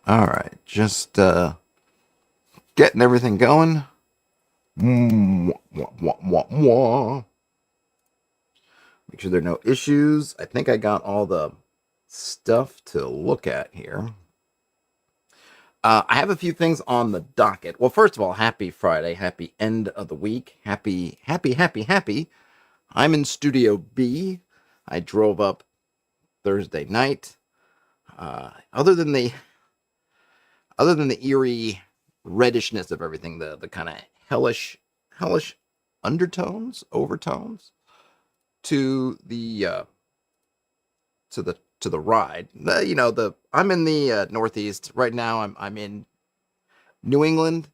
All right, just getting everything going. Mwah, mwah, mwah, mwah, mwah. Make sure there are no issues. I think I got all the stuff to look at here. I have a few things on the docket. Well, first of all, happy Friday, happy end of the week, happy, happy, happy, happy. I'm in Studio B. I drove up Thursday night. Other than the eerie reddishness of everything, the kind of hellish undertones, overtones to the ride. I'm in the Northeast right now. I'm in New England.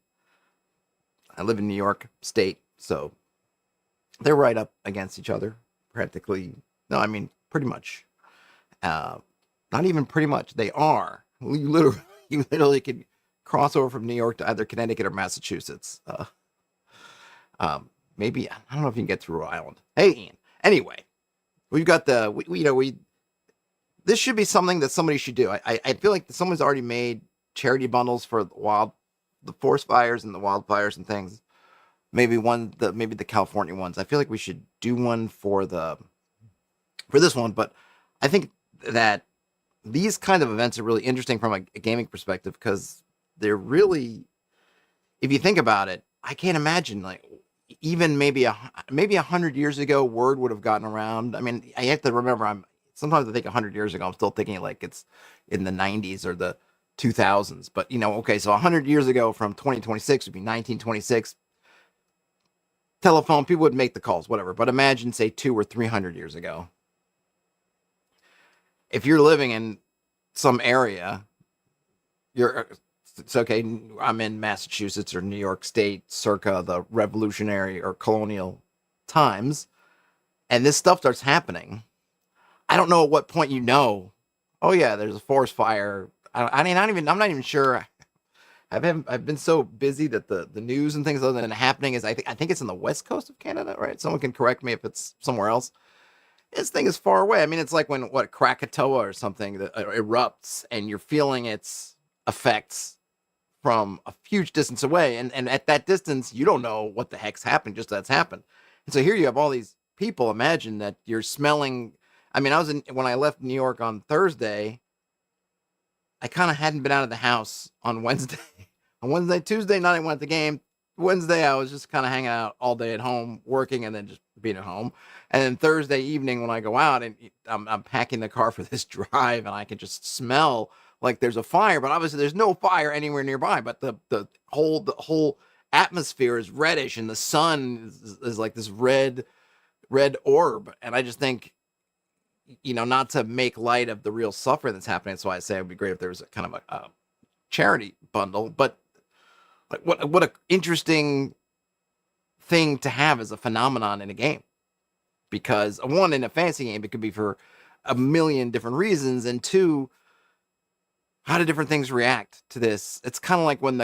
I live in New York State, so they're right up against each other, practically. No, I mean pretty much. Not even pretty much. They are. You literally can cross over from New York to either Connecticut or Massachusetts. Maybe I don't know if you can get through Rhode Island. Hey, Ian. Anyway, we've got we this should be something that somebody should do. I feel like someone's already made charity bundles for the forest fires and the wildfires and things. Maybe the California ones. I feel like we should do one for this one, but I think that these kind of events are really interesting from a gaming perspective because they're really, if you think about it, I can't imagine like even maybe 100 years ago, word would have gotten around. I mean, I have to remember, sometimes I think 100 years ago, I'm still thinking like it's in the 90s or the 2000s. But okay, so 100 years ago from 2026 would be 1926. Telephone, people would make the calls, whatever. But imagine, say, 200 or 300 years ago. If you're living in some area, it's okay. I'm in Massachusetts or New York State, circa the Revolutionary or colonial times, and this stuff starts happening. I don't know at what point oh yeah, there's a forest fire. I'm not even sure. I've been so busy that the news and things other than happening is I think it's in the west coast of Canada, right? Someone can correct me if it's somewhere else. This thing is far away. I mean, it's like when Krakatoa or something that erupts and you're feeling its effects from a huge distance away, and at that distance you don't know what the heck's happened, just that's happened. And so here you have all these people. Imagine that you're smelling. I mean, when I left New York on Thursday, I kind of hadn't been out of the house on Wednesday. On Wednesday, Tuesday night, I went to the game. Wednesday, I was just kind of hanging out all day at home, working, and then just being at home. And then Thursday evening, when I go out and I'm packing the car for this drive, and I can just smell like there's a fire, but obviously there's no fire anywhere nearby. But the whole atmosphere is reddish, and the sun is like this red orb. And I just think, not to make light of the real suffering that's happening. That's why I say it would be great if there was a kind of a charity bundle. But like, what an interesting thing to have as a phenomenon in a game. Because one, in a fantasy game, it could be for a million different reasons, and two, how do different things react to this? It's kind of like when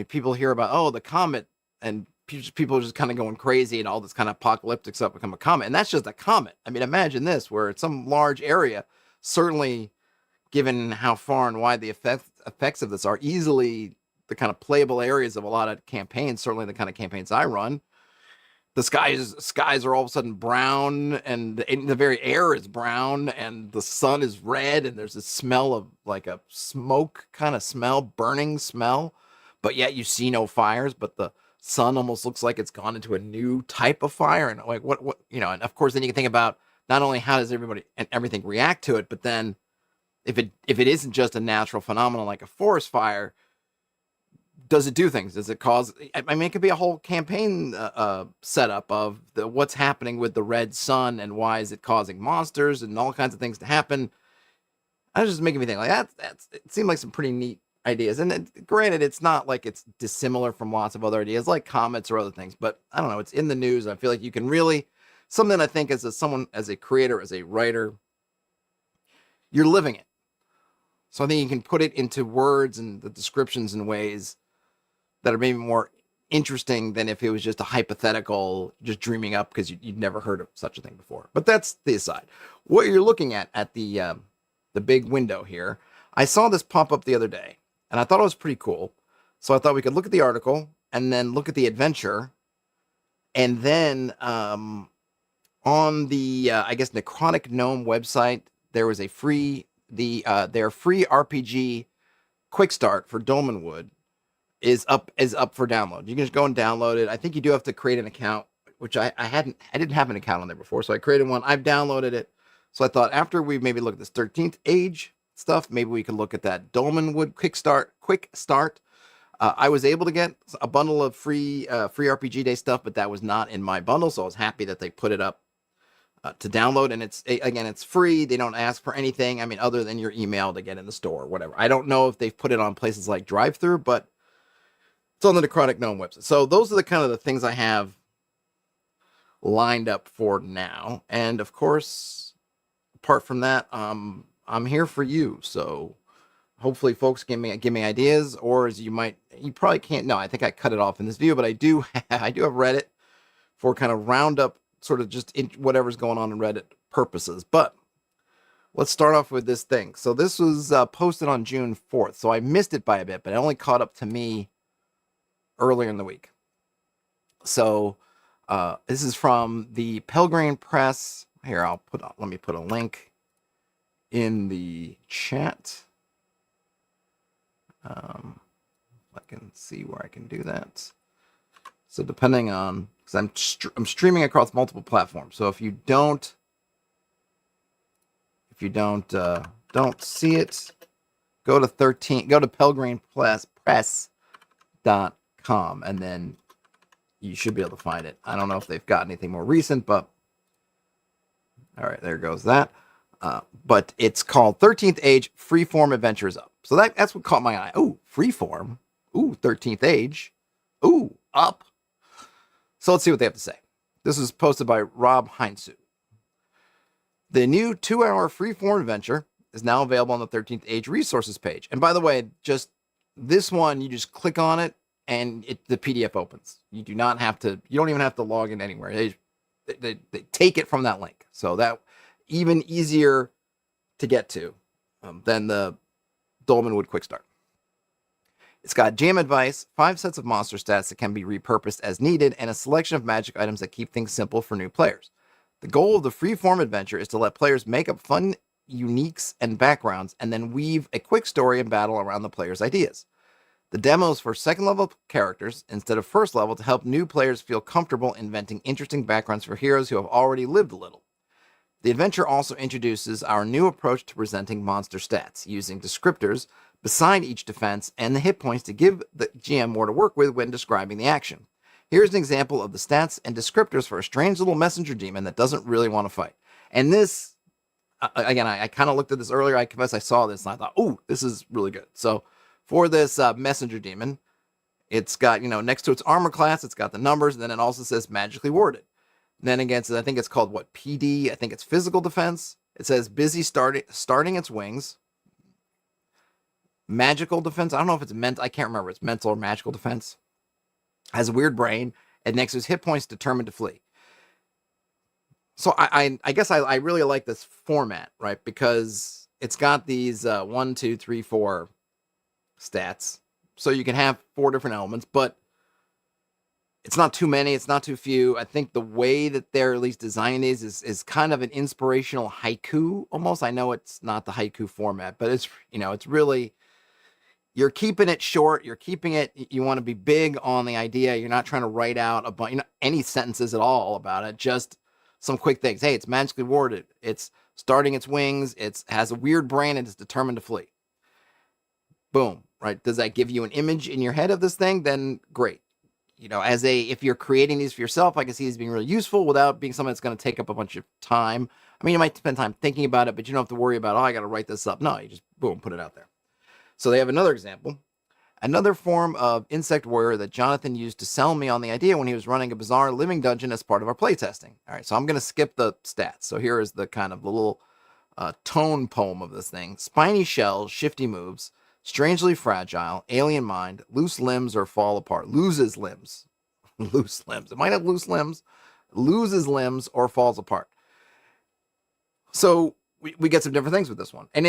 people hear about the comet, and people are just kind of going crazy, and all this kind of apocalyptic stuff become a comet, and that's just a comet. I mean, imagine this, where it's some large area, certainly given how far and wide the effects of this are, easily the kind of playable areas of a lot of campaigns, certainly the kind of campaigns I run. The skies are all of a sudden brown, and the very air is brown, and the sun is red, and there's a smell of like a smoke kind of smell, burning smell, but yet you see no fires, but the sun almost looks like it's gone into a new type of fire. And like what and of course then you can think about not only how does everybody and everything react to it, but then if it isn't just a natural phenomenon like a forest fire, does it do things? Does it cause? I mean, it could be a whole campaign setup of what's happening with the red sun, and why is it causing monsters and all kinds of things to happen. I was just making me think like it seemed like some pretty neat ideas. And granted, it's not like it's dissimilar from lots of other ideas like comets or other things, but I don't know. It's in the news. I feel like you can really something. I think as a creator, as a writer, you're living it. So I think you can put it into words and the descriptions in ways that are maybe more interesting than if it was just a hypothetical, just dreaming up because you'd never heard of such a thing before. But that's the aside. What you're looking at the big window here, I saw this pop up the other day, and I thought it was pretty cool. So I thought we could look at the article and then look at the adventure, and then on the I guess Necrotic Gnome website there was a their free RPG QuickStart for Dolmenwood is up for download. You can just go and download it. I think you do have to create an account, which I didn't have an account on there before, so I created one. I've downloaded it. So I thought after we maybe look at this 13th Age stuff, maybe we could look at that Dolmenwood Quick Start. I was able to get a bundle of free RPG Day stuff, but that was not in my bundle, so I was happy that they put it up to download. And it's free. They don't ask for anything. I mean, other than your email to get in the store or whatever. I don't know if they've put it on places like Drive-Thru, but it's on the Necrotic Gnome website. So those are the kind of the things I have lined up for now. And of course, apart from that, I'm here for you. So hopefully folks give me ideas, or as you probably can't. No, I think I cut it off in this video, but I do have Reddit for kind of roundup, sort of just whatever's going on in Reddit purposes. But let's start off with this thing. So this was posted on June 4th, so I missed it by a bit, but it only caught up to me earlier in the week. So this is from the Pelgrane Press. Here, let me put a link in the chat. I can see where I can do that. So depending on, because I'm streaming across multiple platforms. So if you don't see it, go to pelgranepress.com, and then you should be able to find it. I don't know if they've got anything more recent, but all right, there goes that. But it's called 13th Age Freeform Adventures Up. So that's what caught my eye. Oh, Freeform. Ooh, 13th Age. Ooh, up. So let's see what they have to say. This is posted by Rob Heinsu. The new 2-hour Freeform adventure is now available on the 13th Age resources page. And by the way, just this one, you just click on it and the PDF opens. You don't even have to log in anywhere. They take it from that link. So that even easier to get to than the Dolmenwood Quick Start. It's got jam advice, 5 sets of monster stats that can be repurposed as needed, and a selection of magic items that keep things simple for new players. The goal of the freeform adventure is to let players make up fun uniques and backgrounds, and then weave a quick story and battle around the player's ideas. The demos for second level characters instead of first level to help new players feel comfortable inventing interesting backgrounds for heroes who have already lived a little. The adventure also introduces our new approach to presenting monster stats, using descriptors beside each defense and the hit points to give the GM more to work with when describing the action. Here's an example of the stats and descriptors for a strange little messenger demon that doesn't really want to fight. And this, again, I kind of looked at this earlier. I confess I saw this and I thought, oh, this is really good. So for this messenger demon, it's got, next to its armor class, it's got the numbers, and then it also says magically warded. And then again, I think it's called PD? I think it's physical defense. It says busy starting its wings. Magical defense. I don't know if it's I can't remember. It's mental or magical defense. Has a weird brain. And next is hit points determined to flee. So I guess I really like this format, right? Because it's got these 1, 2, 3, 4 stats. So you can have 4 different elements, but it's not too many. It's not too few. I think the way that they're at least designed is kind of an inspirational haiku almost. I know it's not the haiku format, but it's really, you're keeping it short. You're keeping it, you want to be big on the idea. You're not trying to write out any sentences at all about it. Just some quick things. Hey, it's magically warded. It's starting its wings. It has a weird brain and it's determined to flee. Boom, right? Does that give you an image in your head of this thing? Then great. If you're creating these for yourself, I can see these being really useful without being something that's going to take up a bunch of time. I mean, you might spend time thinking about it, but you don't have to worry about, I got to write this up. No, you just, boom, put it out there. So they have another example. Another form of insect warrior that Jonathan used to sell me on the idea when he was running a bizarre living dungeon as part of our playtesting. All right, so I'm going to skip the stats. So here is the kind of the little tone poem of this thing. Spiny shells, shifty moves, strangely fragile, alien mind, loose limbs or fall apart. Loses limbs. Loose limbs. It might have loose limbs. Loses limbs or falls apart. So we get some different things with this one. And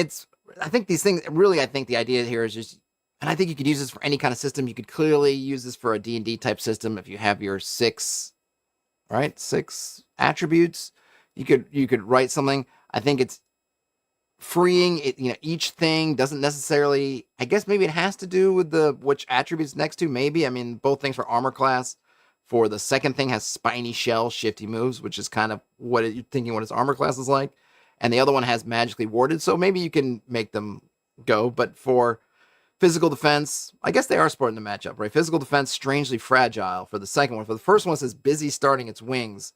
I think these things, really, I think the idea here is just And I think you could use this for any kind of system. You could clearly use this for a D&D type system if you have your 6 attributes. You could write something. I think it's freeing. Each thing doesn't necessarily, I guess maybe it has to do with which attributes next to, maybe. I mean, both things for armor class. For the second thing has spiny shell, shifty moves, which is kind of what you're thinking what his armor class is like. And the other one has magically warded, so maybe you can make them go. But for physical defense, I guess they are supporting the matchup, right? Physical defense, strangely fragile for the second one. For the first one, it says busy starting its wings.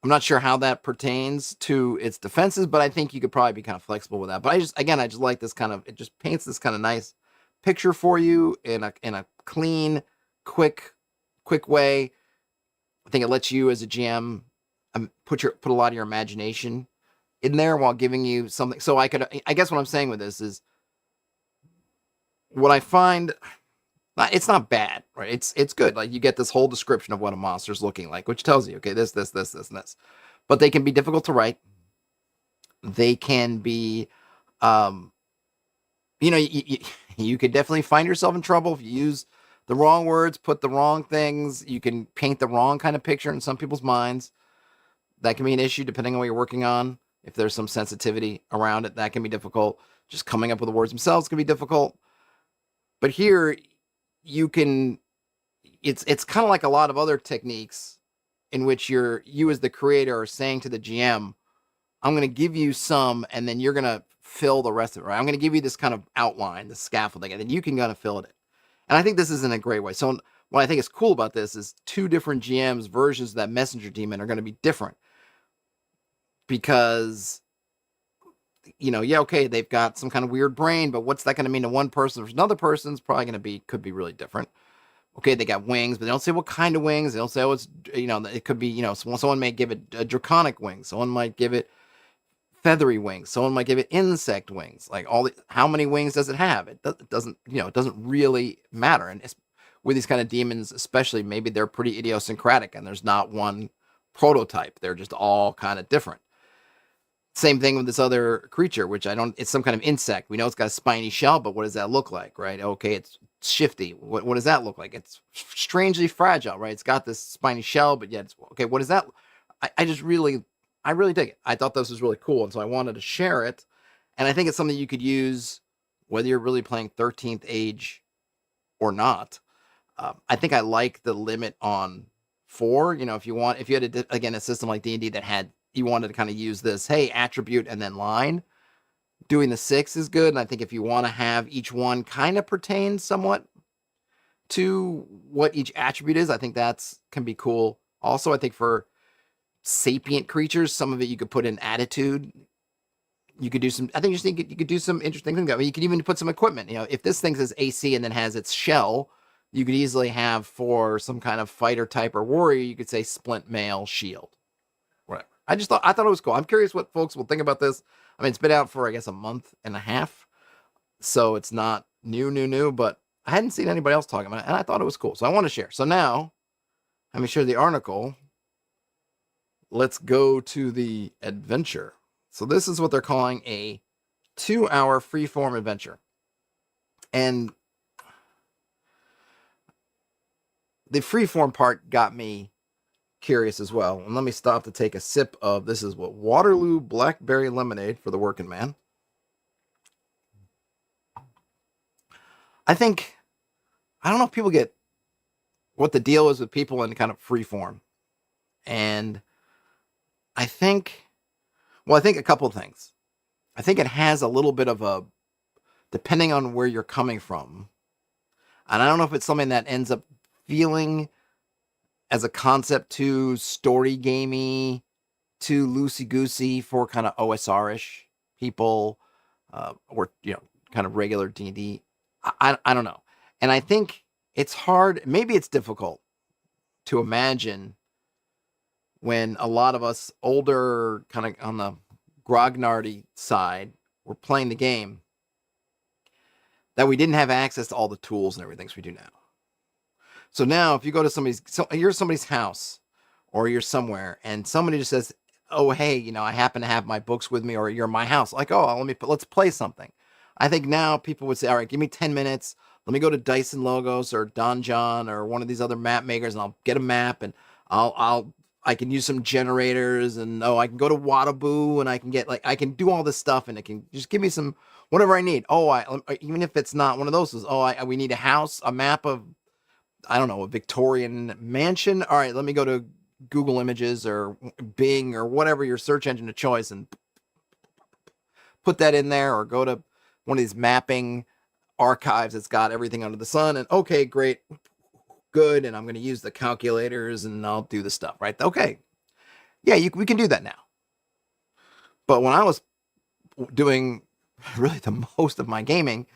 I'm not sure how that pertains to its defenses, but I think you could probably be kind of flexible with that. But I just like this kind of, it just paints this kind of nice picture for you in a clean, quick way. I think it lets you as a GM put a lot of your imagination in there while giving you something. So I guess what I'm saying with this is what I find, it's not bad, right? It's good. Like, you get this whole description of what a monster's looking like, which tells you, okay, this, and this. But they can be difficult to write. They can be, you could definitely find yourself in trouble if you use the wrong words, put the wrong things. You can paint the wrong kind of picture in some people's minds. That can be an issue depending on what you're working on. If there's some sensitivity around it, that can be difficult. Just coming up with the words themselves can be difficult. But here, you can, it's kind of like a lot of other techniques in which you as the creator are saying to the GM, I'm going to give you some, and then you're going to fill the rest of it, right? I'm going to give you this kind of outline, the scaffolding, and then you can kind of fill it in. And I think this is in a great way. So what I think is cool about this is 2 different GMs versions of that messenger demon are going to be different. Because, okay, they've got some kind of weird brain, but what's that going to mean to one person versus another person? It's probably could be really different. Okay, they got wings, but they don't say what kind of wings. They don't say, it's, it could be, someone may give it a draconic wing. Someone might give it feathery wings. Someone might give it insect wings. Like, how many wings does it have? It doesn't really matter. And with these kind of demons, especially, maybe they're pretty idiosyncratic and there's not one prototype. They're just all kind of different. Same thing with this other creature, which it's some kind of insect. We know it's got a spiny shell, but what does that look like, right? Okay, it's shifty. What does that look like? It's strangely fragile, right? It's got this spiny shell, but yet okay, what is that? I really dig it. I thought this was really cool, and so I wanted to share it. And I think it's something you could use whether you're really playing 13th Age or not. I think I like the limit on 4. If you had a system like D&D that you wanted to kind of use this, hey, attribute and then line, doing the 6 is good. And I think if you want to have each one kind of pertain somewhat to what each attribute is, I think can be cool. Also, I think for sapient creatures, some of it you could put in attitude. You could do some, I think you could do some interesting things. I mean, you could even put some equipment. If this thing says AC and then has its shell, you could easily have, for some kind of fighter type or warrior, you could say splint mail shield. Whatever. I thought it was cool. I'm curious what folks will think about this. I mean, it's been out for, I guess, a month and a half. So it's not new, but I hadn't seen anybody else talking about it, and I thought it was cool. So I want to share. So now, let me share the article. Let's go to the adventure. So this is what they're calling a 2-hour freeform adventure. And the freeform part got me curious as well. And let me stop to take a sip of, this is what, Waterloo Blackberry Lemonade for the working man. I don't know if people get what the deal is with people in kind of freeform. And I think a couple of things. I think it has a little bit of a, depending on where you're coming from. And I don't know if it's something that ends up feeling as a concept too story gamey, too loosey-goosey for kind of OSR-ish people, or, kind of regular D&D. I don't know. And I think it's hard, maybe it's difficult to imagine when a lot of us older, kind of on the grognardy side, were playing the game, that we didn't have access to all the tools and everything we do now. So now if you go to you're somebody's house, or you're somewhere, and somebody just says, oh, hey, I happen to have my books with me, or you're in my house, like, oh, let's play something. I think now people would say, all right, give me 10 minutes. Let me go to Dyson Logos or Don John or one of these other map makers, and I'll get a map, and I can use some generators, and I can go to Wataboo, and I can get I can do all this stuff, and it can just give me some whatever I need. Even if it's not one of those, we need a house, a map of, I don't know, a Victorian mansion. All right, let me go to Google Images or Bing or whatever your search engine of choice and put that in there, or go to one of these mapping archives that's got everything under the sun, and okay, great, good, and I'm going to use the calculators and I'll do the stuff, right? Okay, yeah, we can do that now. But when I was doing really the most of my gaming,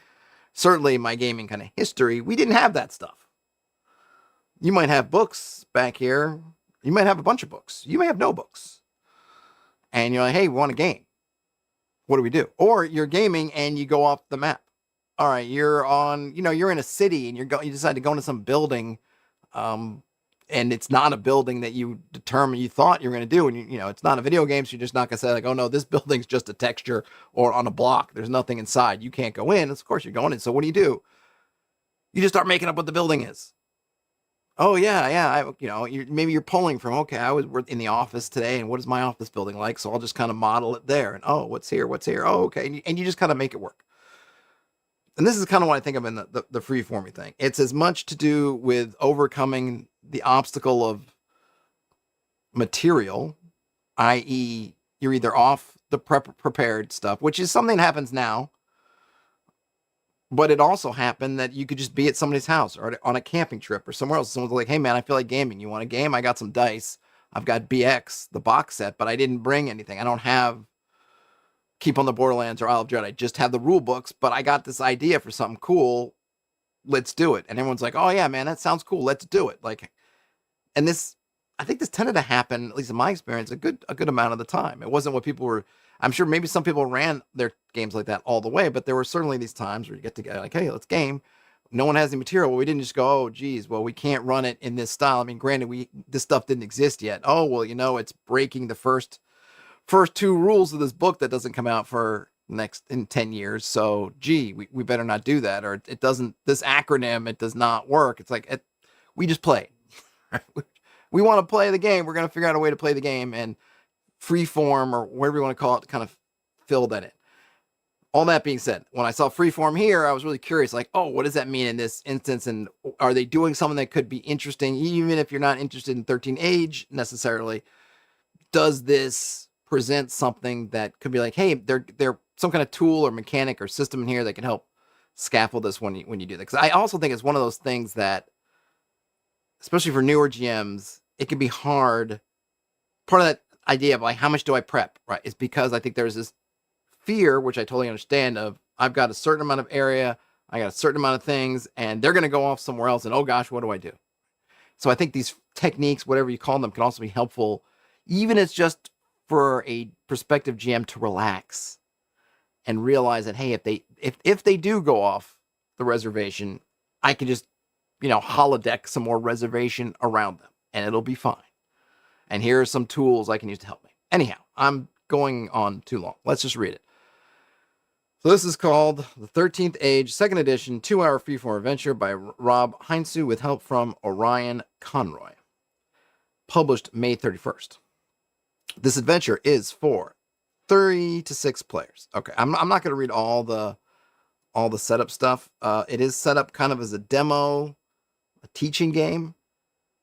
certainly my gaming kind of history, we didn't have that stuff. You might have books back here. You might have a bunch of books. You may have no books. And you're like, hey, we want a game. What do we do? Or you're gaming and you go off the map. All right, you're in a city and you decide to go into some building, and it's not a building that you thought you were going to do, and it's not a video game, so you're just not going to say like, oh no, this building's just a texture or on a block. There's nothing inside. You can't go in. Of course you're going in. So what do? You just start making up what the building is. Oh yeah. Maybe you're pulling from, okay, we're in the office today, and what is my office building like? So I'll just kind of model it there, and what's here? Oh, okay, and you just kind of make it work. And this is kind of what I think of in the freeforming thing. It's as much to do with overcoming the obstacle of material, i.e., you're either off the prepared stuff, which is something that happens now, but it also happened that you could just be at somebody's house or on a camping trip or somewhere else. Someone's like, hey man, I feel like gaming. You want a game? I got some dice. I've got BX, the box set, but I didn't bring anything. I don't have Keep on the Borderlands or Isle of Dread. I just have the rule books, but I got this idea for something cool. Let's do it. And everyone's like, oh yeah, man, that sounds cool. Let's do it. And I think this tended to happen, at least in my experience, a good amount of the time. It wasn't what people were. I'm sure maybe some people ran their games like that all the way, but there were certainly these times where you get together like, hey, let's game. No one has any material. Well, we didn't just go, oh, geez, well, we can't run it in this style. I mean, granted, this stuff didn't exist yet. Oh, well, it's breaking the first two rules of this book that doesn't come out for in 10 years. So, we better not do that. Or it doesn't, this acronym, it does not work. It's like, we just play. We want to play the game. We're going to figure out a way to play the game, and Freeform, or whatever you want to call it, kind of fill that in. All that being said, when I saw Freeform here, I was really curious, like, oh, what does that mean in this instance? And are they doing something that could be interesting, even if you're not interested in 13 Age necessarily? Does this present something that could be like, hey, they're some kind of tool or mechanic or system in here that can help scaffold this when you do that? Because I also think it's one of those things that, especially for newer GMs, it can be hard. Part of that idea of like, how much do I prep, right, is because I think there's this fear, which I totally understand, of I've got a certain amount of area, I got a certain amount of things, and they're going to go off somewhere else, and oh gosh, what do I do? So I think these techniques, whatever you call them, can also be helpful, even if it's just for a prospective GM to relax and realize that, hey, if they do go off the reservation, I can just holodeck some more reservation around them, and it'll be fine. And here are some tools I can use to help me. Anyhow, I'm going on too long. Let's just read it. So this is called The 13th Age, 2nd edition, 2-hour freeform adventure by Rob Heinsu with help from Orion Conroy. Published May 31st. This adventure is for 3 to 6 players. Okay, I'm not going to read all the setup stuff. It is set up kind of as a demo, a teaching game.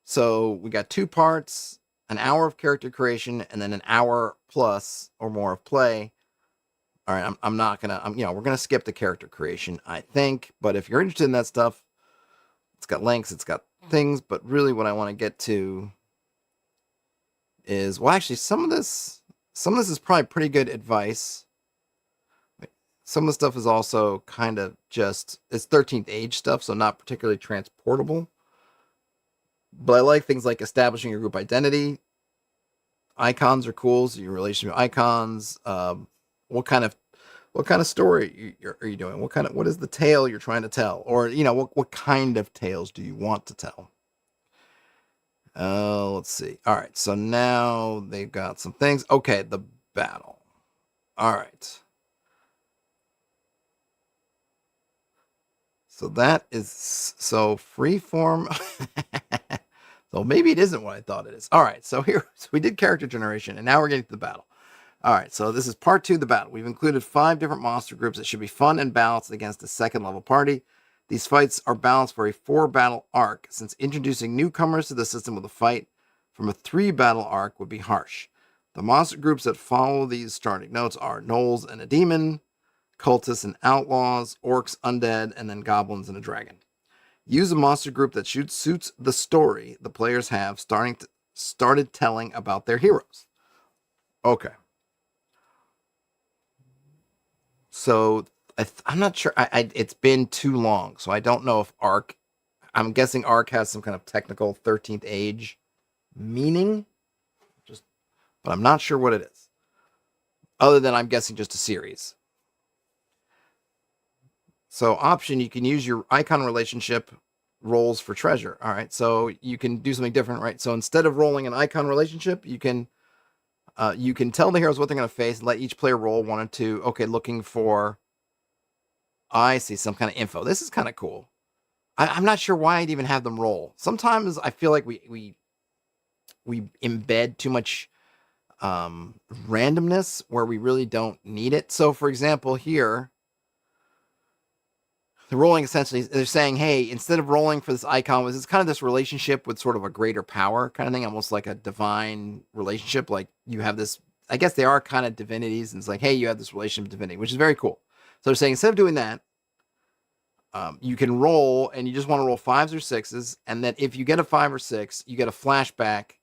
So we got 2 parts, an hour of character creation, and then an hour plus or more of play. All right, we're gonna skip the character creation, I think. But if you're interested in that stuff, it's got links, it's got things. But really, what I want to get to is, well, actually, some of this is probably pretty good advice. Some of the stuff is also kind of it's 13th Age stuff, so not particularly transportable. But I like things like establishing your group identity. Icons are cool, so your relation to icons. What kind of story are you doing? What is the tale you're trying to tell? Or, what kind of tales do you want to tell? Let's see. All right, so now they've got some things. Okay, the battle. All right. So that is so Freeform. So maybe it isn't what I thought it is. All right, so we did character generation, and now we're getting to the battle. All right, so this is part 2 of the battle. We've included 5 different monster groups that should be fun and balanced against a second level party. These fights are balanced for a 4-battle arc, since introducing newcomers to the system with a fight from a 3-battle arc would be harsh. The monster groups that follow these starting notes are gnolls and a demon, cultists and outlaws, orcs, undead, and then goblins and a dragon. Use a monster group that suits the story the players have started telling about their heroes. Okay. So I'm not sure. It's been too long, so I don't know if Arc. I'm guessing Arc has some kind of technical 13th age meaning, but I'm not sure what it is. Other than I'm guessing just a series. So option, you can use your icon relationship rolls for treasure. All right, so you can do something different, right? So instead of rolling an icon relationship, you can tell the heroes what they're going to face and let each player roll 1 or 2. Okay, looking for, I see, some kind of info. This is kind of cool. I'm not sure why I'd even have them roll. Sometimes I feel like we embed too much randomness where we really don't need it. So for example, here, the rolling essentially, they're saying, hey, instead of rolling for this icon, it's kind of this relationship with sort of a greater power kind of thing, almost like a divine relationship. Like you have this, I guess they are kind of divinities, and it's like, hey, you have this relationship with divinity, which is very cool. So they're saying instead of doing that, you can roll, and you just want to roll 5s or 6s, and then if you get a 5 or 6, you get a flashback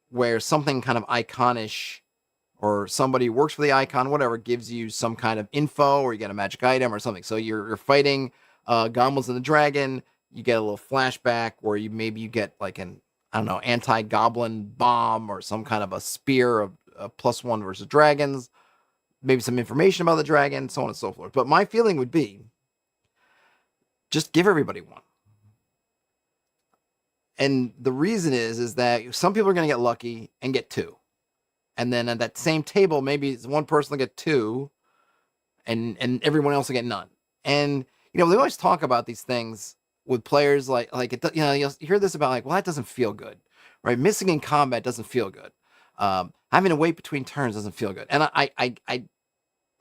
where something kind of iconish or somebody who works for the icon, whatever, gives you some kind of info, or you get a magic item or something. So you're fighting goblins and the dragon. You get a little flashback where you get like an, I don't know, anti-goblin bomb or some kind of a spear of +1 versus dragons. Maybe some information about the dragon, so on and so forth. But my feeling would be just give everybody one. And the reason is that some people are going to get lucky and get 2. And then at that same table, maybe one person will get 2 and everyone else will get none. And, they always talk about these things with players like you hear this about like, well, that doesn't feel good, right? Missing in combat doesn't feel good. Having to wait between turns doesn't feel good. And I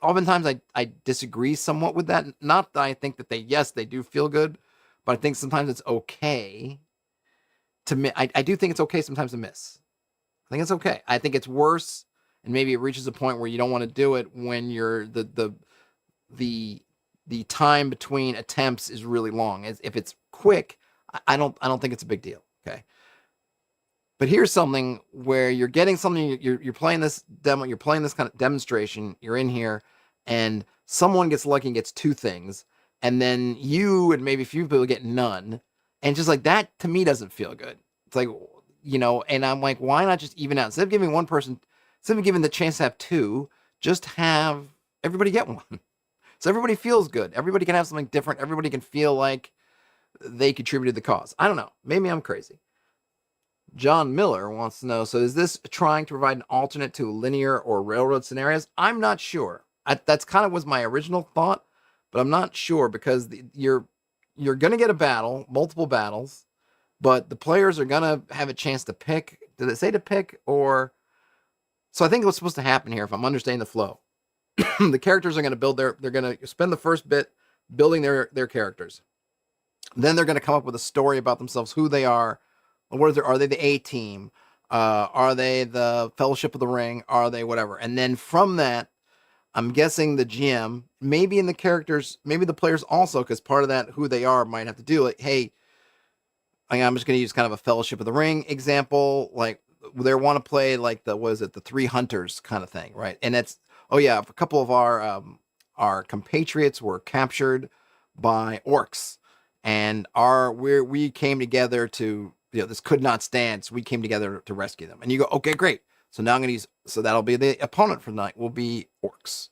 oftentimes I disagree somewhat with that. Not that I think that they do feel good, but I think sometimes it's okay to miss. I do think it's okay sometimes to miss. I think it's okay. I think it's worse, and maybe it reaches a point where you don't want to do it when you're the time between attempts is really long. If it's quick, I don't think it's a big deal. Okay. But here's something where you're getting something, you're playing this demo, you're playing this kind of demonstration, you're in here, and someone gets lucky and gets 2 things, and then you and maybe a few people get none, and just like that, to me, doesn't feel good. It's like, and I'm like, why not just even out? Instead of giving one person, instead of giving the chance to have 2, just have everybody get 1. So everybody feels good. Everybody can have something different. Everybody can feel like they contributed to the cause. I don't know. Maybe I'm crazy. John Miller wants to know, so is this trying to provide an alternate to linear or railroad scenarios? I'm not sure. That's kind of was my original thought, but I'm not sure because you're going to get a battle, multiple battles, but the players are going to have a chance to pick. Did it say to pick or... So I think what's supposed to happen here, if I'm understanding the flow, the characters are going to build they're going to spend the first bit building their characters. Then they're going to come up with a story about themselves, who they are. Are they the A-team? Are they the Fellowship of the Ring? Are they whatever? And then from that, I'm guessing the GM, maybe in the characters, maybe the players also, because part of that, who they are, might have to do like, hey, I'm just going to use kind of a Fellowship of the Ring example. Like they want to play like the 3 hunters kind of thing, right? And it's, oh yeah, a couple of our compatriots were captured by orcs, and we came together to, this could not stand, so we came together to rescue them. And you go, okay, great. So now I'm going to use, so that'll be the opponent for the night will be orcs.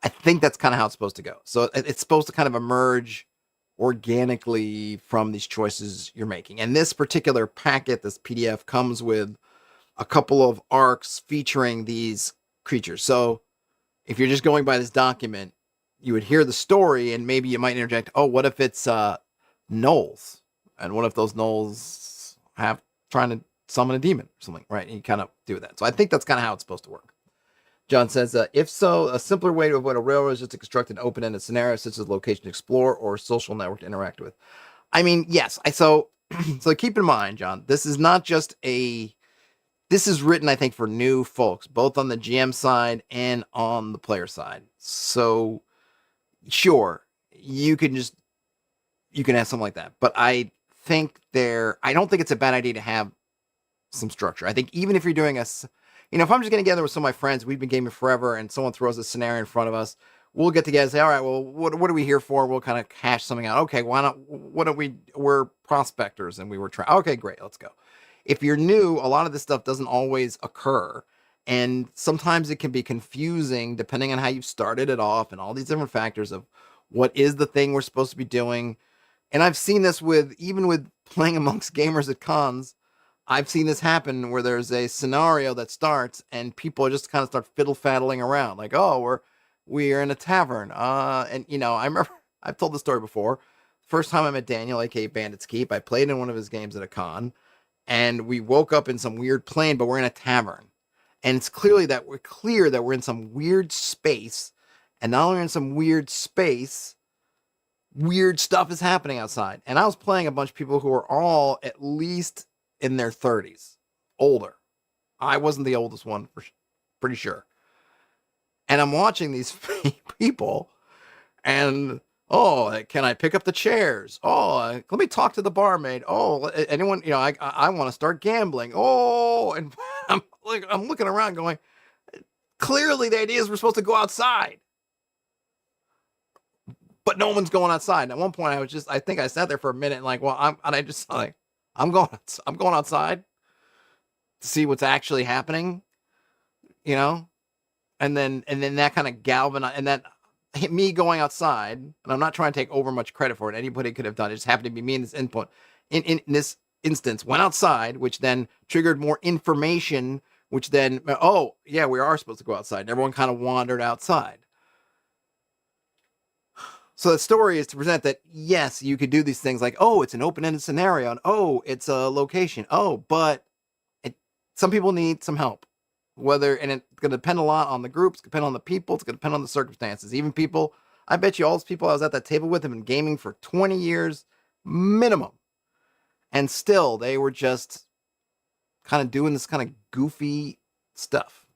I think that's kind of how it's supposed to go. So it's supposed to kind of emerge organically from these choices you're making. And this particular packet, this PDF, comes with a couple of arcs featuring these creatures. So if you're just going by this document, you would hear the story, and maybe you might interject, oh, what if it's gnolls? And what if those gnolls have trying to summon a demon or something, right? And you kind of do that. So I think that's kind of how it's supposed to work. John says, if so, a simpler way to avoid a railroad is just to construct an open-ended scenario, such as location to explore or social network to interact with. I mean, yes. So keep in mind, John, this is not just this is written, I think, for new folks, both on the GM side and on the player side. So sure, you can have something like that. But I don't think it's a bad idea to have some structure. I think even if you're doing if I'm just getting together with some of my friends, we've been gaming forever, and someone throws a scenario in front of us, we'll get together and say, all right, well, what are we here for? We'll kind of hash something out. Okay, we're prospectors, and we were trying. Okay, great, let's go. If you're new, a lot of this stuff doesn't always occur, and sometimes it can be confusing depending on how you started it off and all these different factors of what is the thing we're supposed to be doing. And I've seen this even with playing amongst gamers at cons. I've seen this happen where there's a scenario that starts and people just kind of start fiddle-faddling around. Like, oh, we're in a tavern. And, I remember, I've told the story before. First time I met Daniel, aka Bandit's Keep, I played in one of his games at a con. And we woke up in some weird plane, but we're in a tavern. And it's clear that we're in some weird space. And not only in some weird space, weird stuff is happening outside. And I was playing a bunch of people who were all at least in their 30s, older. I wasn't the oldest one, pretty sure. And I'm watching these people, and can I pick up the chairs? Let me talk to the barmaid. Anyone? I want to start gambling. And I'm looking around, going, clearly the idea is we're supposed to go outside, but no one's going outside. And at one point, I think I sat there for a minute, and I'm going outside to see what's actually happening, and then that kind of galvanized, and that hit me going outside. And I'm not trying to take over much credit for it. Anybody could have done it. It just happened to be me in this input. In this instance, went outside, which then triggered more information, which then, we are supposed to go outside. And everyone kind of wandered outside. So the story is to present that, yes, you could do these things like, it's an open-ended scenario, and it's a location. But some people need some help. And it's going to depend a lot on the groups, it's going to depend on the people, it's going to depend on the circumstances. Even people, I bet you all those people I was at that table with have been gaming for 20 years minimum. And still, they were just kind of doing this kind of goofy stuff.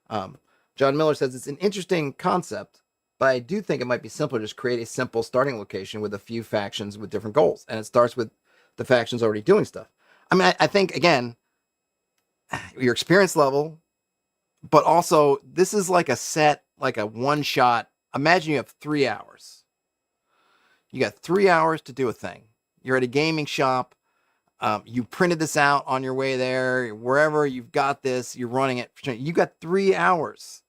John Miller says, it's an interesting concept, but I do think it might be simpler to just create a simple starting location with a few factions with different goals. And it starts with the factions already doing stuff. I mean, I think, again, your experience level, but also this is like a one shot. Imagine you have 3 hours. You got 3 hours to do a thing. You're at a gaming shop. You printed this out on your way there, wherever you've got this, you're running it. You got 3 hours.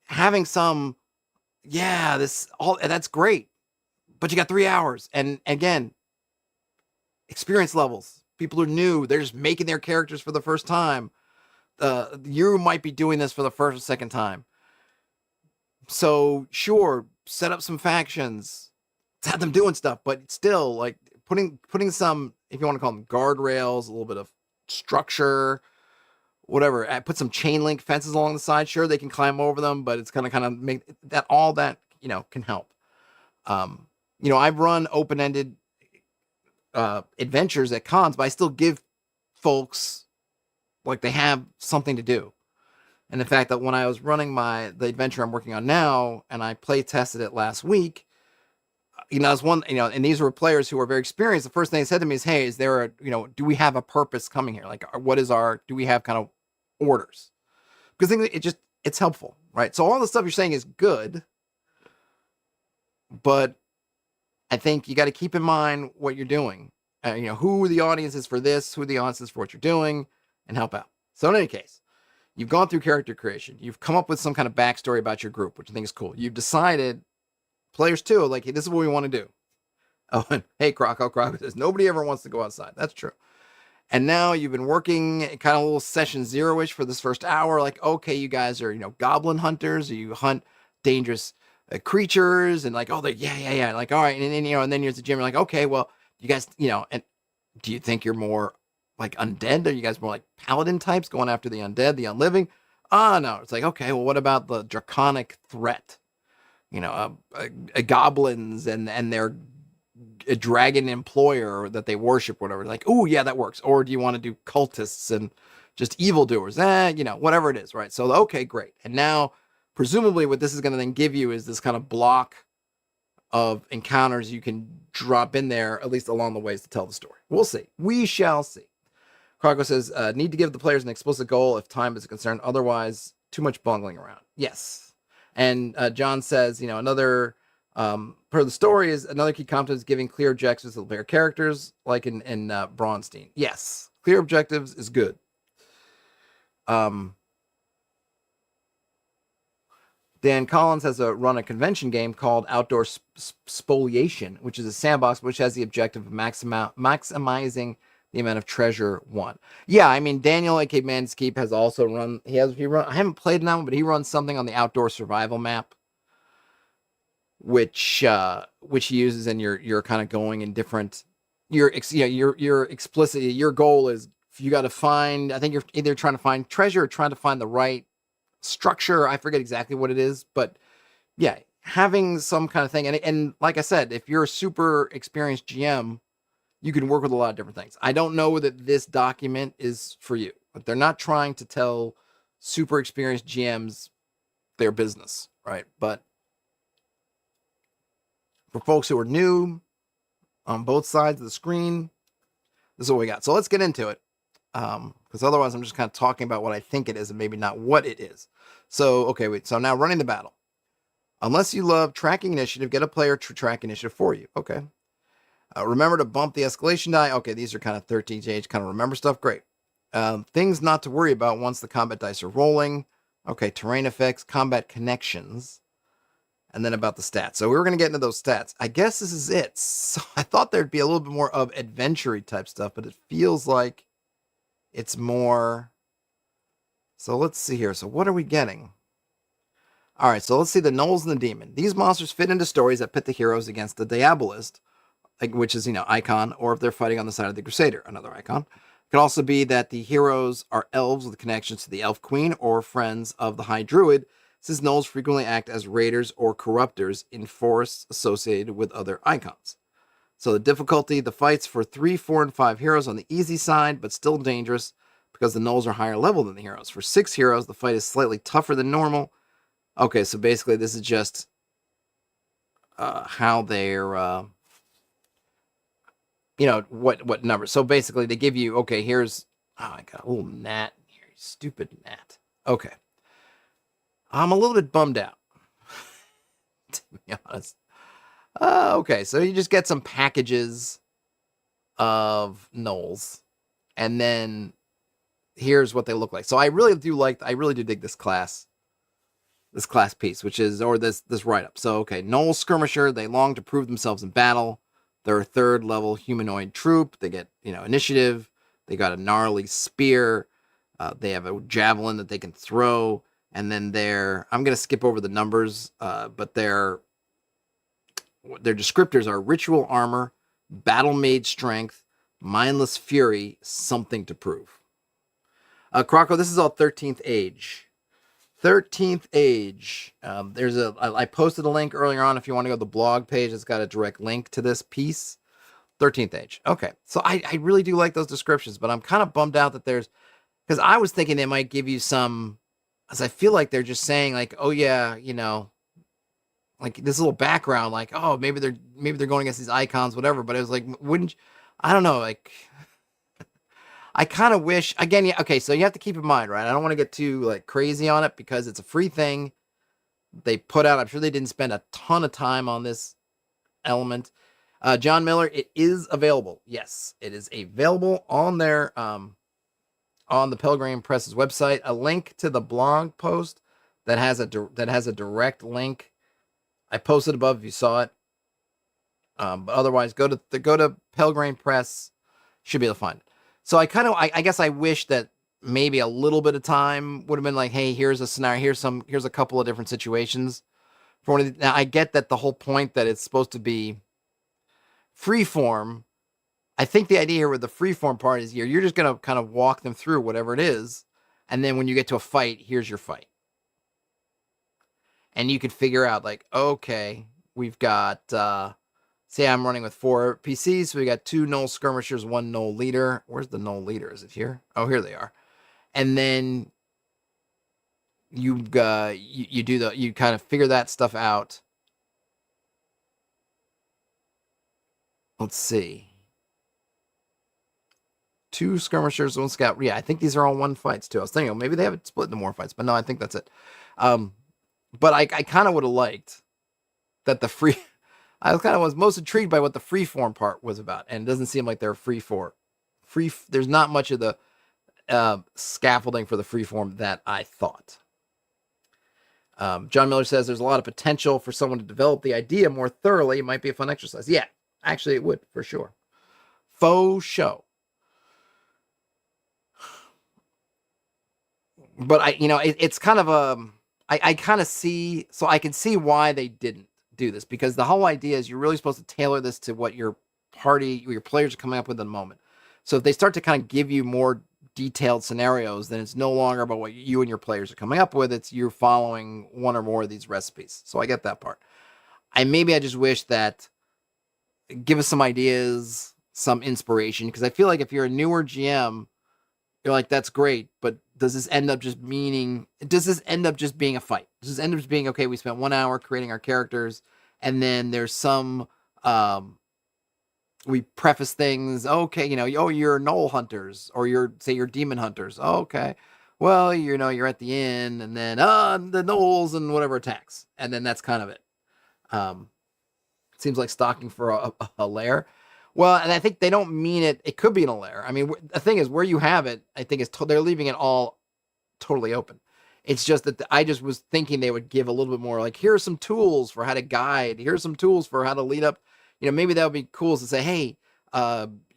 Having some, that's great, but you got 3 hours. And again, experience levels. People are new. They're just making their characters for the first time. You might be doing this for the first or second time. So sure, set up some factions, have them doing stuff, but still, like putting some, if you want to call them guardrails, a little bit of structure, whatever. Put some chain link fences along the side. Sure, they can climb over them, but it's gonna kind of make that all that can help. I've run open-ended adventures at cons, but I still give folks like they have something to do. And the fact that when I was running the adventure I'm working on now, and I play tested it last week, as one, and these were players who were very experienced. The first thing they said to me is, "Hey, is there do we have a purpose coming here? Like, do we have kind of orders?" Because I think it's helpful, right? So all the stuff you're saying is good, but I think you got to keep in mind what you're doing. Who the audience is for this, who the audience is for what you're doing, and help out. So in any case, you've gone through character creation. You've come up with some kind of backstory about your group, which I think is cool. You've decided, players too, like, hey, this is what we want to do. Oh, and hey, Croco says, nobody ever wants to go outside. That's true. And now you've been working kind of a little session zero-ish for this first hour. Like, okay, you guys are, goblin hunters. Or you hunt dangerous creatures, and like, oh, yeah. Like, all right, and then and then you're at the gym. You're like, okay, well, you guys, and do you think you're more like undead? Are you guys more like paladin types going after the undead, the unliving? No. It's like, okay, well, what about the draconic threat? Goblins and their a dragon employer that they worship, whatever. Like, oh yeah, that works. Or do you want to do cultists and just evildoers? Whatever it is, right? So okay, great. And now, presumably, what this is going to then give you is this kind of block of encounters you can drop in there, at least along the ways to tell the story. We'll see. We shall see. Cargo says, need to give the players an explicit goal if time is a concern. Otherwise, too much bungling around. Yes. And John says, another per the story is another key competence is giving clear objectives to the player characters, like in Braunstein. Yes, clear objectives is good. Dan Collins has run a convention game called Outdoor Spoliation, which is a sandbox which has the objective of maximizing the amount of treasure won. Yeah, I mean, Daniel, aka Manskeep, has also run. I haven't played in that one, but he runs something on the outdoor survival map, which he uses, and you're kind of going in different. You're explicitly, your goal is you got to find. I think you're either trying to find treasure or trying to find the right structure. I forget exactly what it is, but yeah, having some kind of thing. And like I said, if you're a super experienced GM, you can work with a lot of different things. I don't know that this document is for you, but they're not trying to tell super experienced GMs their business, right? But for folks who are new on both sides of the screen, this is what we got. So let's get into it. Because otherwise I'm just kind of talking about what I think it is and maybe not what it is. So, okay, wait. So now running the battle. Unless you love tracking initiative, get a player to track initiative for you. Okay. Remember to bump the escalation die. Okay, these are kind of 13 age, kind of remember stuff. Great. Things not to worry about once the combat dice are rolling. Okay, terrain effects, combat connections, and then about the stats. So we were going to get into those stats. I guess this is it. So I thought there'd be a little bit more of adventure-y type stuff, but it feels like it's more. So let's see here. So what are we getting? All right, so let's see the Gnolls and the Demon. These monsters fit into stories that pit the heroes against the Diabolist, which is, icon, or if they're fighting on the side of the Crusader, another icon. It could also be that the heroes are elves with connections to the Elf Queen or friends of the High Druid, since Gnolls frequently act as raiders or corruptors in forests associated with other icons. So the difficulty, the fights for 3, 4, and 5 heroes on the easy side, but still dangerous because the Gnolls are higher level than the heroes. For 6 heroes, the fight is slightly tougher than normal. Okay, so basically this is just how they're... what number. So basically they give you, okay, here's, I got a little gnat here, stupid gnat. Okay. I'm a little bit bummed out, to be honest. Okay, so you just get some packages of Gnolls, and then here's what they look like. So I really do dig this class piece, which is, or this write-up. So, okay, Gnoll Skirmisher, they long to prove themselves in battle. They're a 3rd level humanoid troop. They get, initiative. They got a gnarly spear. They have a javelin that they can throw. And then I'm going to skip over the numbers, but their descriptors are ritual armor, battle made strength, mindless fury, something to prove. Croco, this is all 13th age. 13th age. I posted a link earlier on if you want to go to the blog page. It's got a direct link to this piece. 13th age. Okay. So I really do like those descriptions, but I'm kind of bummed out that because I was thinking they might give you some, as I feel like they're just saying like, oh yeah, like this little background, like, oh, maybe they're going against these icons, whatever. But it was like, I don't know, like, I kind of wish, again, yeah, okay, so you have to keep in mind, right? I don't want to get too like crazy on it because it's a free thing they put out. I'm sure they didn't spend a ton of time on this element. John Miller, it is available. Yes, it is available on their on the Pelgrane Press's website. A link to the blog post that has a direct link. I posted above if you saw it. But otherwise, go to Pelgrane Press. Should be able to find it. So I guess I wish that maybe a little bit of time would have been like, hey, here's a scenario, here's a couple of different situations. For one of now, I get that the whole point that it's supposed to be freeform. I think the idea here with the freeform part is you're just gonna kind of walk them through whatever it is, and then when you get to a fight, here's your fight, and you could figure out like, okay, we've got say I'm running with 4 PCs, so we got 2 null skirmishers, 1 null leader. Where's the null leader? Is it here? Oh, here they are. And then you kind of figure that stuff out. Let's see. 2 skirmishers, 1 scout. Yeah, I think these are all 1 fights too. I was thinking maybe they have it split into more fights, but no, I think that's it. But I kind of would have liked that the free. I was most intrigued by what the freeform part was about, and it doesn't seem like they're free. There's not much of the scaffolding for the freeform that I thought. John Miller says there's a lot of potential for someone to develop the idea more thoroughly. It might be a fun exercise. Yeah, actually, it would for sure. Faux show. But it's kind of I kind of see, so I can see why they didn't do this, because the whole idea is you're really supposed to tailor this to what your players are coming up with in the moment. So if they start to kind of give you more detailed scenarios, then it's no longer about what you and your players are coming up with. It's you're following one or more of these recipes. So I get that part. I just wish that give us some ideas, some inspiration, because I feel like if you're a newer GM, you're like, that's great, but does this end up just being a fight? Does this end up just being, okay, we spent 1 hour creating our characters, and then there's some, we preface things, okay, oh, you're Knoll hunters, or you're demon hunters. Oh, okay. Well, you're at the inn, and then, the Knolls and whatever attacks. And then that's kind of it. Seems like stocking for a lair. Well, and I think they don't mean it. It could be in a lair. I mean, the thing is, where you have it, I think they're leaving it all totally open. It's just that I just was thinking they would give a little bit more, like, here are some tools for how to guide. Here's some tools for how to lead up. Maybe that would be cool to say, hey,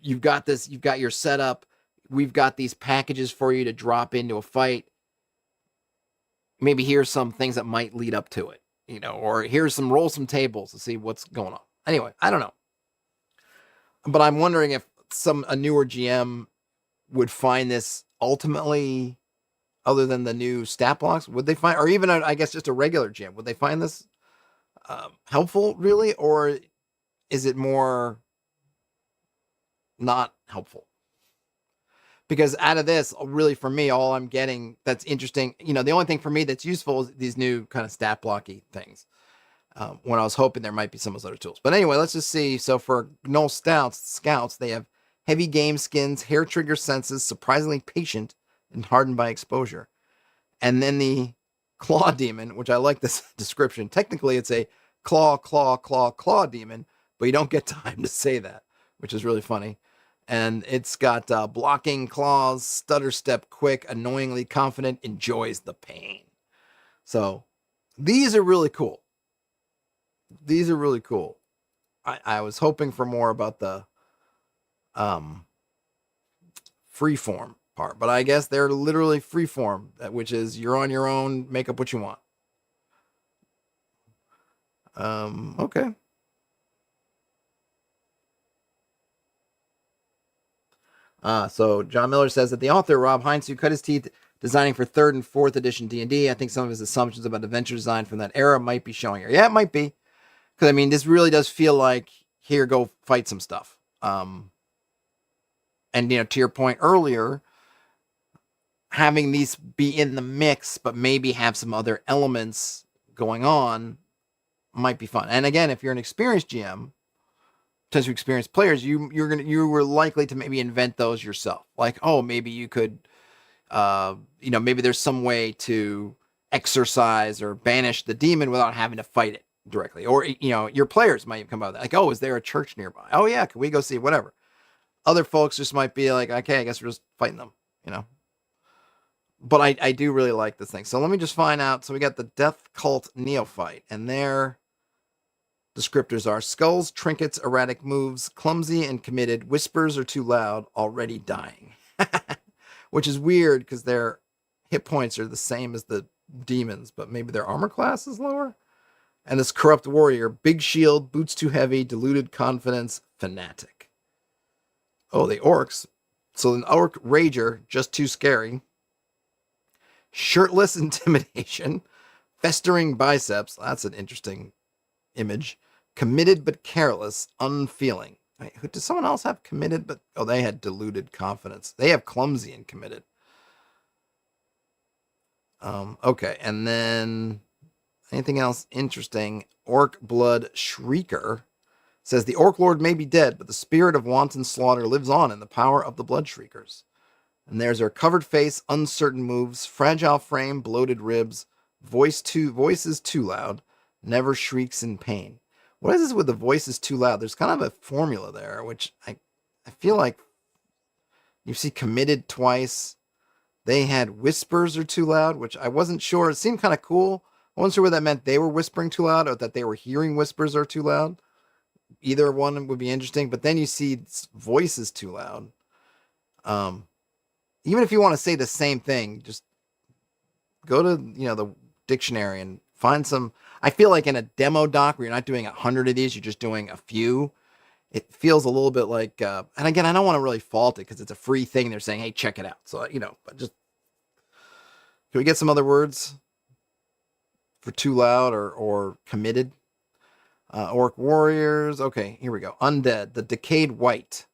you've got this, you've got your setup. We've got these packages for you to drop into a fight. Maybe here's some things that might lead up to it, or roll some tables to see what's going on. Anyway, I don't know. But I'm wondering if a newer GM would find this ultimately, other than the new stat blocks, would they find, or even I guess just a regular GM, would they find this helpful really, or is it more not helpful? Because out of this, really for me, all I'm getting that's interesting, the only thing for me that's useful is these new kind of stat blocky things. When I was hoping there might be some of those other tools. But anyway, let's just see. So for Knoll Scouts, they have heavy game skins, hair trigger senses, surprisingly patient, and hardened by exposure. And then the Claw Demon, which I like this description. Technically, it's a claw demon, but you don't get time to say that, which is really funny. And it's got blocking claws, stutter step quick, annoyingly confident, enjoys the pain. So these are really cool. I was hoping for more about the freeform part, but I guess they're literally freeform, which is you're on your own, make up what you want. Okay. So John Miller says that the author, Rob Heinz, who cut his teeth designing for 3rd and 4th edition D&D, I think some of his assumptions about adventure design from that era might be showing here. Yeah, it might be. Because, this really does feel like, here, go fight some stuff. And, to your point earlier, having these be in the mix, but maybe have some other elements going on might be fun. And again, if you're an experienced GM, potentially experienced players, you were likely to maybe invent those yourself. Like, oh, maybe you could, maybe there's some way to exorcise or banish the demon without having to fight it directly. Or, your players might come out with that. Like, oh, is there a church nearby? Oh, yeah, can we go see? Whatever. Other folks just might be like, okay, I guess we're just fighting them, But I do really like this thing. So let me just find out. So we got the Death Cult Neophyte, and they're descriptors are skulls, trinkets, erratic moves, clumsy and committed, whispers are too loud, already dying. Which is weird because their hit points are the same as the demons, but maybe their armor class is lower. And this corrupt warrior, big shield, boots too heavy, deluded confidence, fanatic. Oh, the orcs. So an orc rager, just too scary. Shirtless intimidation, festering biceps. That's an interesting image. Committed but careless, unfeeling. Wait, does someone else have committed but... Oh, they had deluded confidence. They have clumsy and committed. Okay, and then... Anything else interesting? Orc Blood Shrieker says the Orc Lord may be dead, but the spirit of wanton slaughter lives on in the power of the Blood Shriekers. And there's her covered face, uncertain moves, fragile frame, bloated ribs, voices too loud, never shrieks in pain. What is this with the voices too loud? There's kind of a formula there, which I feel like you see committed twice. They had whispers are too loud, which I wasn't sure. It seemed kind of cool. I wasn't sure what that meant. They were whispering too loud or that they were hearing whispers are too loud. Either one would be interesting. But then you see voices too loud. Even if you want to say the same thing, just go to the dictionary and find some. I feel like in a demo doc where you're not doing 100 of these, you're just doing a few. It feels a little bit like, and again, I don't want to really fault it because it's a free thing. They're saying, hey, check it out. So, but just, can we get some other words for too loud or committed? Orc warriors. Okay, here we go. Undead, the decayed white.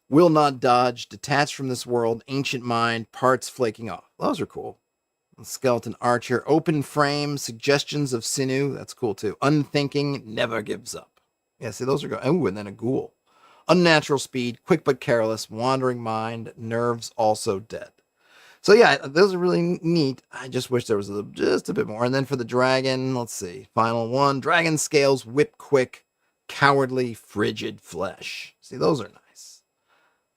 Will not dodge, detached from this world, ancient mind, parts flaking off. Those are cool. Skeleton archer, open frame, suggestions of sinew. That's cool too. Unthinking, never gives up. Yeah, see, those are good. Oh, and then a ghoul. Unnatural speed, quick but careless, wandering mind, nerves also dead. So yeah, those are really neat. I just wish there was just a bit more. And then for the dragon, let's see. Final one. Dragon scales, whip quick, cowardly, frigid flesh. See, those are nice.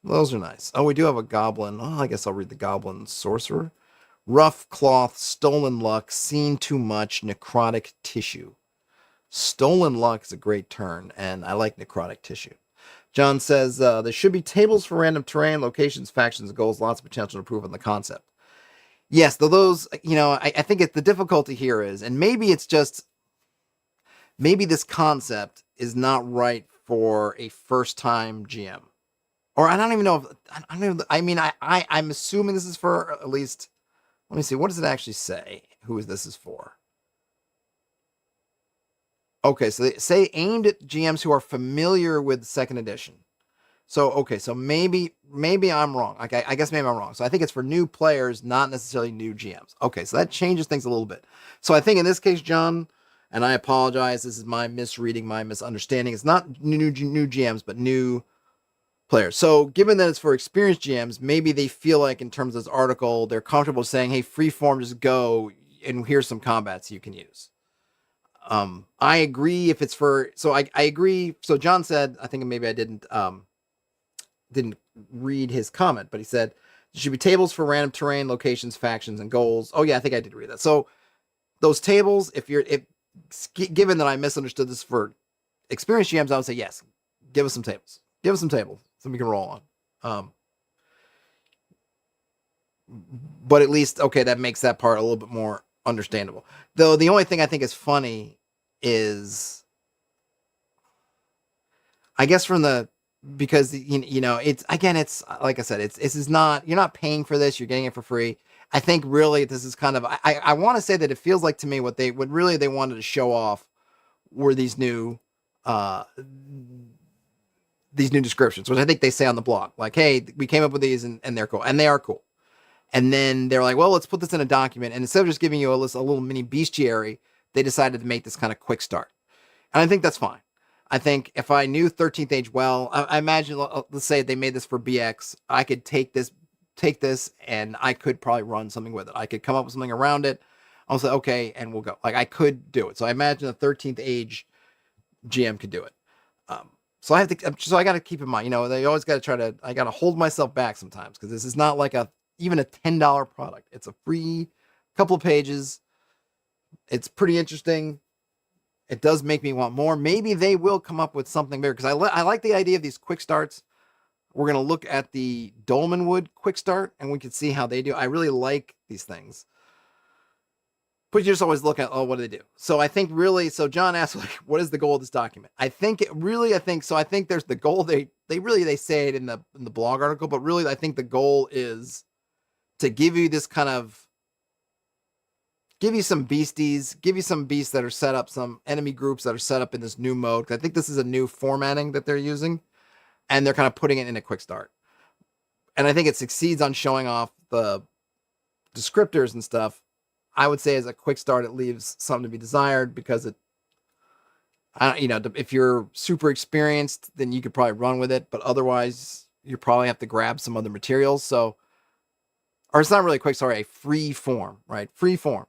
Those are nice. Oh, we do have a goblin. Oh, I guess I'll read the goblin sorcerer. Rough cloth, stolen luck, seen too much, necrotic tissue. Stolen luck is a great turn, and I like necrotic tissue. John says, there should be tables for random terrain, locations, factions, and goals, lots of potential to improve on the concept. Yes, though those, I think the difficulty here is, and maybe it's just, maybe this concept is not right for a first-time GM. Or I don't even know if, I'm assuming this is for at least, let me see, what does it actually say? Who this is for? Okay, so they say aimed at GMs who are familiar with second edition. So, okay, so maybe I'm wrong. Okay, I guess maybe I'm wrong. So I think it's for new players, not necessarily new GMs. Okay, so that changes things a little bit. So I think in this case, John, and I apologize, this is my misreading, my misunderstanding. It's not new GMs, but new players. So given that it's for experienced GMs, maybe they feel like in terms of this article, they're comfortable saying, hey, Freeform, just go, and here's some combats you can use. I agree if it's for, so I agree. So John said, I think maybe I didn't read his comment, but he said, there should be tables for random terrain, locations, factions, and goals. Oh yeah, I think I did read that. So those tables, if given that I misunderstood this for experienced GMs, I would say, yes, give us some tables. Give us some tables so we can roll on. But at least, okay, that makes that part a little bit more understandable. Though the only thing I think is funny is, I guess because it's, again, it's like I said, this is not, you're not paying for this, you're getting it for free. I think really this is kind of, I want to say that it feels like to me what they wanted to show off were these new descriptions, which I think they say on the blog, like, hey, we came up with these and they're cool, and they are cool. And then they're like, well, let's put this in a document. And instead of just giving you a little mini bestiary, they decided to make this kind of quick start. And I think that's fine. I think if I knew 13th Age well, I imagine, let's say they made this for BX, I could take this, and I could probably run something with it. I could come up with something around it. I'll say, okay, and we'll go. Like, I could do it. So I imagine a 13th Age GM could do it. So I got to keep in mind, they always got to I got to hold myself back sometimes, because this is not like even a $10 product. It's a free couple of pages. It's pretty interesting. it does make me want more. Maybe they will come up with something bigger, because I like the idea of these quick starts. We're going to look at the Dolmenwood quick start, and we can see how they do. I really like these things. But you just always look at, oh, what do they do? So I think really, so John asked, like, what is the goal of this document? I think there's the goal. They say it in the blog article, but really I think the goal is to give you this kind of, give you some beasties, give you some beasts that are set up, some enemy groups that are set up in this new mode. I think this is a new formatting that they're using, and they're kind of putting it in a quick start. And I think it succeeds on showing off the descriptors and stuff. I would say as a quick start, it leaves something to be desired, because if you're super experienced, then you could probably run with it, but otherwise you probably have to grab some other materials. So, or it's not really a quick start, a free form, right? Free form.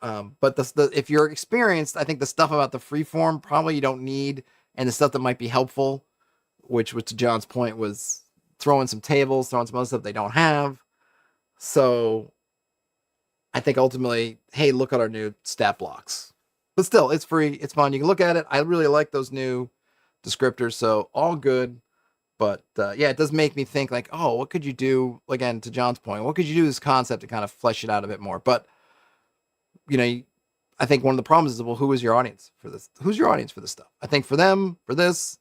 But if you're experienced, I think the stuff about the free form probably you don't need, and the stuff that might be helpful, which to John's point was throwing some tables, throwing some other stuff they don't have. So I think ultimately, hey, look at our new stat blocks. But still, it's free. It's fun. You can look at it. I really like those new descriptors. So all good. But yeah, it does make me think like, oh, what could you do? Again, to John's point, what could you do this concept to kind of flesh it out a bit more? But, I think one of the problems is, well, who is your audience for this? Who's your audience for this stuff? I think for them, for this,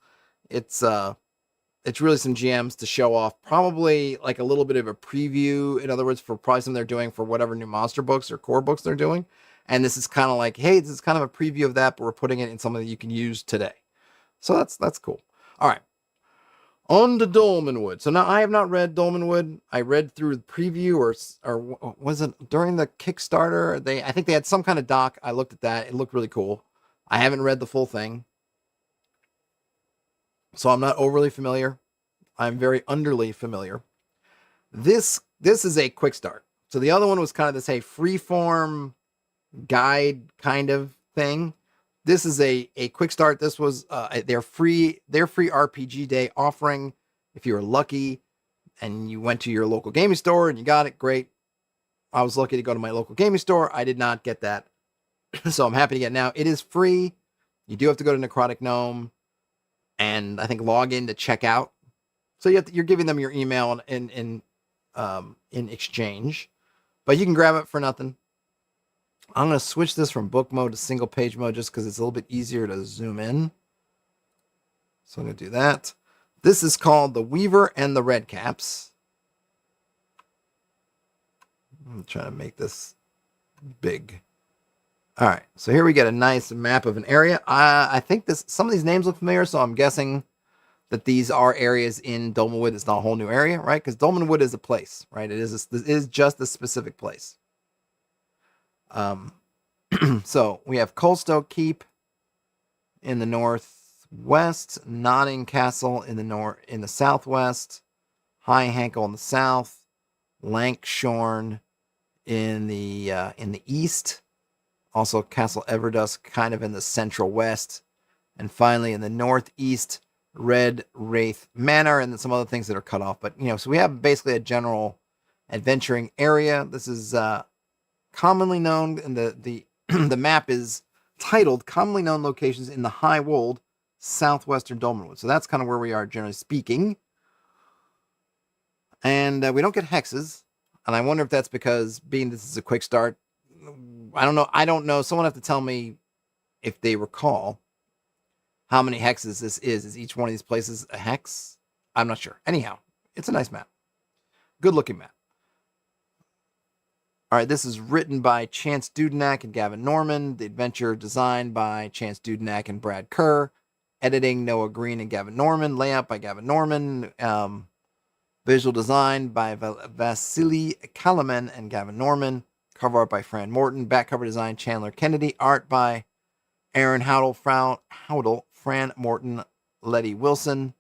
it's really some GMs to show off, probably like a little bit of a preview. In other words, for probably something they're doing for whatever new monster books or core books they're doing. And this is kind of like, hey, this is kind of a preview of that, but we're putting it in something that you can use today. So that's cool. All right. On to Dolmenwood. So now I have not read Dolmenwood. I read through the preview, or was it during the Kickstarter? I think they had some kind of doc. I looked at that. It looked really cool. I haven't read the full thing, so I'm not overly familiar. I'm very underly familiar. This is a quick start. So the other one was kind of this, hey, freeform guide kind of thing. This is a quick start. This was their free RPG day offering. If you were lucky and you went to your local gaming store and you got it, great. I was lucky to go to my local gaming store. I did not get that, so I'm happy to get it now. It is free. You do have to go to Necrotic Gnome and I think log in to check out. So you're giving them your email in exchange, but you can grab it for nothing. I'm going to switch this from book mode to single page mode just because it's a little bit easier to zoom in. So I'm going to do that. This is called The Weaver and the Redcaps. I'm trying to make this big. All right, so here we get a nice map of an area. I think some of these names look familiar, so I'm guessing that these are areas in Dolmenwood. It's not a whole new area, right? Because Dolmenwood is a place, right? It is just a specific place. So we have Colstoke Keep in the northwest, Notting Castle in the southwest, High Hankel in the south, Lankshorn in the east, also Castle Everdusk kind of in the central west, and finally in the northeast, Red Wraith Manor, and then some other things that are cut off. But so we have basically a general adventuring area. This is commonly known, and the the map is titled Commonly Known Locations in the High Wold, Southwestern Dolmenwood. So that's kind of where we are, generally speaking. And we don't get hexes. And I wonder if that's because, being this is a quick start, I don't know. Someone have to tell me if they recall how many hexes this is. Is each one of these places a hex? I'm not sure. Anyhow, it's a nice map. Good looking map. All right, this is written by Chance Dudenak and Gavin Norman. The adventure designed by Chance Dudenak and Brad Kerr. Editing Noah Green and Gavin Norman. Layout by Gavin Norman. Visual design by Vasily Kalaman and Gavin Norman. Cover art by Fran Morton. Back cover design Chandler Kennedy. Art by Aaron Howdle, Fran Morton, Letty Wilson.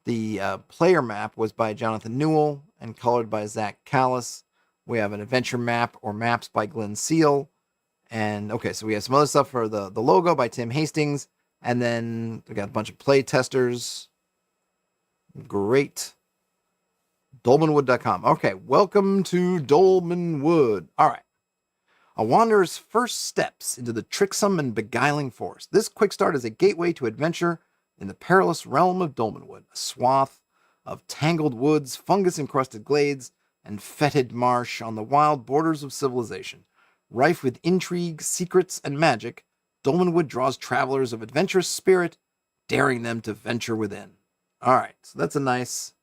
The player map was by Jonathan Newell and colored by Zach Callis. We have an adventure map or maps by Glenn Seal. And okay, so we have some other stuff for the logo by Tim Hastings. And then we got a bunch of play testers. Great. Dolmenwood.com. Okay, welcome to Dolmenwood. All right. A wanderer's first steps into the tricksome and beguiling forest. This quick start is a gateway to adventure in the perilous realm of Dolmenwood, a swath of tangled woods, fungus-encrusted glades, and fetid marsh on the wild borders of civilization. Rife with intrigue, secrets, and magic, Dolmenwood draws travelers of adventurous spirit, daring them to venture within. All right, so that's a nice,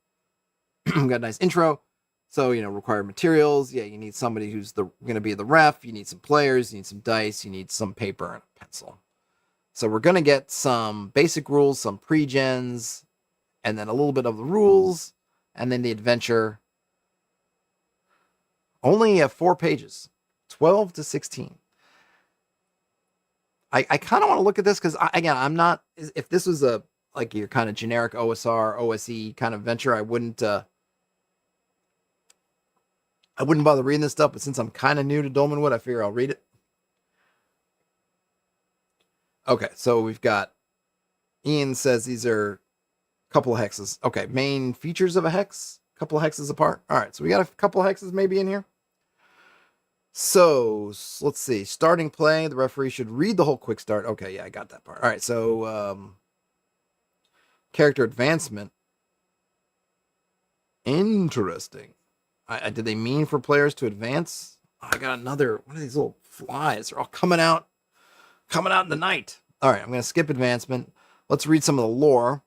got a nice intro. So, required materials. Yeah, you need somebody who's going to be the ref. You need some players. You need some dice. You need some paper and a pencil. So we're going to get some basic rules, some pre-gens, and then a little bit of the rules, and then the adventure. Only 4 pages, 12 to 16. I kind of want to look at this because, again, I'm not, if this was like your kind of generic OSR, OSE kind of venture, I wouldn't bother reading this stuff, but since I'm kind of new to Dolmenwood, I figure I'll read it. Okay, so we've got, Ian says these are a couple of hexes. Okay, main features of a hex, a couple of hexes apart. All right, so we got a couple of hexes maybe in here. So let's see. Starting play, the referee should read the whole quick start. Okay, yeah, I got that part. All right, so character advancement. Interesting. Did they mean for players to advance? Oh, I got another one of these little flies. They're all coming out in the night. All right, I'm going to skip advancement. Let's read some of the lore.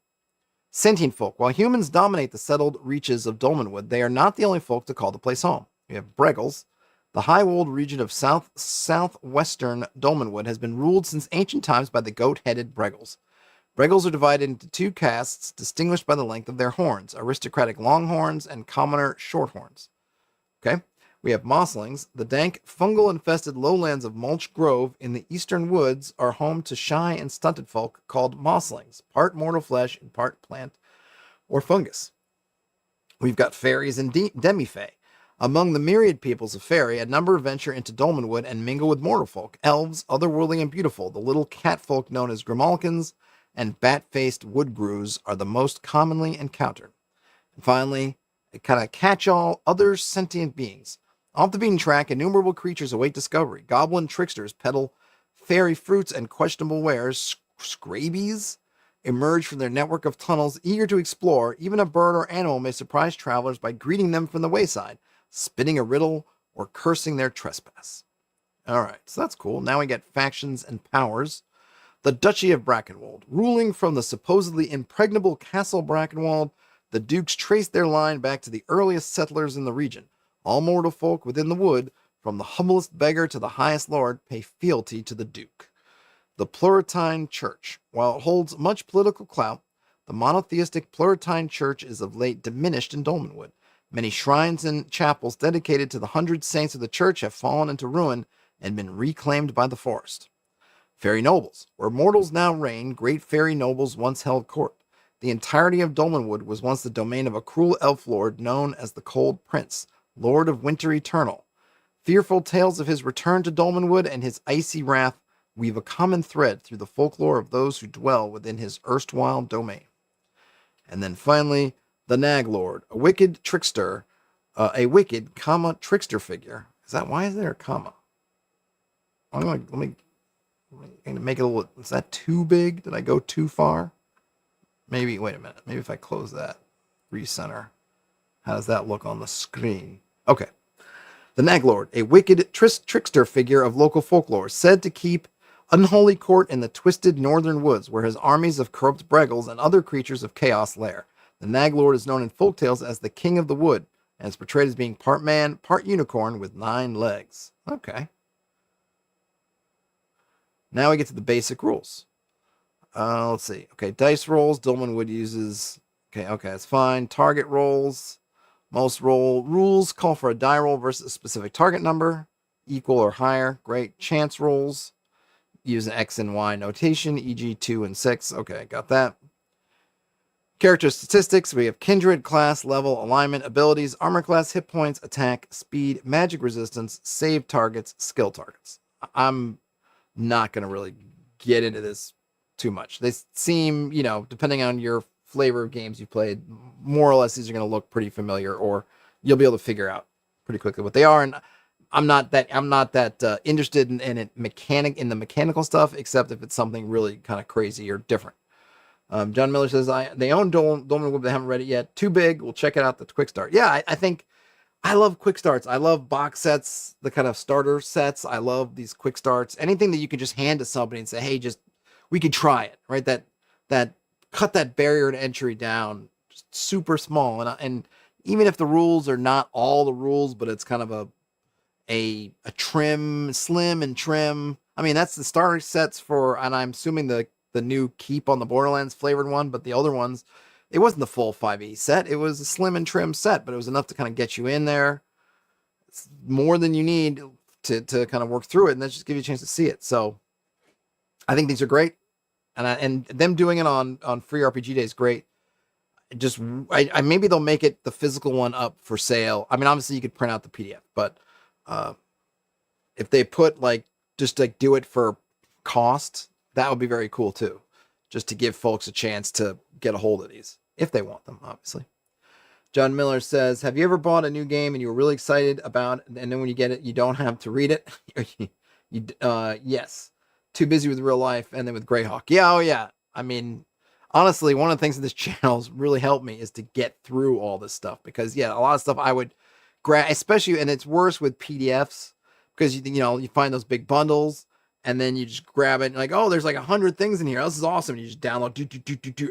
Sentient folk. While humans dominate the settled reaches of Dolmenwood, they are not the only folk to call the place home. We have Breggles. The high-wold region of southwestern Dolmenwood has been ruled since ancient times by the goat-headed Breggles. Breggles are divided into 2 castes, distinguished by the length of their horns, aristocratic longhorns and commoner shorthorns. Okay, we have Mosslings. The dank, fungal-infested lowlands of Mulch Grove in the eastern woods are home to shy and stunted folk called Mosslings, part mortal flesh and part plant or fungus. We've got fairies and demi-fae. Among the myriad peoples of Fairy, a number venture into Dolmenwood and mingle with mortal folk, elves, otherworldly and beautiful. The little cat folk known as Grimalkins and bat-faced woodgrews are the most commonly encountered. And finally, a kind of catch-all other sentient beings. Off the beaten track, innumerable creatures await discovery. Goblin tricksters peddle fairy fruits and questionable wares. Scrabies emerge from their network of tunnels, eager to explore. Even a bird or animal may surprise travelers by greeting them from the wayside, spitting a riddle, or cursing their trespass. All right, so that's cool. Now we get factions and powers. The Duchy of Brackenwold. Ruling from the supposedly impregnable Castle Brackenwold, the dukes trace their line back to the earliest settlers in the region. All mortal folk within the wood, from the humblest beggar to the highest lord, pay fealty to the duke. The Pleuratine Church. While it holds much political clout, the monotheistic Pleuratine Church is of late diminished in Dolmenwood. Many shrines and chapels dedicated to the 100 saints of the church have fallen into ruin and been reclaimed by the forest. Fairy nobles. Where mortals now reign, great fairy nobles once held court. The entirety of Dolmenwood was once the domain of a cruel elf lord known as the Cold Prince, Lord of Winter Eternal. Fearful tales of his return to Dolmenwood and his icy wrath weave a common thread through the folklore of those who dwell within his erstwhile domain. And then finally, the Nag Lord, a wicked trickster, trickster figure. Why is there a comma? Let me make it a little, is that too big? Did I go too far? Maybe, wait a minute. Maybe if I close that, recenter. How does that look on the screen? Okay. The Naglord, a wicked trickster figure of local folklore, said to keep unholy court in the twisted northern woods, where his armies of corrupt Breggles and other creatures of chaos lair. The Naglord is known in folktales as the King of the Wood, and is portrayed as being part man, part unicorn with 9 legs. Okay. Now we get to the basic rules. Let's see. Okay, dice rolls. Dolmenwood uses... Okay, that's fine. Target rolls. Most rules call for a die roll versus a specific target number, equal or higher. Great. Chance rolls. Use an X and Y notation, e.g. 2 and 6. Okay, got that. Character statistics. We have kindred, class, level, alignment, abilities, armor class, hit points, attack, speed, magic resistance, save targets, skill targets. I'm not going to really get into this too much. They seem, depending on your flavor of games you've played, more or less these are going to look pretty familiar, or you'll be able to figure out pretty quickly what they are. And I'm not that interested in it in the mechanical stuff, except if it's something really kind of crazy or different. John Miller says they own Dolmenwood, but they haven't read it yet. Too big. We'll check it out. The QuickStart. Yeah, I think I love QuickStarts. I love box sets, the kind of starter sets. I love these QuickStarts. Anything that you can just hand to somebody and say, "Hey, just we could try it." Right? That cut that barrier to entry down, just super small. And even if the rules are not all the rules, but it's kind of a trim, slim and trim. I mean, that's the starter sets for, and I'm assuming the new Keep on the Borderlands flavored one, but the other ones, it wasn't the full 5e set. It was a slim and trim set, but it was enough to kind of get you in there. It's more than you need to kind of work through it, and then just give you a chance to see it. So I think these are great, and them doing it on Free RPG Day is great. Just I maybe they'll make it the physical one up for sale. I mean, obviously you could print out the PDF, but if they put just do it for cost, that would be very cool too, just to give folks a chance to get a hold of these if they want them, obviously. John Miller says, have you ever bought a new game and you were really excited about it, and then when you get it, you don't have to read it? Yes. Too busy with real life and then with Greyhawk. Yeah, oh yeah. I mean, honestly, one of the things that this channel's really helped me is to get through all this stuff, because yeah, a lot of stuff I would grab, especially, and it's worse with PDFs, because you find those big bundles and then you just grab it and like, oh, there's like 100 things in here. This is awesome. And you just download,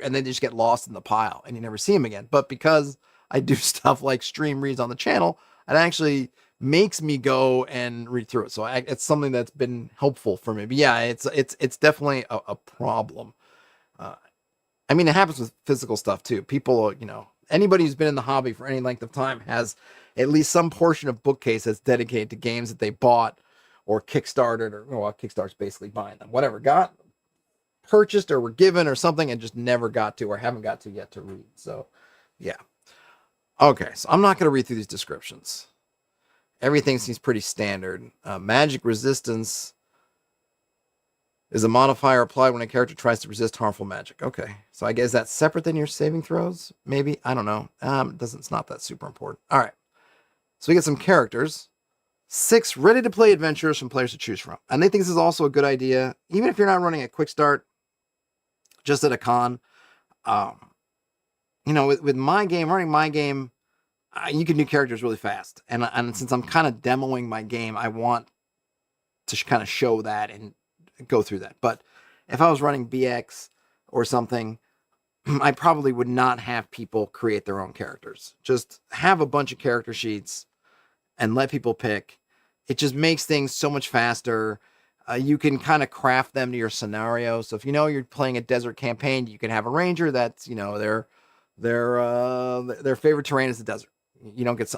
and then they just get lost in the pile and you never see them again. But because I do stuff like stream reads on the channel, it actually makes me go and read through it. So it's something that's been helpful for me. But yeah, it's definitely a problem. I mean, it happens with physical stuff too. People, anybody who's been in the hobby for any length of time has at least some portion of bookcase that's dedicated to games that they bought or Kickstarted, or Kickstart's basically buying them, whatever, got purchased or were given or something and just never got to or haven't got to yet to read. So yeah. Okay, so I'm not going to read through these descriptions. Everything seems pretty standard. Magic resistance is a modifier applied when a character tries to resist harmful magic. Okay, so I guess that's separate than your saving throws? Maybe? I don't know. It's not that super important. All right, so we get some characters. 6 ready-to-play adventures from players to choose from. And they think this is also a good idea, even if you're not running a quick start, just at a con. With my game, running my game, you can do characters really fast. And since I'm kind of demoing my game, I want to kind of show that and go through that. But if I was running BX or something, I probably would not have people create their own characters. Just have a bunch of character sheets and let people pick. It just makes things so much faster. You can kind of craft them to your scenario. So if you're playing a desert campaign, you can have a ranger that's, their favorite terrain is the desert. You don't get,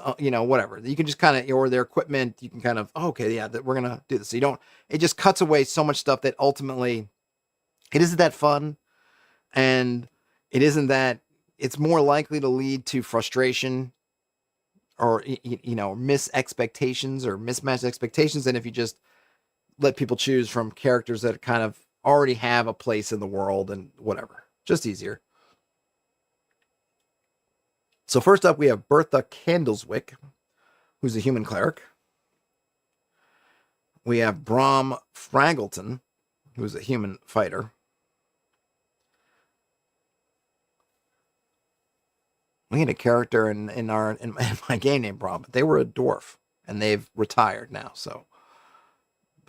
whatever. You can just kind of, or their equipment, you can kind of, okay, yeah, we're going to do this. So it just cuts away so much stuff that ultimately it isn't that fun. And it isn't that, it's more likely to lead to frustration or, miss expectations or mismatched expectations than if you just let people choose from characters that kind of already have a place in the world and whatever. Just easier. So first up, we have Bertha Candleswick, who's a human cleric. We have Brom Fraggleton, who's a human fighter. We had a character in my game named Brom, but they were a dwarf, and they've retired now. So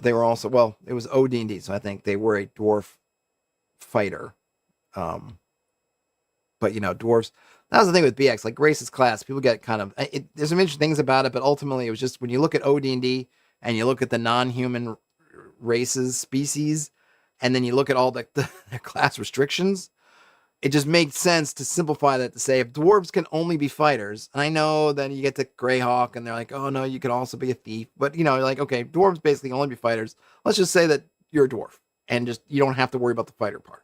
they were also, it was OD&D, so I think they were a dwarf fighter. But dwarves. That was the thing with BX, like Grace's class. People get kind of there's some interesting things about it, but ultimately it was just when you look at OD&D and you look at the non-human races, species, and then you look at all the class restrictions. It just makes sense to simplify that to say if dwarves can only be fighters, and I know then you get to Greyhawk and they're like, oh no, you can also be a thief. But you're like, okay, dwarves basically can only be fighters. Let's just say that you're a dwarf and just you don't have to worry about the fighter part.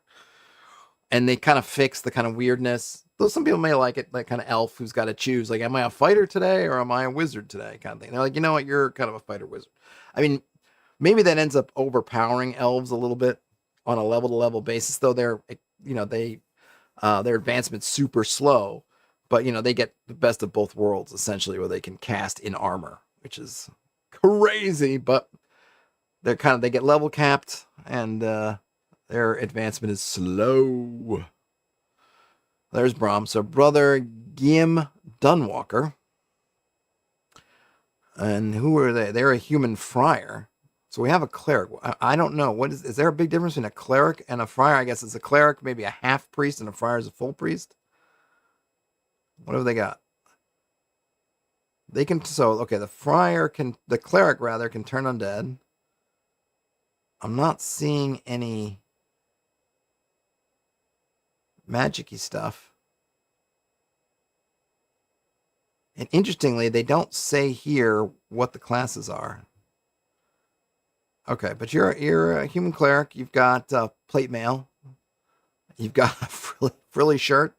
And they kind of fix the kind of weirdness. Though some people may like it, like kind of elf who's got to choose, like, am I a fighter today or am I a wizard today kind of thing. They're like, you know what, you're kind of a fighter wizard. I mean, maybe that ends up overpowering elves a little bit on a level-to-level basis, though their advancement's super slow, but they get the best of both worlds essentially, where they can cast in armor, which is crazy, but they get level capped, and their advancement is slow. There's Brahm. So Brother Guillaume Dunwalker. And who are they? They're a human friar. So we have a cleric. I don't know. Is there a big difference between a cleric and a friar? I guess it's a cleric, maybe a half priest, and a friar is a full priest. What have they got? They can, the cleric rather, can turn undead. I'm not seeing any magic-y stuff. And interestingly, they don't say here what the classes are. Okay, but you're a human cleric. You've got plate mail. You've got a frilly shirt.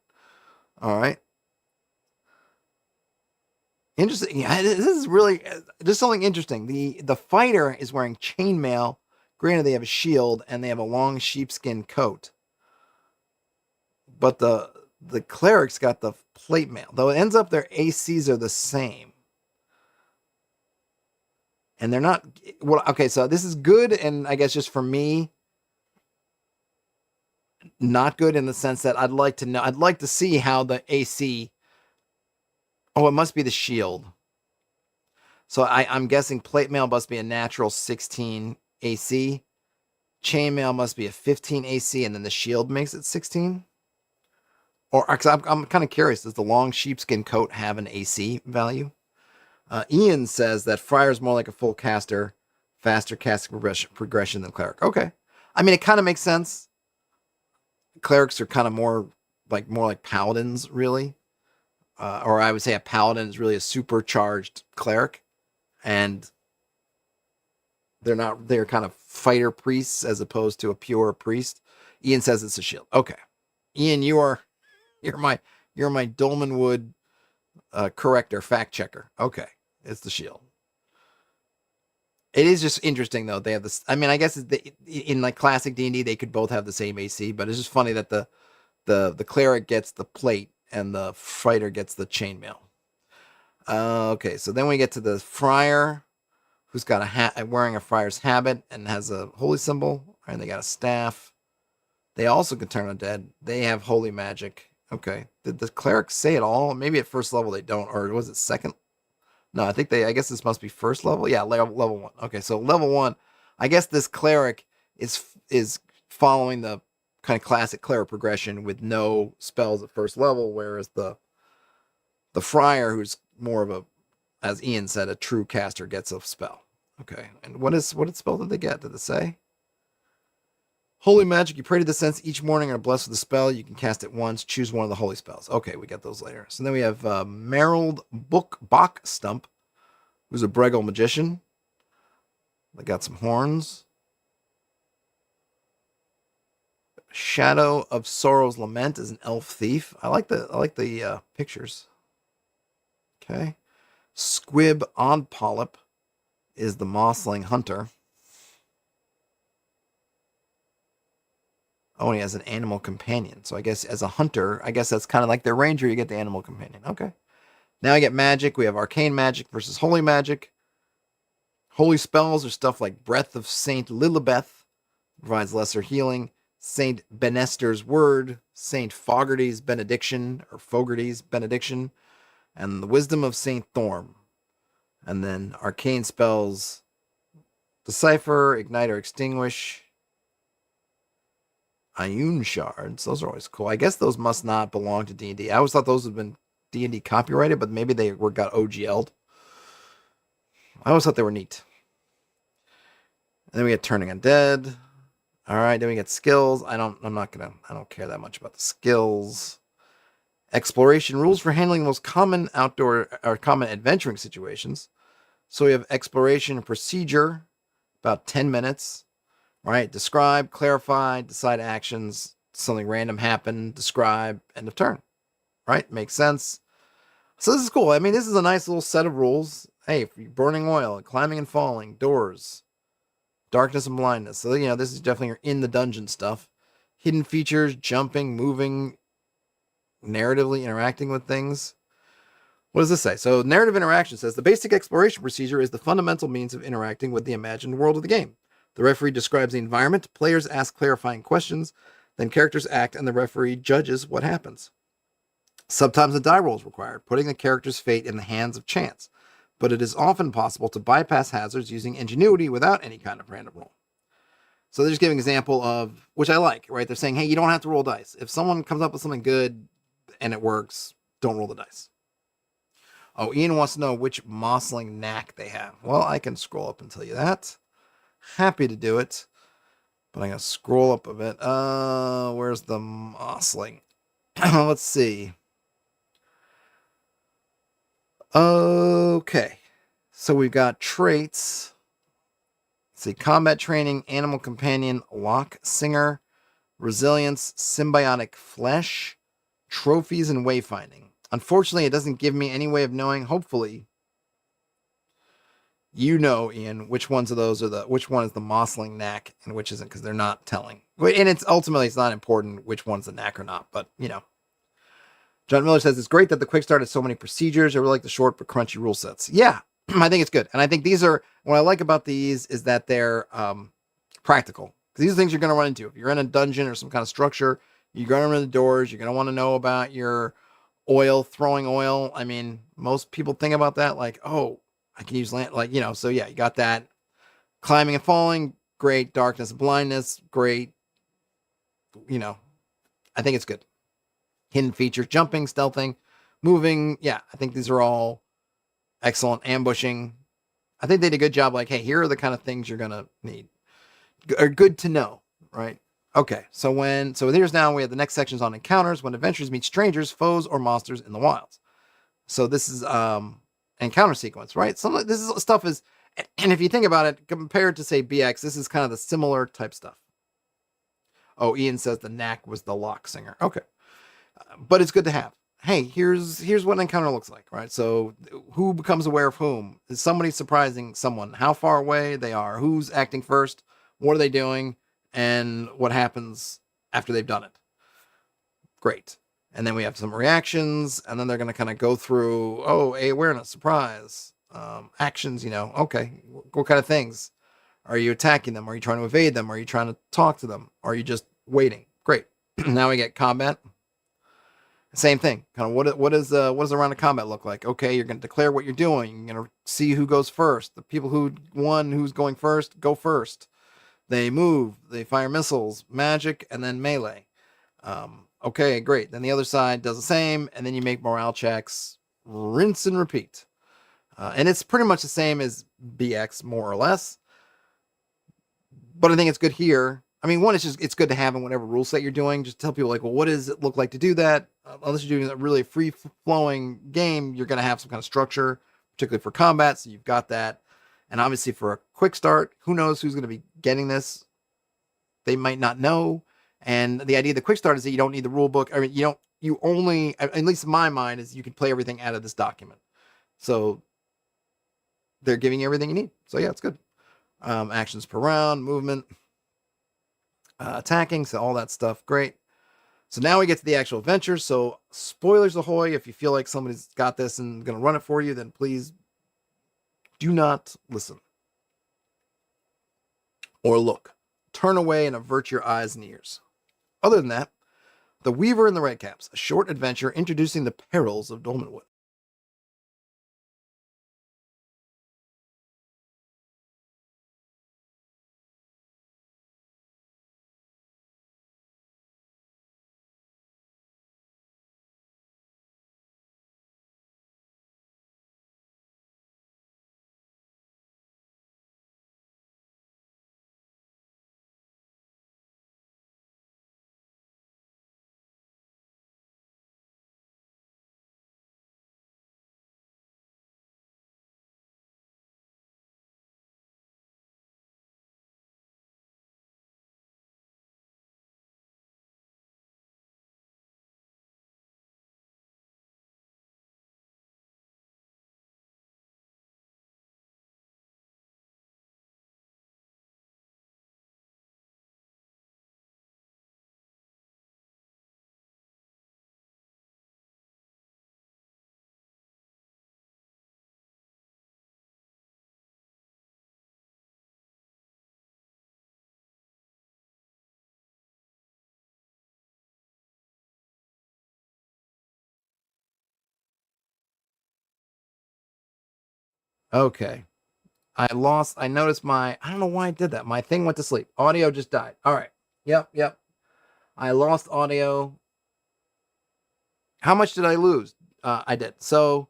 All right. Interesting. Yeah, this is really just something interesting. The fighter is wearing chainmail. Granted, they have a shield and they have a long sheepskin coat. But the cleric's got the plate mail. Though it ends up their ACs are the same. And they're not... Well, okay, so this is good, and I guess just for me, not good in the sense that I'd like to see how the AC... Oh, it must be the shield. So I'm guessing plate mail must be a natural 16 AC. Chainmail must be a 15 AC, and then the shield makes it 16? Or, because I'm kind of curious, does the long sheepskin coat have an AC value? Ian says that Friar is more like a full caster, faster casting progression than cleric. Okay. I mean, it kind of makes sense. Clerics are kind of more like paladins, really. Or I would say a paladin is really a supercharged cleric. And they're kind of fighter priests as opposed to a pure priest. Ian says it's a shield. Okay. Ian, you're my Dolmenwood corrector, fact checker. Okay. It's the shield. It is just interesting, though. They have this. I mean, I guess in like classic D&D, they could both have the same AC, but it's just funny that the cleric gets the plate and the fighter gets the chainmail. Okay, so then we get to the friar, who's got a hat, wearing a friar's habit and has a holy symbol, and they got a staff. They also can turn undead. They have holy magic. Okay, did the clerics say it all? Maybe at first level they don't, or was it second? No, I guess this must be first level. Yeah, level 1. Okay, so level 1, I guess this cleric is following the kind of classic cleric progression with no spells at first level, whereas the friar, who's more of a, as Ian said, a true caster, gets a spell. Okay, and what spell did they get? Did it say? Holy magic. You pray to the sense each morning and are blessed with a spell. You can cast it once. Choose one of the holy spells. Okay, we get those later. So then we have Merald Bockstump, who's a Bregel magician. They got some horns. Shadow of Sorrow's Lament is an elf thief. I like the pictures. Okay. Squib Odd Polyp is the Mossling hunter. Oh, and he has an animal companion. So I guess as a hunter, I guess that's kind of like their ranger, you get the animal companion. Okay. Now I get magic. We have arcane magic versus holy magic. Holy spells are stuff like Breath of Saint Lilibeth, provides lesser healing. Saint Benester's Word, Saint Fogarty's Benediction, or Fogarty's Benediction, and the Wisdom of Saint Thorm. And then arcane spells, Decipher, Ignite or Extinguish, Ioun Shards. Those are always cool. I guess those must not belong to D&D. I always thought those had been D&D copyrighted, but maybe they got OGL'd. I always thought they were neat. And then we get Turning Undead. All right, then we get skills. I don't care that much about the skills. Exploration, rules for handling the most common outdoor or common adventuring situations. So we have exploration procedure, about 10 minutes. Right? Describe, clarify, decide actions, something random happen, describe, end of turn. Right? Makes sense. So this is cool. I mean, this is a nice little set of rules. Hey, burning oil, climbing and falling, doors, darkness and blindness. So, this is definitely your in the dungeon stuff. Hidden features, jumping, moving, narratively interacting with things. What does this say? So narrative interaction says the basic exploration procedure is the fundamental means of interacting with the imagined world of the game. The referee describes the environment, players ask clarifying questions, then characters act, and the referee judges what happens. Sometimes a die roll is required, putting the character's fate in the hands of chance, but it is often possible to bypass hazards using ingenuity without any kind of random roll. So they're just giving an example of, which I like, right? They're saying, hey, you don't have to roll dice. If someone comes up with something good and it works, don't roll the dice. Oh, Ian wants to know which Mossling knack they have. Well, I can scroll up and tell you that. Happy to do it. But I'm going to scroll up a bit. Where's the Mossling? Let's see. Okay. So we've got traits. Let's see. Combat training, animal companion, lock singer, resilience, symbiotic flesh, trophies, and wayfinding. Unfortunately, it doesn't give me any way of knowing. Hopefully, you know, Ian, which ones of those are which one is the Mossling knack and which isn't, because they're not telling. And it's not important which one's the knack or not, but you know. John Miller says it's great that the QuickStart has so many procedures. I really like the short but crunchy rule sets. Yeah, I think it's good. And I think these are, what I like about these is that they're practical. Because these are things you're going to run into. If you're in a dungeon or some kind of structure, you're going to run the doors, you're going to want to know about your throwing oil. I mean, most people think about that like, oh, I can use land, like, you know, so yeah, you got that. Climbing and falling, great. Darkness and blindness, great. You know, I think it's good. Hidden features, jumping, stealthing, moving. Yeah, I think these are all excellent. Ambushing. I think they did a good job. Like, hey, here are the kind of things you're going to need. Are good to know, right? Okay, so here's now we have the next sections on encounters. When adventurers meet strangers, foes, or monsters in the wilds. So this is encounter sequence, right? This is stuff is, and if you think about it, compared to say BX, this is kind of the similar type stuff. Oh, Ian says the knack was the lock singer. Okay, but it's good to have. Hey, here's what an encounter looks like, right? So who becomes aware of whom? Is somebody surprising someone? How far away they are? Who's acting first? What are they doing? And what happens after they've done it? Great. And then we have some reactions, and then they're going to kind of go through, awareness, surprise, actions, okay, what kind of things? Are you attacking them? Are you trying to evade them? Are you trying to talk to them? Are you just waiting? Great. Now we get combat. Same thing. Kind of what does a round of combat look like? Okay, you're going to declare what you're doing. You're going to see who goes first. The people who's going first, go first. They move, they fire missiles, magic, and then melee. Okay, great. Then the other side does the same, and then you make morale checks, rinse and repeat. And it's pretty much the same as BX, more or less. But I think it's good here. I mean, one, it's good to have in whatever rule set you're doing. Just tell people, like, well, what does it look like to do that? Unless you're doing a really free-flowing game, you're going to have some kind of structure, particularly for combat, so you've got that. And obviously for a quick start, who knows who's going to be getting this? They might not know. And the idea of the quick start is that you don't need the rule book. I mean, you only, at least in my mind, is you can play everything out of this document. So they're giving you everything you need. So yeah, it's good. Actions per round, movement, attacking, so all that stuff, great. So now we get to the actual adventure. So spoilers ahoy. If you feel like somebody's got this and going to run it for you, then please do not listen. Or look. Turn away and avert your eyes and ears. Other than that, The Weaver and the Redcaps, a short adventure introducing the perils of Dolmenwood. Okay. I noticed I don't know why I did that. My thing went to sleep. Audio just died. All right. Yep. I lost audio. How much did I lose? I did. So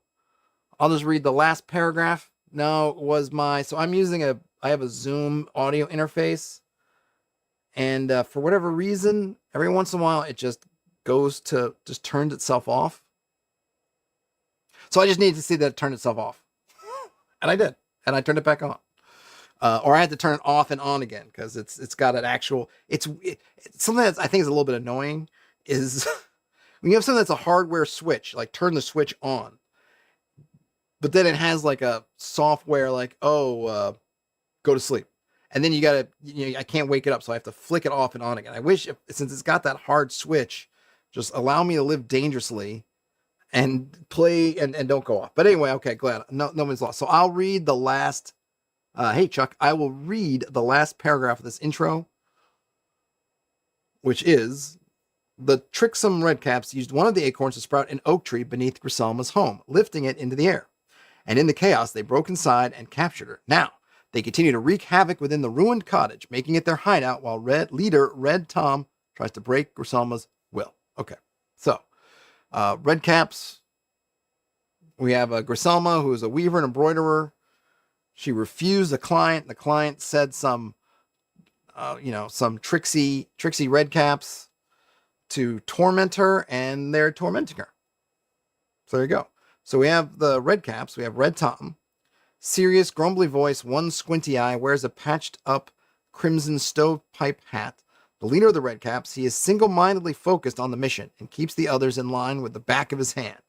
I'll just read the last paragraph. No, it was so I have a Zoom audio interface. And for whatever reason, every once in a while, it just turns itself off. So I just needed to see that it turned itself off. And I did. And I turned it back on. Or I had to turn it off and on again because it's got an actual, it's something that I think is a little bit annoying is when you have something that's a hardware switch, like turn the switch on, but then it has like a software like, go to sleep. And then I can't wake it up, so I have to flick it off and on again. I wish, since it's got that hard switch, just allow me to live dangerously and play and don't go off. But anyway, okay, glad no one's lost. So I'll read the last. Hey Chuck, I will read the last paragraph of this intro, which is: the tricksome redcaps used one of the acorns to sprout an oak tree beneath Griselma's home, lifting it into the air. And in the chaos, they broke inside and captured her. Now, they continue to wreak havoc within the ruined cottage, making it their hideout while leader Red Tom tries to break Griselma's will. Okay, so redcaps. We have Griselma, who is a weaver and embroiderer. She refused a client. The client said some tricksy redcaps to torment her, and they're tormenting her. So there you go. So we have the redcaps. We have Red Tom, serious, grumbly voice, one squinty eye, wears a patched up crimson stovepipe hat. The leader of the redcaps, he is single-mindedly focused on the mission and keeps the others in line with the back of his hand.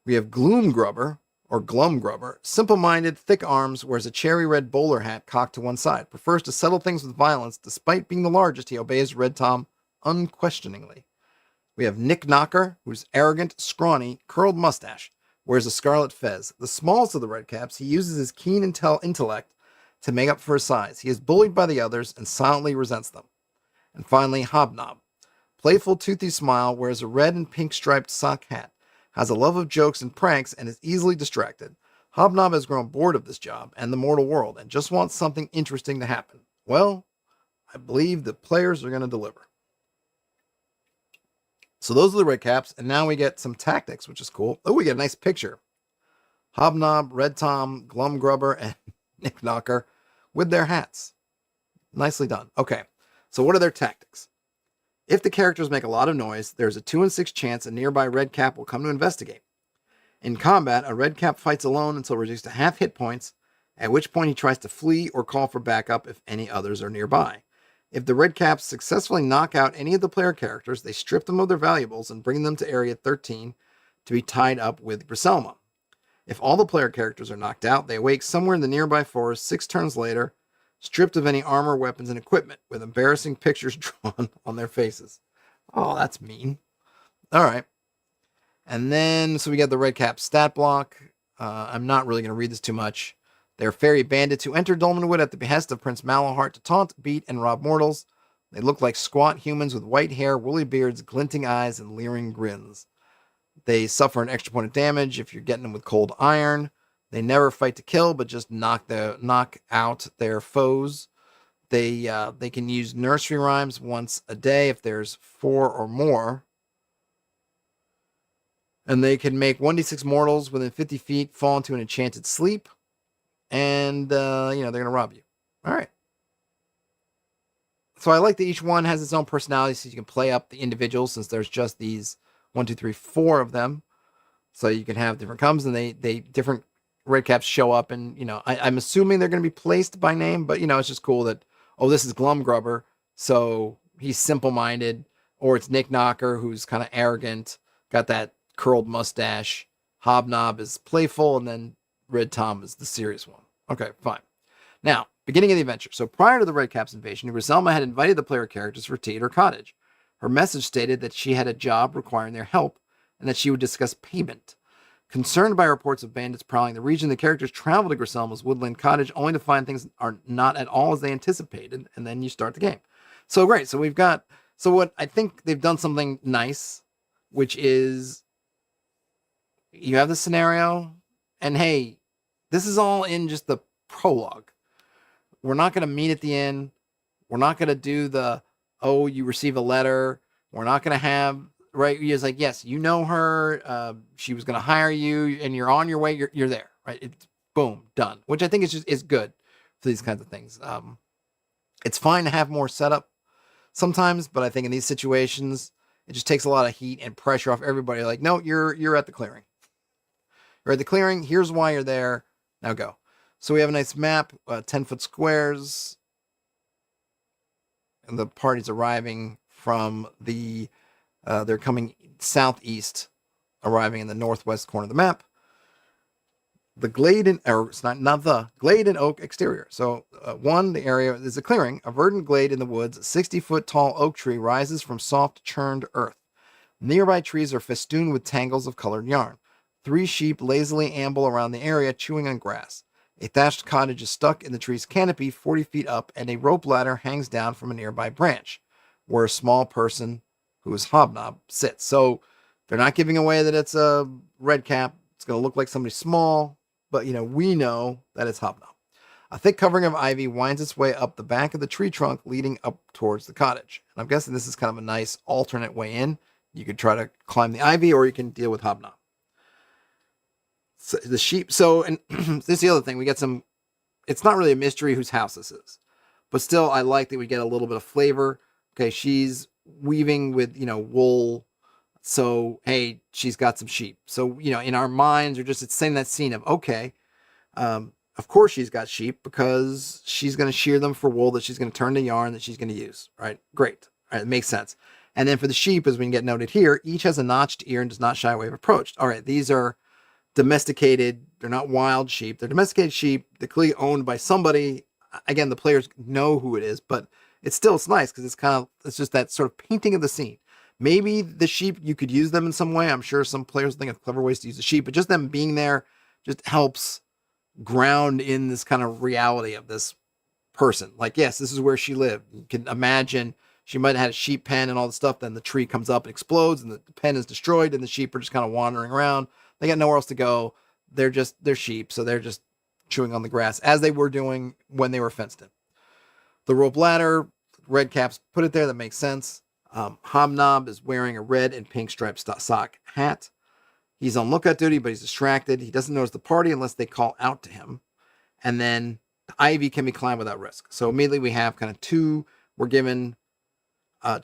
We have Gloomgrubber, or Glumgrubber, simple-minded, thick arms, wears a cherry red bowler hat cocked to one side, prefers to settle things with violence. Despite being the largest, he obeys Red Tom unquestioningly. We have Nick Knocker, who's arrogant, scrawny, curled mustache, wears a scarlet fez. The smallest of the redcaps, he uses his keen intellect to make up for his size. He is bullied by the others and silently resents them. And finally, Hobnob, playful, toothy smile, wears a red and pink striped sock hat, has a love of jokes and pranks, and is easily distracted. Hobnob has grown bored of this job and the mortal world and just wants something interesting to happen. Well, I believe the players are going to deliver. So those are the redcaps, and now we get some tactics, which is cool. Oh, we get a nice picture. Hobnob, Red Tom, Glumgrubber, and Nick Knocker with their hats. Nicely done. Okay, so what are their tactics? If the characters make a lot of noise, there's a 2 in 6 chance a nearby redcap will come to investigate. In combat, a redcap fights alone until reduced to half hit points, at which point he tries to flee or call for backup if any others are nearby. If the redcaps successfully knock out any of the player characters, they strip them of their valuables and bring them to Area 13 to be tied up with Griselma. If all the player characters are knocked out, they awake somewhere in the nearby forest 6 turns later, stripped of any armor, weapons, and equipment, with embarrassing pictures drawn on their faces. Oh, that's mean. All right. And then, so we got the redcap stat block. I'm not really going to read this too much. They're fairy bandits who enter Dolmenwood at the behest of Prince Malahart to taunt, beat, and rob mortals. They look like squat humans with white hair, woolly beards, glinting eyes, and leering grins. They suffer an extra point of damage if you're getting them with cold iron. They never fight to kill, but just knock out their foes. They can use nursery rhymes once a day if there's 4 or more. And they can make 1d6 mortals within 50 feet fall into an enchanted sleep. And, they're going to rob you. All right. So I like that each one has its own personality, so you can play up the individuals, since there's just these 1, 2, 3, 4 of them. So you can have different comes, and they different redcaps show up, and, I'm assuming they're going to be placed by name, but, it's just cool that, this is Glumgrubber, so he's simple-minded, or it's Nick Knocker, who's kind of arrogant, got that curled mustache. Hobnob is playful, and then Red Tom is the serious one. Okay, fine. Now, beginning of the adventure. So prior to the Redcaps invasion, Griselma had invited the player characters for tea at her cottage. Her message stated that she had a job requiring their help, and that she would discuss payment. Concerned by reports of bandits prowling the region, the characters travel to Griselma's woodland cottage, only to find things are not at all as they anticipated, and then you start the game. So great. So what I think they've done something nice, which is you have the scenario, and hey, this is all in just the prologue. We're not going to meet at the end. We're not going to do the, oh, you receive a letter. We're not going to have, right? It's like, yes, you know her. She was going to hire you and you're on your way. You're there, right? It's boom, done, which I think is good for these kinds of things. It's fine to have more setup sometimes, but I think in these situations, it just takes a lot of heat and pressure off everybody. Like, no, you're at the clearing. You're at the clearing. Here's why you're there. Now go. So we have a nice map, 10-foot squares. And the party's arriving from the, they're coming southeast, arriving in the northwest corner of the map. The glade it's not the glade and oak exterior. So the area is a clearing, a verdant glade in the woods. A 60-foot tall oak tree rises from soft churned earth. Nearby trees are festooned with tangles of colored yarn. 3 sheep lazily amble around the area, chewing on grass. A thatched cottage is stuck in the tree's canopy 40 feet up, and a rope ladder hangs down from a nearby branch, where a small person who is Hobnob sits. So they're not giving away that it's a red cap. It's going to look like somebody small, but we know that it's Hobnob. A thick covering of ivy winds its way up the back of the tree trunk, leading up towards the cottage. And I'm guessing this is kind of a nice alternate way in. You could try to climb the ivy, or you can deal with Hobnob. So the sheep. So, and this is the other thing. We get some, it's not really a mystery whose house this is, but still I like that we get a little bit of flavor. Okay. She's weaving with, wool. So, hey, she's got some sheep. So, in our minds it's saying that scene of, okay, of course she's got sheep because she's going to shear them for wool that she's going to turn to yarn that she's going to use. Right. Great. All right. It makes sense. And then for the sheep, as we can get noted here, each has a notched ear and does not shy away of approach. All right. These are domesticated. They're not wild sheep. They're domesticated sheep. They're clearly owned by somebody. Again, the players know who it is, but it's nice because it's just that sort of painting of the scene. Maybe the sheep, you could use them in some way. I'm sure some players think of clever ways to use the sheep, but just them being there just helps ground in this kind of reality of this person. Like, yes, this is where she lived. You can imagine she might have had a sheep pen and all the stuff. Then the tree comes up and explodes and the pen is destroyed and the sheep are just kind of wandering around. They got nowhere else to go. They're sheep. So they're just chewing on the grass as they were doing when they were fenced in. The rope ladder, red caps, put it there. That makes sense. Hobnob is wearing a red and pink striped sock hat. He's on lookout duty, but he's distracted. He doesn't notice the party unless they call out to him. And then the ivy can be climbed without risk. So immediately we have kind of we're given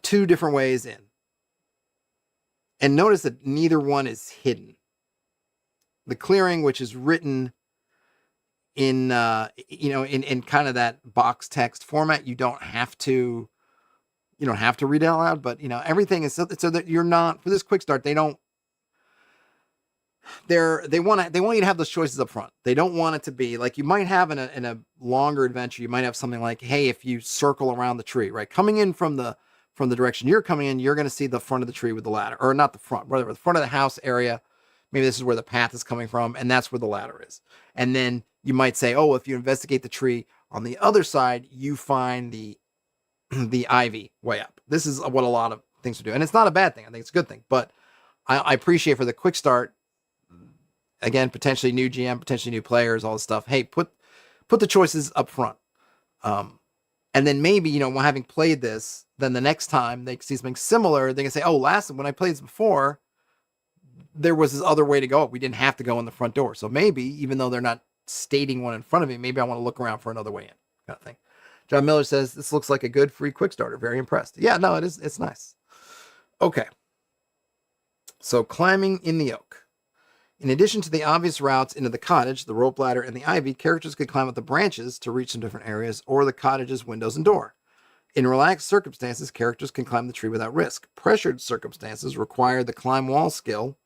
2 different ways in. And notice that neither one is hidden. The clearing, which is written in in kind of that box text format, you don't have to read it out loud, but everything is so that you're not, for this quick start, they want you to have those choices up front. They don't want it to be like you might have in a longer adventure. You might have something like, hey, if you circle around the tree, right, coming in from the direction you're coming in, you're going to see the front of the tree with the ladder, or not the front, whatever, the front of the house area. Maybe this is where the path is coming from, and that's where the ladder is. And then you might say, oh, if you investigate the tree on the other side, you find the ivy way up. This is what a lot of things do. And it's not a bad thing. I think it's a good thing. But I appreciate for the quick start, again, potentially new GM, potentially new players, all this stuff. Hey, put the choices up front. And then maybe, having played this, then the next time they see something similar, they can say, oh, when I played this before, there was this other way to go. We didn't have to go in the front door. So maybe, even though they're not stating one in front of me, maybe I want to look around for another way in, kind of thing. John Miller says, this looks like a good free quick starter. Very impressed. Yeah, no, it is. It's nice. Okay. So climbing in the oak. In addition to the obvious routes into the cottage, the rope ladder, and the ivy, characters could climb up the branches to reach some different areas or the cottage's windows and door. In relaxed circumstances, characters can climb the tree without risk. Pressured circumstances require the climb wall skill,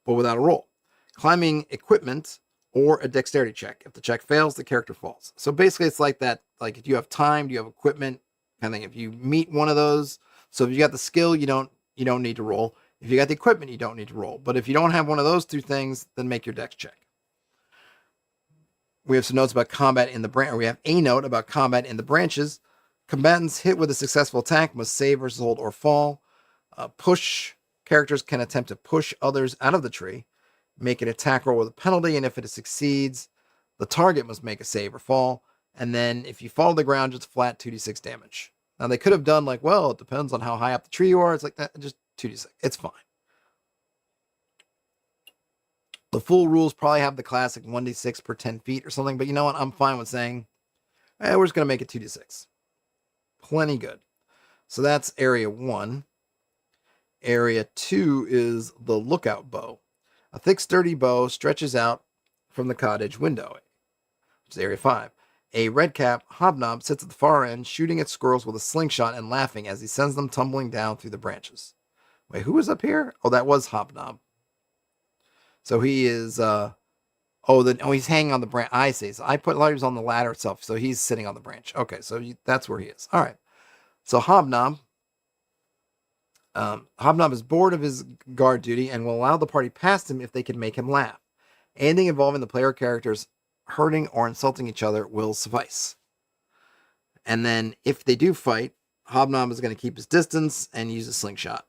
but without a roll. Climbing equipment or a dexterity check. If the check fails, the character falls. So basically it's like that, like if you have time, do you have equipment, kind of thing. If you meet one of those, so if you got the skill, you don't need to roll. If you got the equipment, you don't need to roll. But if you don't have one of those 2 things, then make your dex check. We have some notes about combat in the branch, or we have a note about combat in the branches. Combatants hit with a successful attack must save versus hold or fall. Push. Characters can attempt to push others out of the tree. Make an attack roll with a penalty, and if it succeeds, The target must make a save or fall. And then if you fall to the ground, just flat 2d6 damage. Now they could have done like, well, it depends on how high up the tree you are. It's like that, just 2d6. It's fine. The full rules probably have the classic 1d6 per 10 feet or something, but you know what? I'm fine with saying, we're just going to make it 2d6. Plenty good. So that's area 1. Area 2 is the lookout bow. A thick, sturdy bow stretches out from the cottage window, which is area 5. A redcap hobnob sits at the far end, shooting at squirrels with a slingshot and laughing as he sends them tumbling down through the branches. Wait, who was up here? Oh, that was Hobnob. So he is, he's hanging on the branch. I see. So I thought he was on the ladder itself. So he's sitting on the branch. Okay, so that's where he is. All right. So Hobnob is bored of his guard duty and will allow the party past him if they can make him laugh. Anything involving the player characters hurting or insulting each other will suffice. And then if they do fight, Hobnob is going to keep his distance and use a slingshot.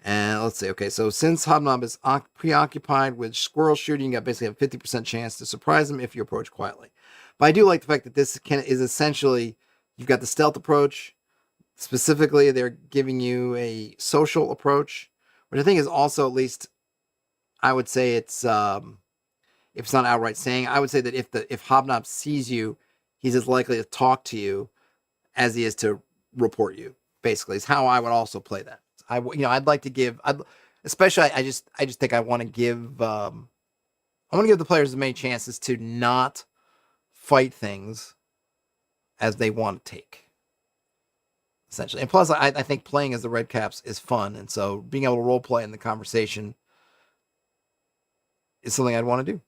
And let's see. Okay, so since Hobnob is preoccupied with squirrel shooting, you got basically a 50% chance to surprise him if you approach quietly. But I do like the fact that this is essentially, you've got the stealth approach. Specifically, they're giving you a social approach, which I think is also, at least, I would say it's, if it's not outright saying, I would say that if Hobnob sees you, he's as likely to talk to you as he is to report you. Basically, is how I would also play that. I'd like to give, especially I just think I want to give, the players as many chances to not fight things as they want to take. Essentially. And plus, I think playing as the Redcaps is fun. And so being able to role play in the conversation is something I'd want to do.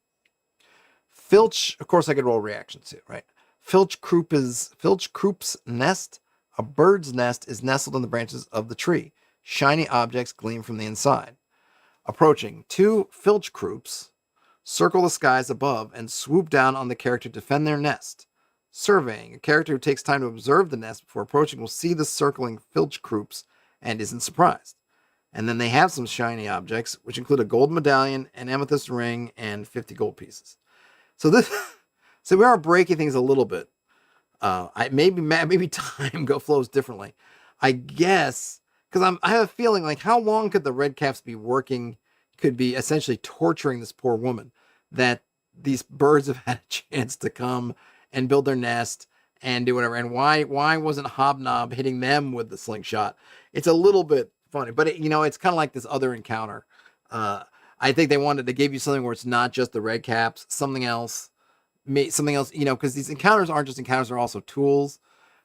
Filch, of course, I could roll reactions too, right? Filch Croup's nest. A bird's nest is nestled in the branches of the tree. Shiny objects gleam from the inside. Approaching, 2 Filch Croups circle the skies above and swoop down on the character to defend their nest. Surveying, a character who takes time to observe the nest before approaching will see the circling Filch Croups and isn't surprised. And then they have some shiny objects, which include a gold medallion, an amethyst ring, and 50 gold pieces. So we are breaking things a little bit. Maybe time flows differently. I guess, because I have a feeling like how long could the Redcaps be working, could be essentially torturing this poor woman, that these birds have had a chance to come and build their nest and do whatever. And why wasn't Hobnob hitting them with the slingshot? It's a little bit funny, but it's kind of like this other encounter. I think they gave you something where it's not just the Redcaps, something else, because these encounters aren't just encounters, they're also tools.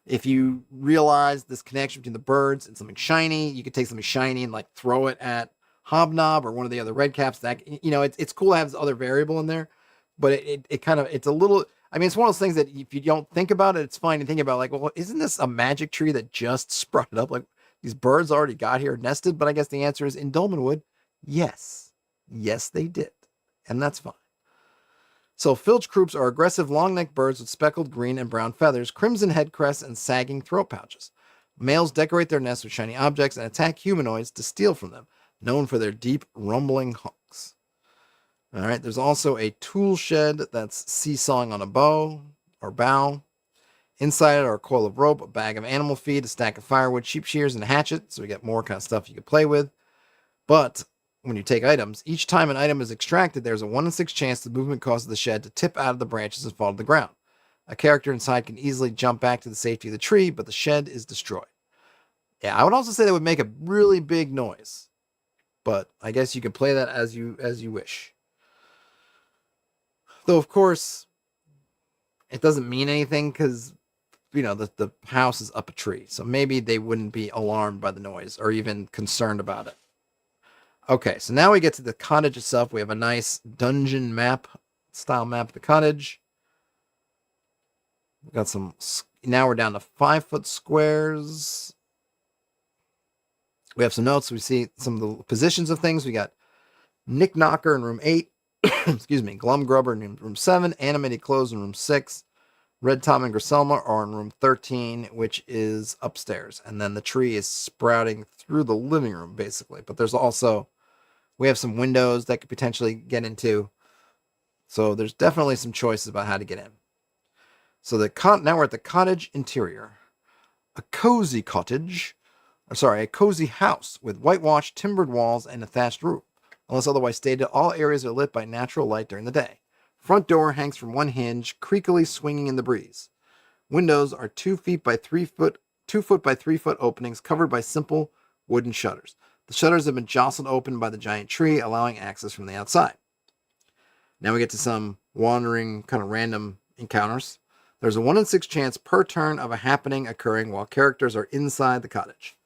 If you realize this connection between the birds and something shiny, you could take something shiny and like throw it at Hobnob or one of the other Redcaps. That it's cool to have this other variable in there, but it's a little. I mean, it's one of those things that if you don't think about it, it's fine to think about. Like, well, isn't this a magic tree that just sprouted up? Like these birds already got here nested. But I guess the answer is in Dolmenwood, yes, they did, and that's fine. So Filch Croups are aggressive long-necked birds with speckled green and brown feathers, crimson head crests, and sagging throat pouches. Males decorate their nests with shiny objects and attack humanoids to steal from them, known for their deep, rumbling honks. All right, there's also a tool shed that's seesawing on a bow or bow. Inside it are a coil of rope, a bag of animal feed, a stack of firewood, sheep shears, and a hatchet, so we get more kind of stuff you can play with. But when you take items, each time an item is extracted, there's a 1 in 6 chance the movement causes the shed to tip out of the branches and fall to the ground. A character inside can easily jump back to the safety of the tree, but the shed is destroyed. Yeah, I would also say that would make a really big noise, but I guess you can play that as you wish. Though, of course, it doesn't mean anything because, the house is up a tree, so maybe they wouldn't be alarmed by the noise or even concerned about it. Okay, so now we get to the cottage itself. We have a nice dungeon style map of the cottage. We've got now we're down to 5-foot squares. We have some notes. We see some of the positions of things. We got Nick Knocker in room 8. Excuse me. Glum Grubber in room 7. Animated Clothes in room 6. Red Tom and Griselma are in room 13, which is upstairs. And then the tree is sprouting through the living room, basically. But there's also, we have some windows that could potentially get into. So there's definitely some choices about how to get in. So now we're at the cottage interior. A cozy cottage, a cozy house with whitewashed timbered walls and a thatched roof. Unless otherwise stated, all areas are lit by natural light during the day. Front door hangs from one hinge, creakily swinging in the breeze. Windows are 2 feet by 3 foot, 2 foot by 3 foot openings covered by simple wooden shutters. The shutters have been jostled open by the giant tree, allowing access from the outside. Now we get to some wandering, kind of random encounters. There's a 1 in 6 chance per turn of a happening occurring while characters are inside the cottage.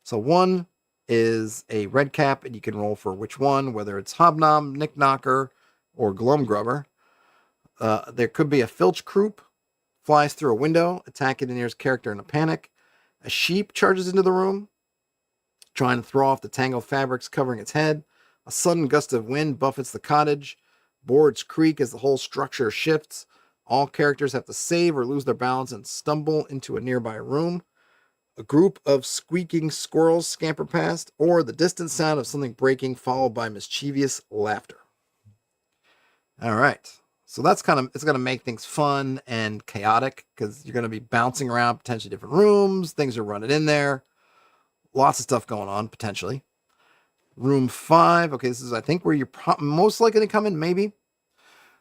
So 1 is a red cap, and you can roll for which one, whether it's Hobnob, Nick Knocker, or Glum Grubber. There could be a Filch Croup, flies through a window, attacking the nearest character in a panic. A sheep charges into the room, trying to throw off the tangled fabrics covering its head. A sudden gust of wind buffets the cottage. Boards creak as the whole structure shifts. All characters have to save or lose their balance and stumble into a nearby room. A group of squeaking squirrels scamper past, or the distant sound of something breaking, followed by mischievous laughter. All right. So it's going to make things fun and chaotic because you're going to be bouncing around potentially different rooms. Things are running in there. Lots of stuff going on, potentially. Room 5. Okay, this is, I think, where you're most likely to come in, maybe.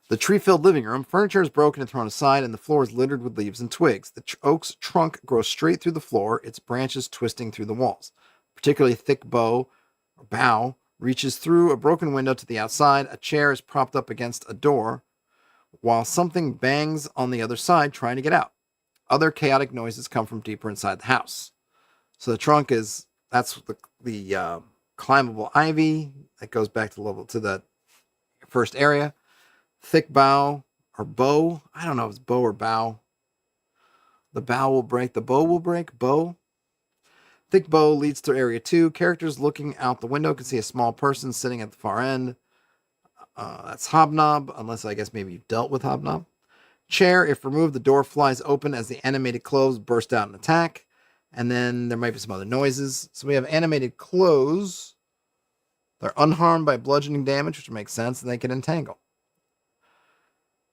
The tree-filled living room. Furniture is broken and thrown aside, and the floor is littered with leaves and twigs. The oak's trunk grows straight through the floor, its branches twisting through the walls. A particularly thick bough reaches through a broken window to the outside. A chair is propped up against a door, while something bangs on the other side trying to get out. Other chaotic noises come from deeper inside the house. So the trunk that's the climbable ivy that goes back to the first area. Thick bough or bow. I don't know if it's bow or bow. The bough will break. The bow will break. Bow. Thick bow leads to area 2. Characters looking out the window can see a small person sitting at the far end. That's Hobnob, unless I guess maybe you've dealt with Hobnob. Chair, if removed, the door flies open as the animated clothes burst out and attack. And then there might be some other noises. So we have animated clothes. They're unharmed by bludgeoning damage, which makes sense, and they can entangle.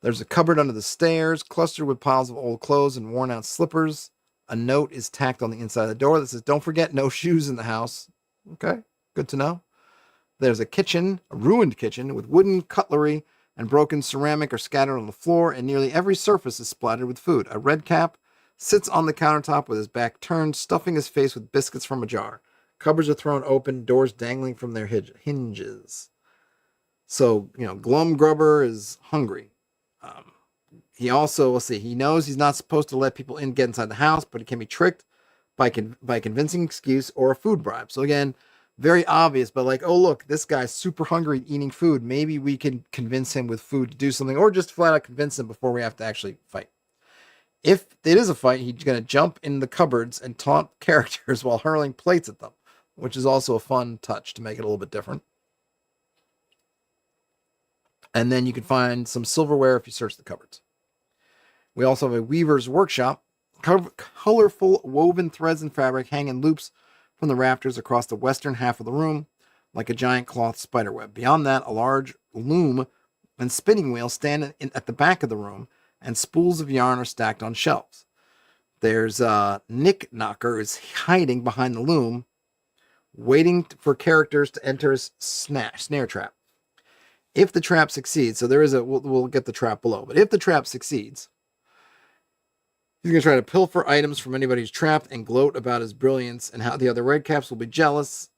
There's a cupboard under the stairs, clustered with piles of old clothes and worn-out slippers. A note is tacked on the inside of the door that says, "Don't forget, no shoes in the house." Okay, good to know. There's a kitchen, a ruined kitchen, with wooden cutlery and broken ceramic are scattered on the floor, and nearly every surface is splattered with food. A red cap sits on the countertop with his back turned, stuffing his face with biscuits from a jar. Cupboards are thrown open, doors dangling from their hinges. So, Glum Grubber is hungry. He also, he knows he's not supposed to let people get inside the house, but he can be tricked by a convincing excuse or a food bribe. So again, very obvious, but oh look, this guy's super hungry eating food. Maybe we can convince him with food to do something, or just flat out convince him before we have to actually fight. If it is a fight, he's going to jump in the cupboards and taunt characters while hurling plates at them, which is also a fun touch to make it a little bit different. And then you can find some silverware if you search the cupboards. We also have a weaver's workshop. Colorful woven threads and fabric hang in loops from the rafters across the western half of the room, like a giant cloth spiderweb. Beyond that, a large loom and spinning wheel stand at the back of the room, and spools of yarn are stacked on shelves. There's Nick Knocker is hiding behind the loom, waiting for characters to enter his snare trap. If the trap succeeds, so there is we'll get the trap below, but if the trap succeeds, he's going to try to pilfer items from anybody who's trapped and gloat about his brilliance and how the other redcaps will be jealous.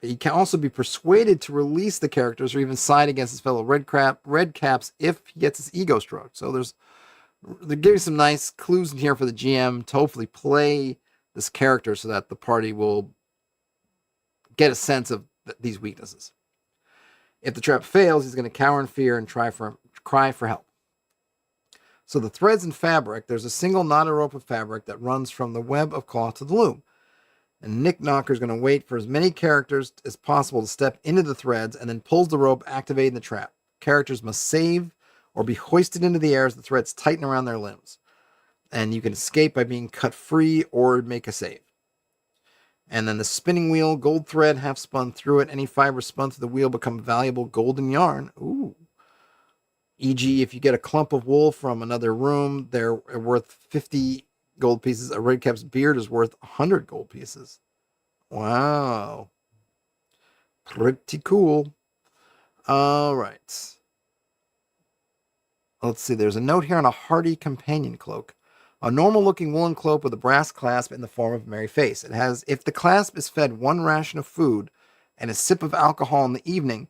He can also be persuaded to release the characters or even side against his fellow redcaps if he gets his ego stroked. So they're giving some nice clues in here for the GM to hopefully play this character so that the party will get a sense of these weaknesses. If the trap fails, he's going to cower in fear and cry for help. So the threads and fabric, there's a single knotted rope of fabric that runs from the web of cloth to the loom. And Nick Knocker is going to wait for as many characters as possible to step into the threads and then pulls the rope, activating the trap. Characters must save or be hoisted into the air as the threads tighten around their limbs. And you can escape by being cut free or make a save. And then the spinning wheel, gold thread half spun through it. Any fibers spun through the wheel become valuable golden yarn. Ooh. E.g., if you get a clump of wool from another room, they're worth 50 gold pieces. A redcap's beard is worth 100 gold pieces. Wow. Pretty cool. All right. Let's see. There's a note here on a hardy companion cloak. A normal-looking woolen cloak with a brass clasp in the form of a merry face. It has, if the clasp is fed one ration of food and a sip of alcohol in the evening,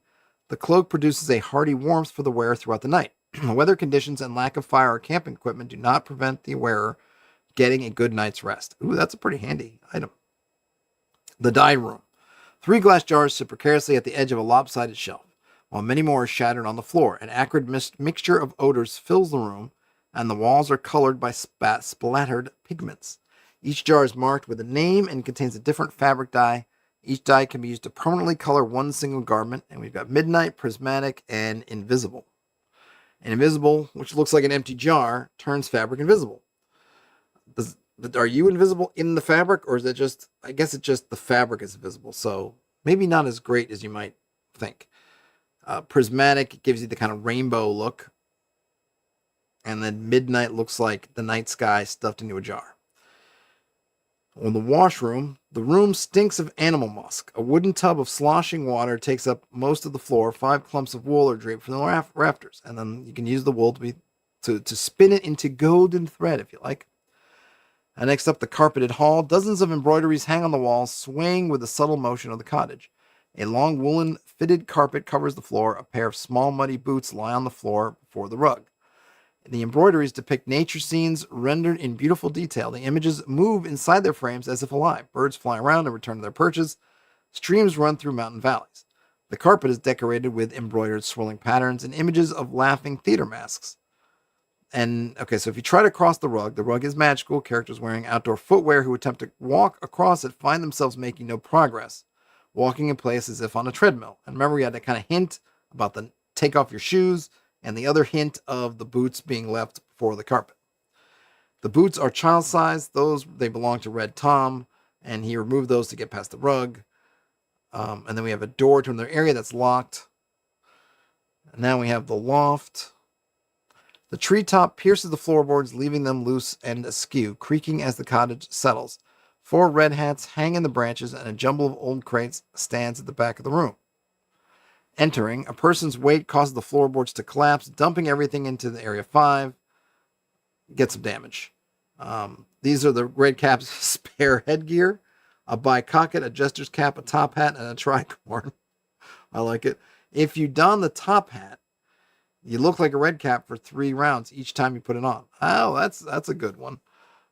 the cloak produces a hearty warmth for the wearer throughout the night. Weather conditions and lack of fire or camping equipment do not prevent the wearer getting a good night's rest. Ooh, that's a pretty handy item. The dye room. 3 glass jars sit precariously at the edge of a lopsided shelf, while many more are shattered on the floor. An acrid mixture of odors fills the room, and the walls are colored by splattered pigments. Each jar is marked with a name and contains a different fabric dye. Each dye can be used to permanently color one single garment, and we've got Midnight, Prismatic, and Invisible. And Invisible, which looks like an empty jar, turns fabric invisible. Are you invisible in the fabric, or is it just, I guess it's just the fabric is visible, so maybe not as great as you might think. Prismatic gives you the kind of rainbow look, and then Midnight looks like the night sky stuffed into a jar. On the washroom, the room stinks of animal musk. A wooden tub of sloshing water takes up most of the floor. 5 clumps of wool are draped from the rafters, and then you can use the wool to spin it into golden thread if you like. And next up, the carpeted hall. Dozens of embroideries hang on the walls, swaying with the subtle motion of the cottage. A long woolen fitted carpet covers the floor. A pair of small muddy boots lie on the floor before the rug. The embroideries depict nature scenes rendered in beautiful detail. The images move inside their frames as if alive. Birds fly around and return to their perches. Streams run through mountain valleys. The carpet is decorated with embroidered swirling patterns and images of laughing theater masks. And, okay, so if you try to cross the rug is magical. Characters wearing outdoor footwear who attempt to walk across it find themselves making no progress, walking in place as if on a treadmill. And remember, we had that kind of hint about the take off your shoes, and the other hint of the boots being left before the carpet. The boots are child-sized. They belong to Red Tom, and he removed those to get past the rug. And then we have a door to another area that's locked. And now we have the loft. The treetop pierces the floorboards, leaving them loose and askew, creaking as the cottage settles. 4 red hats hang in the branches, and a jumble of old crates stands at the back of the room. Entering, a person's weight causes the floorboards to collapse, dumping everything into the area 5. Get some damage. These are the red cap's spare headgear: a bicocket, a jester's cap, a top hat, and a tricorn. I like it. If you don the top hat, you look like a red cap for 3 rounds each time you put it on. Oh, that's a good one.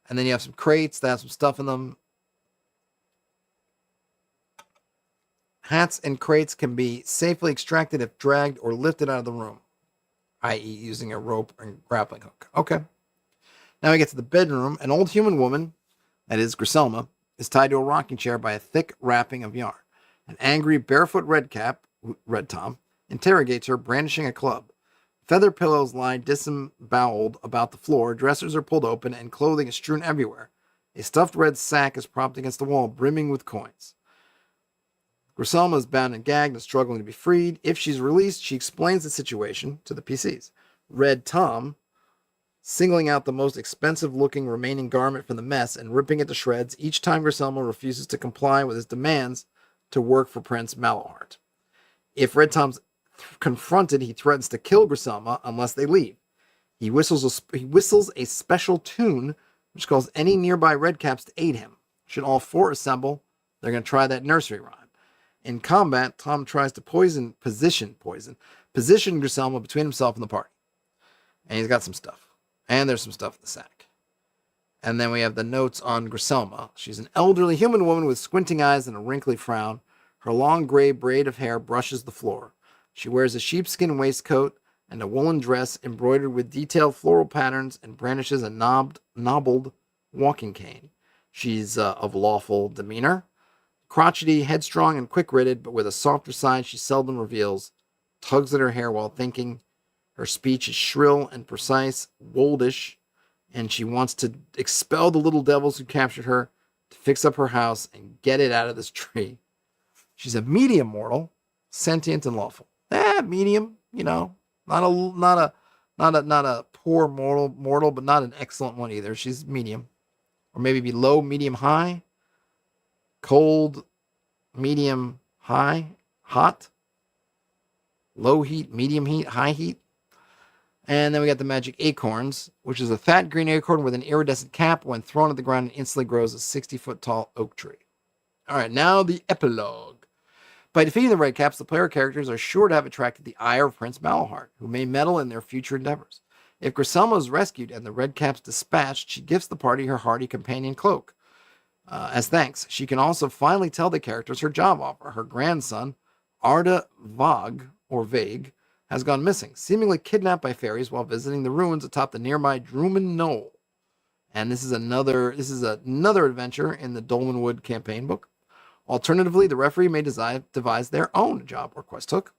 And then you have some crates that have some stuff in them. Hats and crates can be safely extracted if dragged or lifted out of the room, i.e. using a rope and grappling hook. Okay. Now we get to the bedroom. An old human woman, that is Griselma, is tied to a rocking chair by a thick wrapping of yarn. An angry, barefoot redcap, Red Tom, interrogates her, brandishing a club. Feather pillows lie disemboweled about the floor, dressers are pulled open, and clothing is strewn everywhere. A stuffed red sack is propped against the wall, brimming with coins. Griselma is bound and gagged and struggling to be freed. If she's released, she explains the situation to the PCs. Red Tom, singling out the most expensive-looking remaining garment from the mess and ripping it to shreds each time Griselma refuses to comply with his demands to work for Prince Malahart. If Red Tom's confronted, he threatens to kill Griselma unless they leave. He whistles a special tune which calls any nearby redcaps to aid him. Should all 4 assemble, they're going to try that nursery rhyme. In combat, Tom tries to position Griselma between himself and the party. And he's got some stuff. And there's some stuff in the sack. And then we have the notes on Griselma. She's an elderly human woman with squinting eyes and a wrinkly frown. Her long gray braid of hair brushes the floor. She wears a sheepskin waistcoat and a woolen dress embroidered with detailed floral patterns and brandishes a knobbled walking cane. She's of lawful demeanor. Crotchety, headstrong, and quick-witted, but with a softer side she seldom reveals. Tugs at her hair while thinking. Her speech is shrill and precise, woldish, and she wants to expel the little devils who captured her, to fix up her house, and get it out of this tree. She's a medium mortal, sentient and lawful. Medium, not Not a poor mortal, but not an excellent one either. She's medium, or maybe be low, medium, high, cold, medium, high, hot, low heat, medium heat, high heat. And then we got the magic acorns, which is a fat green acorn with an iridescent cap. When thrown at the ground, it instantly grows a 60-foot tall oak tree. All right, now the epilogue. By defeating the Red Caps, the player characters are sure to have attracted the ire of Prince Malahart, who may meddle in their future endeavors. If Griselma is rescued and the Red Caps dispatched, she gifts the party her hardy companion cloak. As thanks, she can also finally tell the characters her job offer. Her grandson, Arda Vague, has gone missing, seemingly kidnapped by fairies while visiting the ruins atop the nearby Drumen Knoll. And this is another adventure in the Dolmenwood campaign book. Alternatively, the referee may devise their own job or quest hook.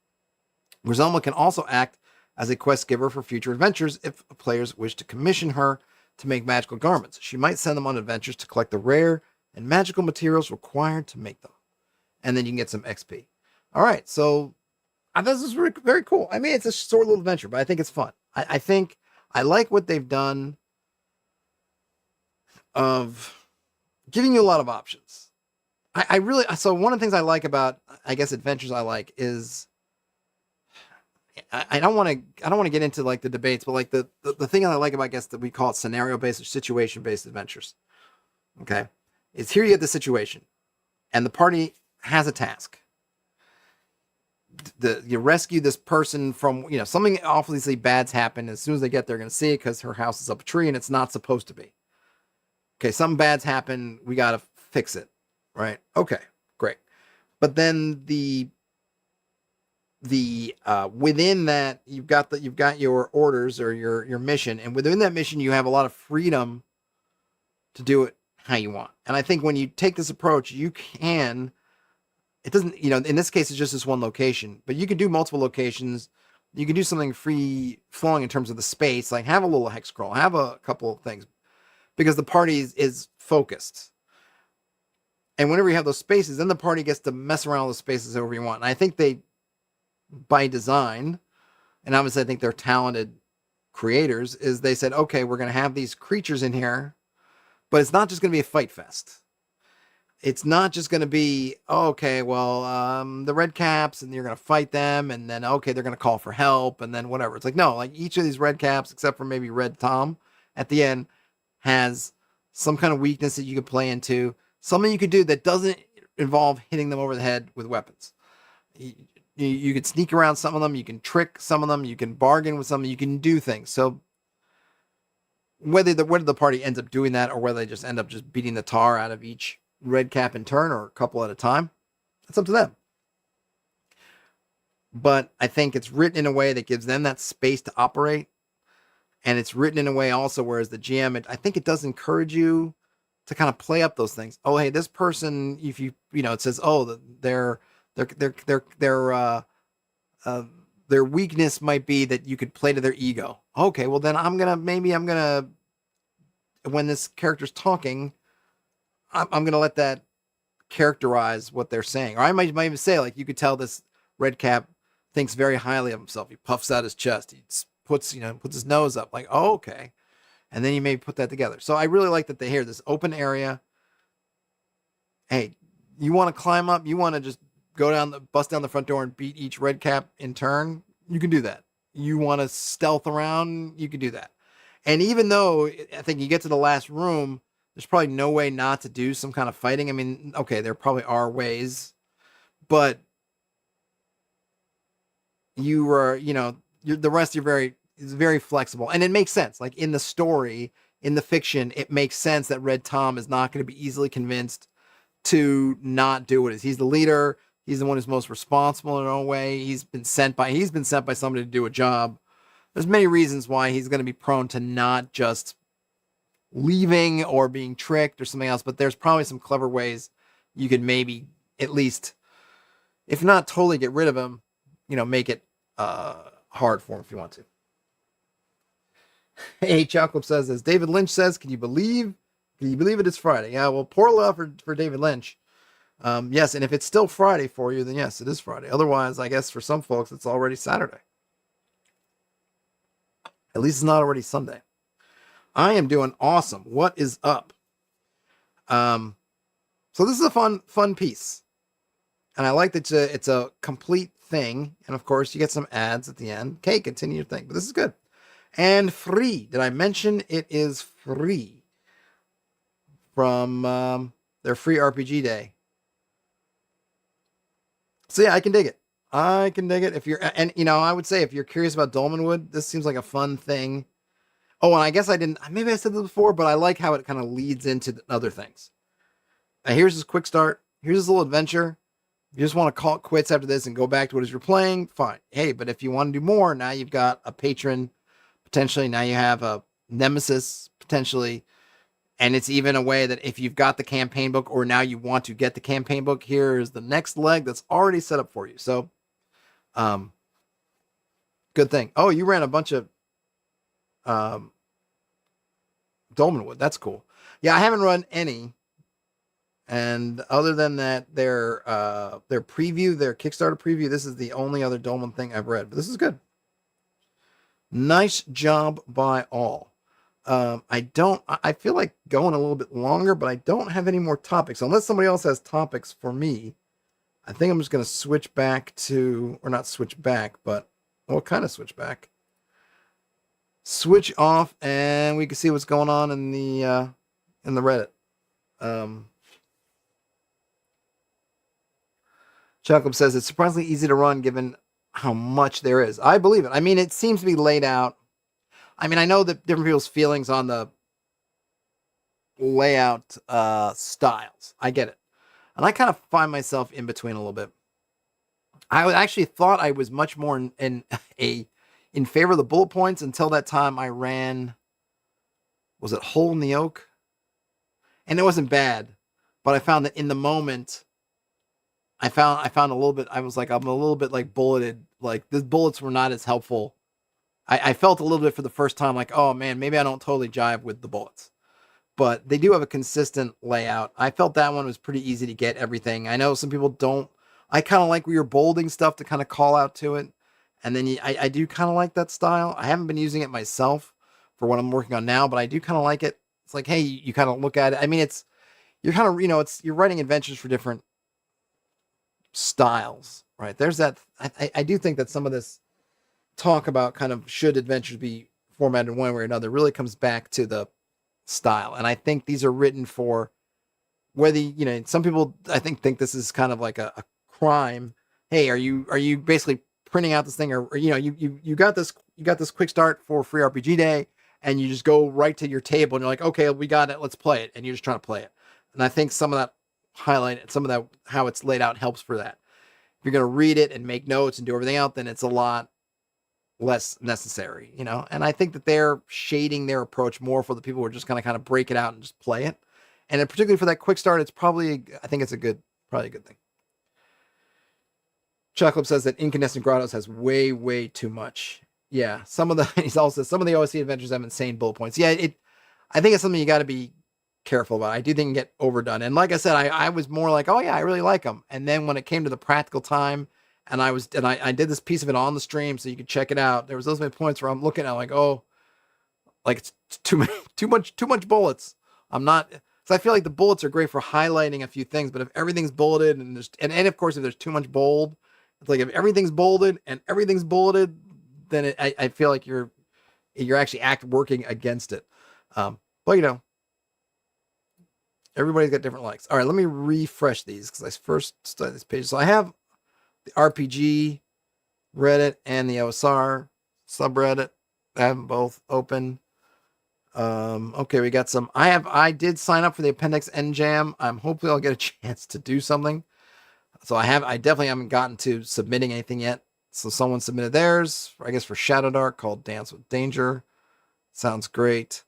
Griselma can also act as a quest giver for future adventures if players wish to commission her to make magical garments. She might send them on adventures to collect the rare and magical materials required to make them. And then you can get some XP. All right, so I thought this was very, very cool. I mean, it's a short little adventure, but I think it's fun. I think I like what they've done of giving you a lot of options. So one of the things I like about, I guess, adventures I like is, I don't want to get into like the debates, but like the thing I like about, I guess, that we call it scenario-based or situation-based adventures. Okay. Is here you get the situation and the party has a task. You rescue this person from, something obviously bad's happened. As soon as they get there, they're going to see it because her house is up a tree and it's not supposed to be. Okay. Something bad's happened. We got to fix it. Right. Okay, great. But then within that, you've got your orders or your mission, and within that mission you have a lot of freedom to do it how you want. And I think when you take this approach, it doesn't, in this case it's just this one location, but you can do multiple locations. You can do something free flowing in terms of the space, like have a little hex scroll, have a couple of things, because the party is focused. And whenever you have those spaces, then the party gets to mess around with the spaces however you want. And I think they, by design, and obviously I think they're talented creators, is they said, okay, we're going to have these creatures in here, but it's not just going to be a fight fest. It's not just going to be, the Red Caps, and you're going to fight them, and then, okay, they're going to call for help, and then whatever. It's like, no, like each of these Red Caps, except for maybe Red Tom, at the end, has some kind of weakness that you could play into. Something you could do that doesn't involve hitting them over the head with weapons. You could sneak around some of them. You can trick some of them. You can bargain with some. You can do things. So whether the party ends up doing that or whether they just end up just beating the tar out of each Red Cap in turn or a couple at a time, that's up to them. But I think it's written in a way that gives them that space to operate. And it's written in a way also, whereas the GM, I think it does encourage you to kind of play up those things. Oh, hey, this person, if it says, oh, their weakness might be that you could play to their ego. Okay, well then I'm gonna when this character's talking, I'm gonna let that characterize what they're saying. Or I might even say, like, you could tell this Red Cap thinks very highly of himself. He puffs out his chest. He puts his nose up, like, oh, okay. And then you may put that together. So I really like that they hear this open area. Hey, you want to climb up? You want to just bust down the front door and beat each Red Cap in turn? You can do that. You want to stealth around? You can do that. And even though I think you get to the last room, there's probably no way not to do some kind of fighting. I mean, okay, there probably are ways, but the rest is very flexible, and it makes sense. Like in the story, in the fiction, it makes sense that Red Tom is not going to be easily convinced to not do it. He's the leader. He's the one who's most responsible in his own way. He's been sent by somebody to do a job. There's many reasons why he's going to be prone to not just leaving or being tricked or something else, but there's probably some clever ways you could maybe at least, if not totally get rid of him, make it hard for him if you want to. Hey, Chalclip says, as David Lynch says, can you believe it is Friday? Yeah, well, poor love for David Lynch. Yes, and if it's still Friday for you, then yes, it is Friday. Otherwise, I guess for some folks, it's already Saturday. At least it's not already Sunday. I am doing awesome. What is up? So this is a fun piece. And I like that it's a complete thing. And of course, you get some ads at the end. Okay, continue your thing. But this is good. And free. Did I mention it is free? From their free RPG day. So yeah, I can dig it. I can dig it. If you're, and I would say if you're curious about Dolmenwood, this seems like a fun thing. Oh, and I guess maybe I said this before, but I like how it kind of leads into other things. Here's this quick start. Here's this little adventure. If you just want to call it quits after this and go back to what it is you're playing, fine. Hey, but if you want to do more, now you've got a patron, potentially. Now you have a nemesis, potentially. And it's even a way that if you've got the campaign book or now you want to get the campaign book, here is the next leg that's already set up for you. So, good thing. Oh, you ran a bunch of Dolmenwood. That's cool. Yeah, I haven't run any. And other than that, their preview, their Kickstarter preview, this is the only other Dolmen thing I've read. But this is good. Nice job by all. I feel like going a little bit longer, but I don't have any more topics. Unless somebody else has topics for me, I think I'm just going to switch back to, or not switch back, but, well, kind of switch back. Switch off, and we can see what's going on in the Reddit. Chuckle says it's surprisingly easy to run given how much there is. I believe it. I mean, it seems to be laid out. I mean, I know that different people's feelings on the layout styles. I get it. And I kind of find myself in between a little bit. I actually thought I was much more in favor of the bullet points until that time I ran, was it Hole in the Oak? And it wasn't bad, but I found that in the moment, I found a little bit, I was like, I'm a little bit like bulleted. Like the bullets were not as helpful. I felt a little bit for the first time like, oh man, maybe I don't totally jive with the bullets. But they do have a consistent layout. I felt that one was pretty easy to get everything. I know some people don't. I kind of like where you're bolding stuff to kind of call out to it. And then I do kind of like that style. I haven't been using it myself for what I'm working on now, but I do kind of like it. It's like, hey, you kind of look at it. I mean, you're kind of, you're writing adventures for different styles, right? There's that. I do think that some of this talk about kind of should adventures be formatted one way or another really comes back to the style. And I think these are written for whether, some people I think this is kind of like a crime. Hey, are you basically printing out this thing or you got this quick start for free RPG day and you just go right to your table and you're like, okay, we got it, let's play it. And you're just trying to play it. And I think some of that highlight, some of that, how it's laid out helps for that. If you're going to read it and make notes and do everything else, then it's a lot less necessary, and I think that they're shading their approach more for the people who are just going to kind of break it out and just play it. And particularly for that quick start, it's probably, I think it's probably a good thing. Chocolate says that Incandescent Grottos has way, way too much. Yeah. Some of the OSC adventures have insane bullet points. Yeah. I think it's something you got to be careful about. I do think it can get overdone. And like I said, I was more like, oh yeah, I really like them. And then when it came to the practical time, and I did this piece of it on the stream so you could check it out. There was those many points where I'm looking at like, oh, like it's too much bullets. I'm not, so I feel like the bullets are great for highlighting a few things, but if everything's bulleted and of course if there's too much bold, it's like if everything's bolded and everything's bulleted, then I feel like you're actually working against it. But everybody's got different likes. All right, let me refresh these because I first started this page. So I have the RPG Reddit and the OSR subreddit. I have them both open. Okay, we got some. I did sign up for the Appendix N Jam. Hopefully I'll get a chance to do something. So I definitely haven't gotten to submitting anything yet. So someone submitted theirs, I guess for Shadow Dark, called Dance with Danger. Sounds great.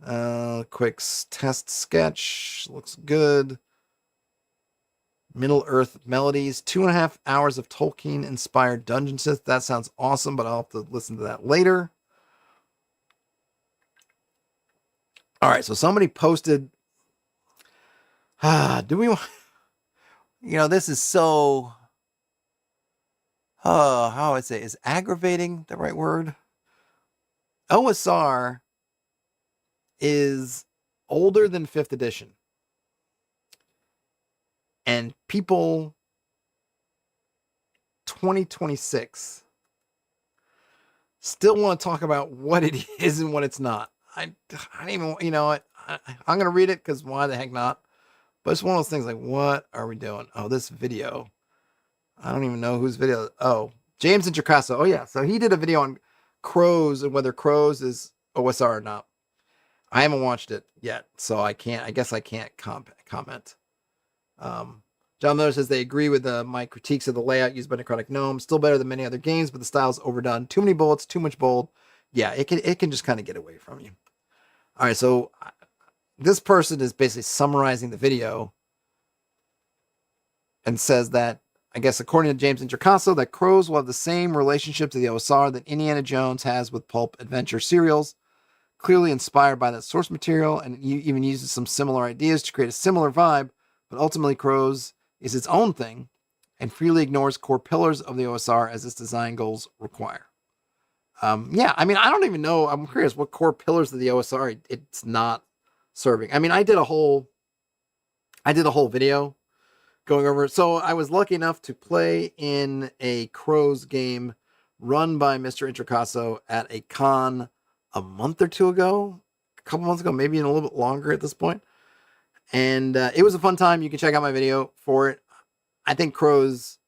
Quick test sketch. Looks good. Middle Earth Melodies, 2.5 hours of Tolkien-inspired dungeon synth. That sounds awesome, but I'll have to listen to that later. All right, so somebody posted. Do we want? This is so. How would I say? Is aggravating the right word? OSR is older than 5th edition. And people 2026 still want to talk about what it is and what it's not. I don't even, you know what? I'm going to read it because why the heck not? But it's one of those things like, what are we doing? Oh, this video. I don't even know whose video. Oh, James Introcaso. Oh, yeah. So he did a video on Crows and whether Crows is OSR or not. I haven't watched it yet, so I guess I can't comment. John Miller says they agree with my critiques of the layout used by Necrotic Gnome. Still better than many other games, but the style's overdone. Too many bullets, too much bold. Yeah, it can just kind of get away from you. All right, so this person is basically summarizing the video and says that, I guess according to James Introcaso, that Crows will have the same relationship to the OSR that Indiana Jones has with pulp adventure serials, clearly inspired by that source material, and even uses some similar ideas to create a similar vibe, but ultimately Crows is its own thing and freely ignores core pillars of the OSR as its design goals require. Yeah, I mean, I don't even know. I'm curious what core pillars of the OSR it's not serving. I mean, I did a whole video going over it. So I was lucky enough to play in a Crows game run by Mr. Introcaso at a con a month or two ago, a couple months ago, maybe even a little bit longer at this point. And it was a fun time. You can check out my video for it. I think Crows,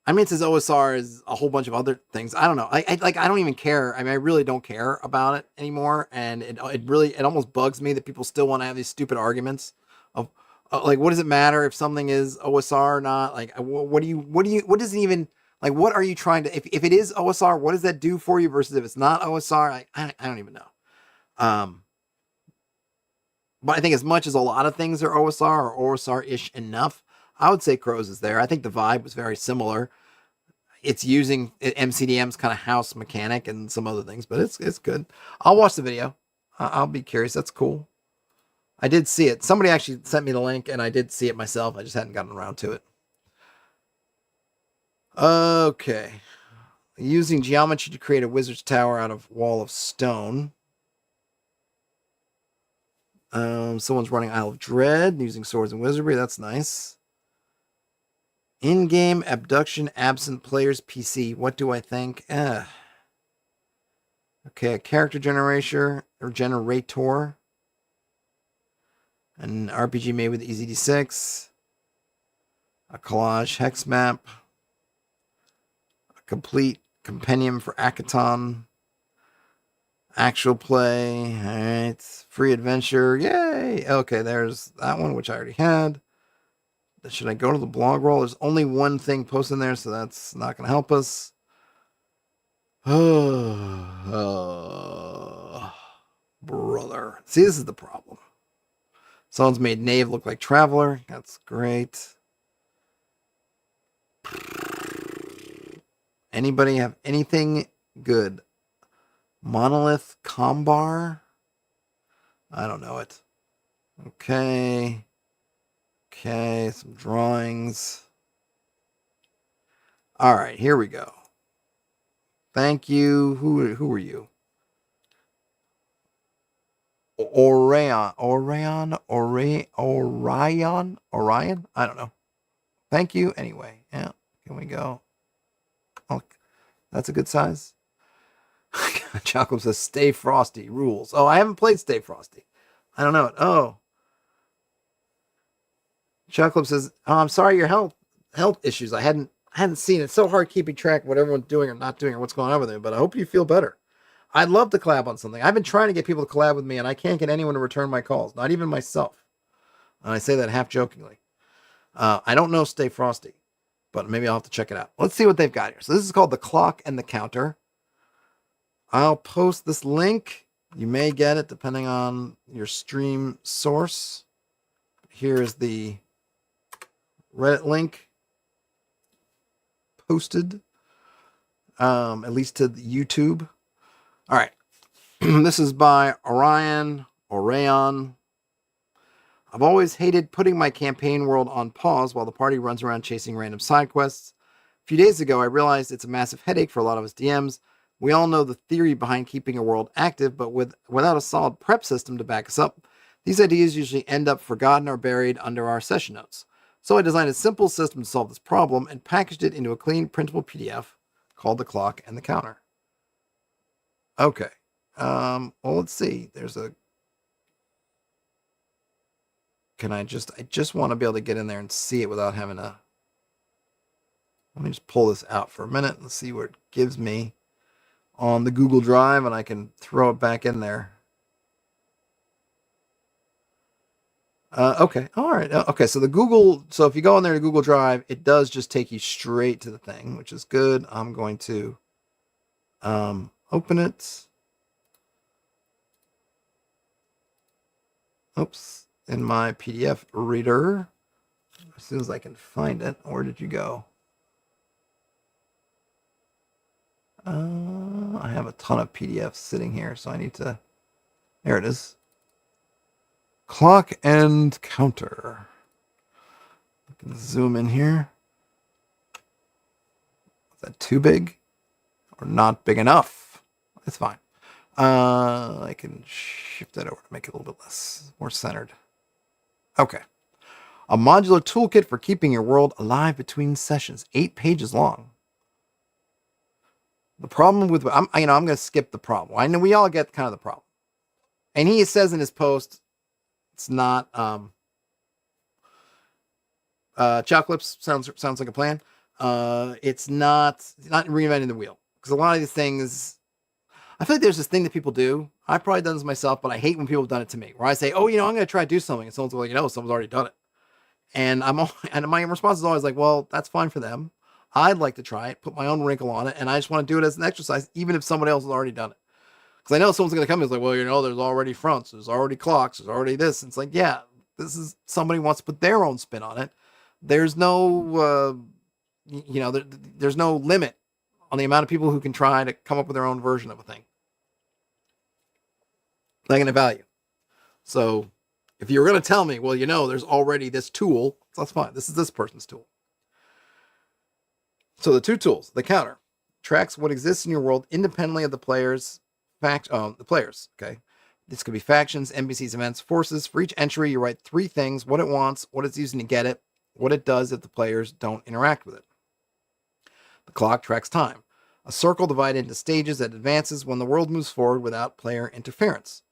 I mean, it says OSR is a whole bunch of other things. I don't know. I don't even care. I mean, I really don't care about it anymore. And it almost bugs me that people still want to have these stupid arguments of like, what does it matter if something is OSR or not? Like, what does it even, like, what are you trying to, if it is OSR, what does that do for you versus if it's not OSR? Like, I don't even know. But I think as much as a lot of things are OSR or OSR-ish enough, I would say Crows is there. I think the vibe was very similar. It's using MCDM's kind of house mechanic and some other things, but it's good. I'll watch the video. I'll be curious. That's cool. I did see it. Somebody actually sent me the link, and I did see it myself. I just hadn't gotten around to it. Okay. Using geometry to create a wizard's tower out of wall of stone. Someone's running Isle of Dread using swords and wizardry. That's nice. In-game abduction absent players PC. What do I think? Okay, a character generator. An RPG made with EZD6. A collage hex map. A complete compendium for Akaton. Actual play. All right. Free adventure. Yay. Okay, there's that one, which I already had. Should I go to the blog roll? There's only one thing posted there, so that's not going to help us. Oh, brother. See, this is the problem. Someone's made Knave look like Traveler. That's great. Anybody have anything good? Monolith Combar? I don't know it. Okay. Okay, some drawings. All right, here we go. Thank you. Who are you? Orion. I don't know. Thank you. Anyway, yeah. Can we go? Oh, that's a good size. Chocolate says Stay Frosty rules. Oh, I haven't played Stay Frosty. I don't know it. Oh. Chocolate says, "Oh, I'm sorry your health issues. I hadn't seen it. It's so hard keeping track of what everyone's doing or not doing or what's going on with it, but I hope you feel better. I'd love to collab on something. I've been trying to get people to collab with me, and I can't get anyone to return my calls, not even myself. And I say that half jokingly. I don't know Stay Frosty, but maybe I'll have to check it out. Let's see what they've got here. So this is called The Clock and the Counter. I'll post this link. You may get it depending on your stream source. Here's the Reddit link posted, at least to the YouTube. All right. This is by Orion. I've always hated putting my campaign world on pause while the party runs around chasing random side quests. A few days ago, I realized it's a massive headache for a lot of us DMs. We all know the theory behind keeping a world active, but without a solid prep system to back us up, these ideas usually end up forgotten or buried under our session notes. So I designed a simple system to solve this problem and packaged it into a clean, printable PDF called The Clock and the Counter. Okay. Well, let's see. I just want to be able to get in there and see it without having to. Let me just pull this out for a minute and see what it gives me on the Google Drive, and I can throw it back in there. Okay. All right. Okay. So if you go in there to Google Drive, it does just take you straight to the thing, which is good. I'm going to open it. Oops. In my PDF reader. As soon as I can find it. Where did you go? I have a ton of PDFs sitting here, so I need to. There it is. Clock and Counter. I can zoom in here. Is that too big? Or not big enough? It's fine. I can shift that over to make it a little bit more centered. Okay. A modular toolkit for keeping your world alive between sessions. 8 pages long. The problem with I'm going to skip the problem. I know we all get kind of the problem, and he says in his post, it's not chow clips sounds like a plan. It's not reinventing the wheel, because a lot of these things, I feel like there's this thing that people do. I've probably done this myself, but I hate when people have done it to me. Where I say, "Oh, I'm going to try to do something," and someone's like, someone's already done it, and my response is always like, "Well, that's fine for them. I'd like to try it, put my own wrinkle on it, and I just want to do it as an exercise, even if somebody else has already done it." Because I know someone's going to come and like, "Well, there's already fronts, there's already clocks, there's already this." And it's like, yeah, this is somebody wants to put their own spin on it. There's no, there's no limit on the amount of people who can try to come up with their own version of a thing. Negative value. So if you were going to tell me, well, there's already this tool, so that's fine. This is this person's tool. So the 2 tools, the counter, tracks what exists in your world independently of the players. Okay. This could be factions, NPCs, events, forces. For each entry, you write 3 things: what it wants, what it's using to get it, what it does if the players don't interact with it. The clock tracks time. A circle divided into stages that advances when the world moves forward without player interference.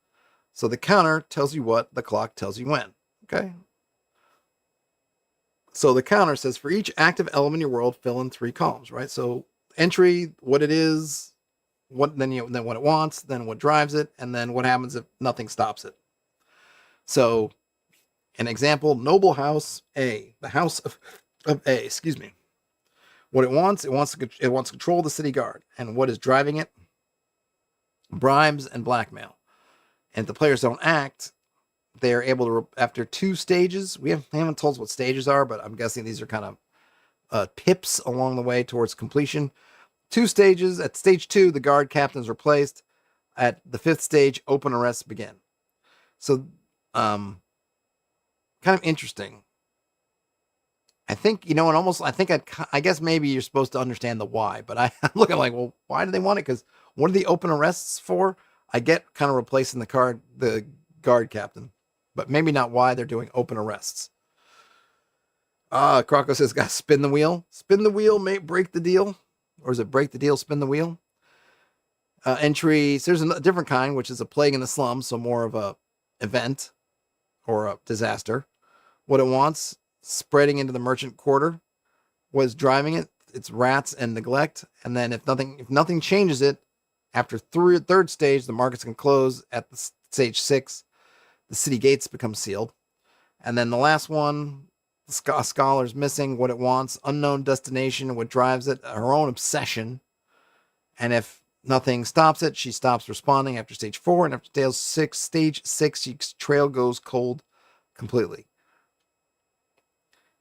So the counter tells you what, the clock tells you when. Okay. So the counter says for each active element in your world, fill in 3 columns, right? So entry, what it is, then what it wants, then what drives it, and then what happens if nothing stops it. So an example, Noble House A, the house of A, excuse me. What it wants to control the city guard. And what is driving it? Bribes and blackmail. And if the players don't act, they are able to, after 2 stages, they haven't told us what stages are, but I'm guessing these are kind of pips along the way towards completion. 2 stages. At stage 2, the guard captain is replaced. At the 5th stage, open arrests begin. So, kind of interesting. I think, I guess maybe you're supposed to understand the why, but I'm looking like, well, why do they want it? Because what are the open arrests for? I get kind of replacing the guard captain, but maybe not why they're doing open arrests. Croco says, "Got to spin the wheel. Spin the wheel, may break the deal." Or is it break the deal, spin the wheel? Entry, so there's a different kind, which is a plague in the slums, so more of a event or a disaster. What it wants, spreading into the merchant quarter. What is driving it? It's rats and neglect. And then if nothing changes it, after 3rd stage, the markets can close. At the stage 6, the city gates become sealed. And then the last one, the scholar's missing. What it wants, unknown destination. What drives it, her own obsession. And if nothing stops it, she stops responding after stage 4. And after stage 6, she's trail goes cold completely.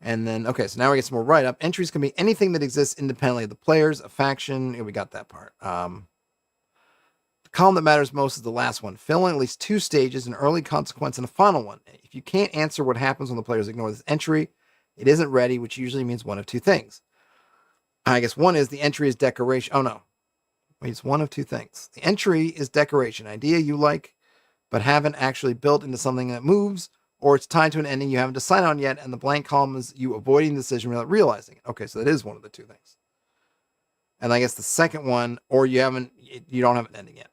And then, okay, so now we get some more write-up. Entries can be anything that exists independently of the players, a faction. We got that part. The column that matters most is the last one. Fill in at least 2 stages, an early consequence, and a final one. If you can't answer what happens when the players ignore this entry, it isn't ready, which usually means one of 2 things. I guess one is the entry is decoration. Oh, no. It's one of two things. The entry is decoration, idea you like, but haven't actually built into something that moves, or it's tied to an ending you haven't decided on yet, and the blank column is you avoiding the decision without realizing it. Okay, so that is one of the two things. And I guess the second one, or you don't have an ending yet.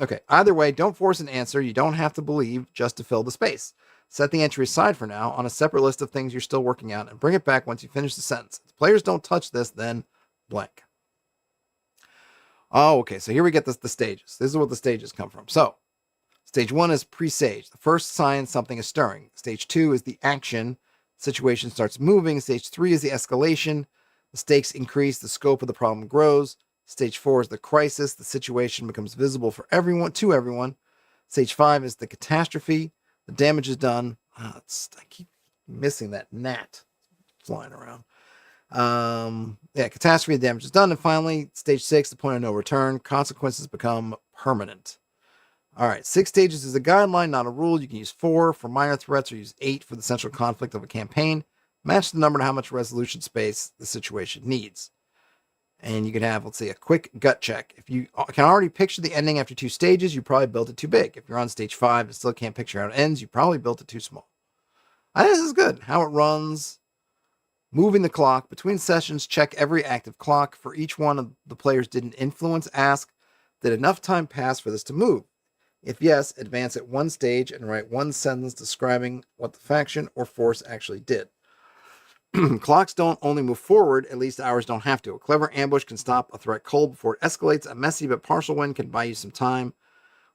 Okay, either way, don't force an answer you don't have to believe just to fill the space. Set the entry aside for now on a separate list of things you're still working on and bring it back once you finish the sentence. If players don't touch this, then blank. Oh, okay, so here we get the stages. This is what the stages come from. So, stage 1 is presage. The first sign something is stirring. Stage 2 is the action. Situation starts moving. Stage 3 is the escalation. The stakes increase. The scope of the problem grows. Stage 4 is the crisis. The situation becomes visible to everyone. Stage 5 is the catastrophe. The damage is done. I keep missing that gnat flying around. Catastrophe, the damage is done. And finally, stage 6, the point of no return. Consequences become permanent. All right, 6 stages is a guideline, not a rule. You can use 4 for minor threats or use 8 for the central conflict of a campaign. Match the number to how much resolution space the situation needs. And you can have, let's say, a quick gut check. If you can already picture the ending after 2 stages, you probably built it too big. If you're on stage 5 and still can't picture how it ends, you probably built it too small. I think this is good. How it runs. Moving the clock. Between sessions, check every active clock. For each one of the players didn't influence, ask, did enough time pass for this to move? If yes, advance at 1 stage and write 1 sentence describing what the faction or force actually did. Clocks don't only move forward, at least ours don't have to. A clever ambush can stop a threat cold before it escalates. A messy but partial win can buy you some time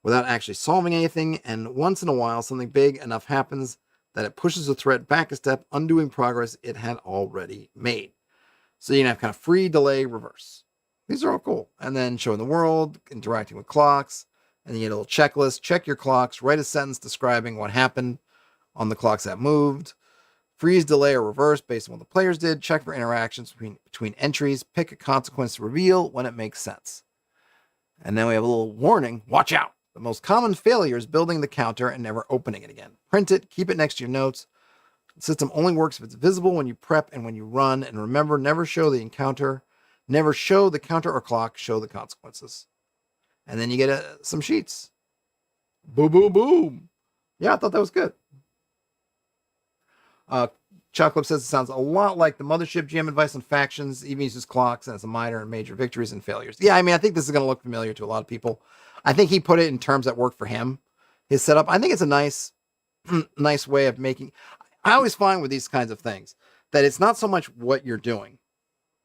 without actually solving anything, and once in a while, something big enough happens that it pushes the threat back a step, undoing progress it had already made. So you can have kind of free, delay, reverse. These are all cool. And then showing the world, interacting with clocks, and then you get a little checklist. Check your clocks, write a sentence describing what happened on the clocks that moved. Freeze, delay, or reverse based on what the players did. Check for interactions between entries. Pick a consequence to reveal when it makes sense. And then we have a little warning. Watch out. The most common failure is building the counter and never opening it again. Print it. Keep it next to your notes. The system only works if it's visible when you prep and when you run. And remember, never show the encounter. Never show the counter or clock. Show the consequences. And then you get some sheets. Boom, boom, boom. Yeah, I thought that was good. Chocolate says it sounds a lot like the Mothership GM advice on factions, even uses clocks as a minor and major victories and failures. Yeah, I mean, I think this is going to look familiar to a lot of people. I think he put it in terms that work for him. His setup, I think it's a nice way of making. I always find with these kinds of things that it's not so much what you're doing,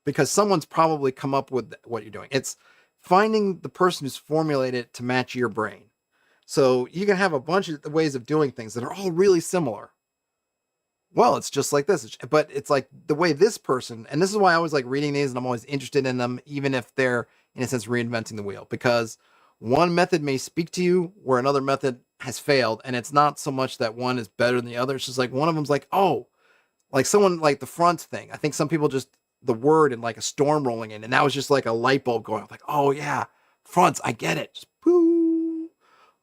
because someone's probably come up with what you're doing. It's finding the person who's formulated it to match your brain. So you can have a bunch of ways of doing things that are all really similar. Well, it's just like this, but it's like the way this person, and this is why I always like reading these and I'm always interested in them, even if they're in a sense reinventing the wheel, because one method may speak to you where another method has failed. And it's not so much that one is better than the other. It's just like one of them's like, oh, like someone like the front thing. I think some people just the word and like a storm rolling in, and that was just like a light bulb going off, like, oh yeah, fronts, I get it. Just poo.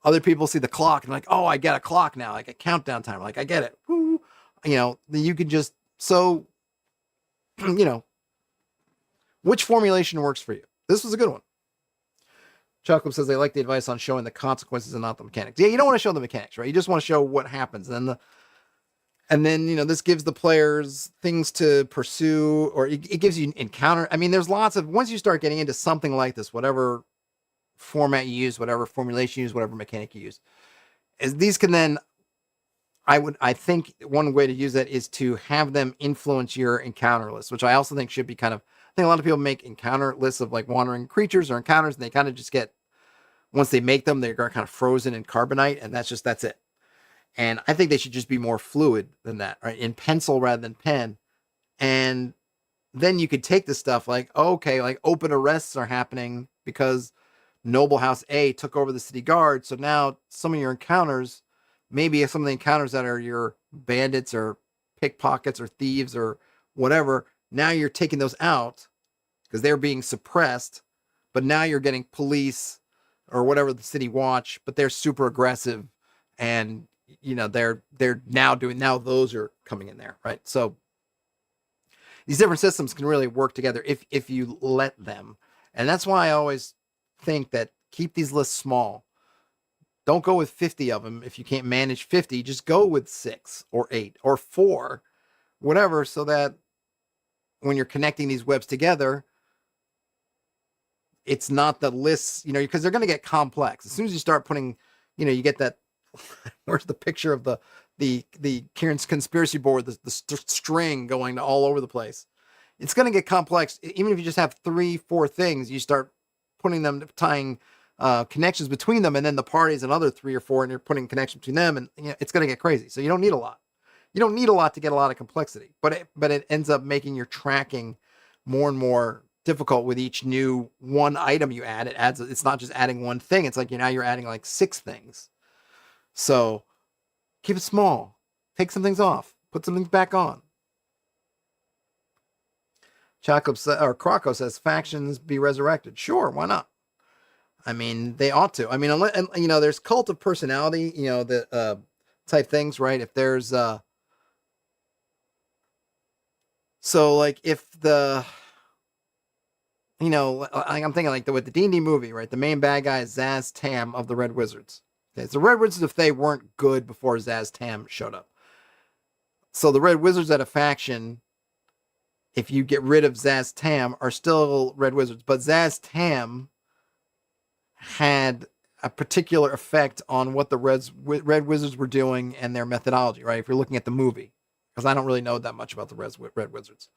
Other people see the clock and like, oh, I get a clock now, like a countdown timer, like I get it. Poo. You know, you could just, so, you know, which formulation works for you? This was a good one. Chocolate says they like the advice on showing the consequences and not the mechanics. Yeah, you don't want to show the mechanics, right? You just want to show what happens. And then, you know, this gives the players things to pursue, or it gives you encounter. I mean, there's lots of, once you start getting into something like this, whatever format you use, whatever formulation you use, whatever mechanic you use, is these can then, I think one way to use that is to have them influence your encounter list, which I also think should be kind of, I think a lot of people make encounter lists of like wandering creatures or encounters, and they kind of just get, once they make them, they're kind of frozen in carbonite, and that's it. And I think they should just be more fluid than that, right? In pencil rather than pen. And then you could take this stuff like, okay, like open arrests are happening because Noble House A took over the city guard. So now some of your encounters, maybe some of the encounters that are your bandits or pickpockets or thieves or whatever, now you're taking those out because they're being suppressed. But now you're getting police or whatever, the city watch, but they're super aggressive, and you know they're now those are coming in there, right? So these different systems can really work together if you let them, and that's why I always think that keep these lists small. Don't go with 50 of them. If you can't manage 50, just go with 6 or 8 or 4, whatever, so that when you're connecting these webs together, it's not the lists, because they're going to get complex. As soon as you start putting, you get that, where's the picture of the Kieran's conspiracy board, the string going all over the place. It's going to get complex. Even if you just have 3, 4 things, you start putting them, tying connections between them, and then the parties another 3 or 4, and you're putting connections between them, and it's going to get crazy. So you don't need a lot. You don't need a lot to get a lot of complexity, but it ends up making your tracking more and more difficult with each new one item you add. It's not just adding one thing. It's like now you're adding like 6 things. So keep it small. Take some things off. Put some things back on. Croco says factions be resurrected. Sure, why not? I mean, they ought to. I mean, there's cult of personality, the type things, right? If there's so like if the I'm thinking like with the D&D movie, right? The main bad guy is Zaz Tam of the Red Wizards. Okay, so Red Wizards, if they weren't good before Zaz Tam showed up. So the Red Wizards at a faction, if you get rid of Zaz Tam, are still Red Wizards. But Zaz Tam had a particular effect on what the Red Wizards were doing and their methodology, right? If you're looking at the movie, because I don't really know that much about the Red Wizards.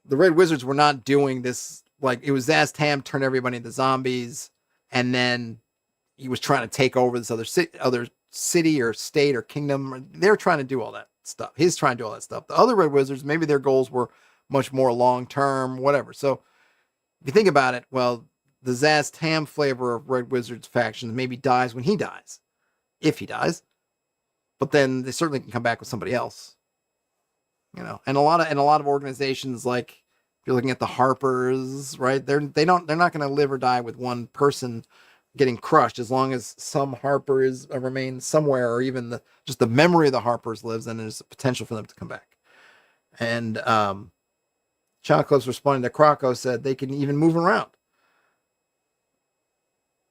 The Red Wizards were not doing this, like, it was Zaz Tam turned everybody into zombies, and then he was trying to take over this other city or state or kingdom. They're trying to do all that stuff. He's trying to do all that stuff. The other Red Wizards, maybe their goals were much more long-term, whatever. So if you think about it, well, the Zaz Tam flavor of Red Wizards factions maybe dies when he dies, if he dies. But then they certainly can come back with somebody else, And a lot of organizations, like if you're looking at the Harpers, right? They're not going to live or die with one person getting crushed. As long as some Harper remains somewhere, or even just the memory of the Harpers lives, then there's a potential for them to come back. And Child Club's responding to Croco said they can even move around.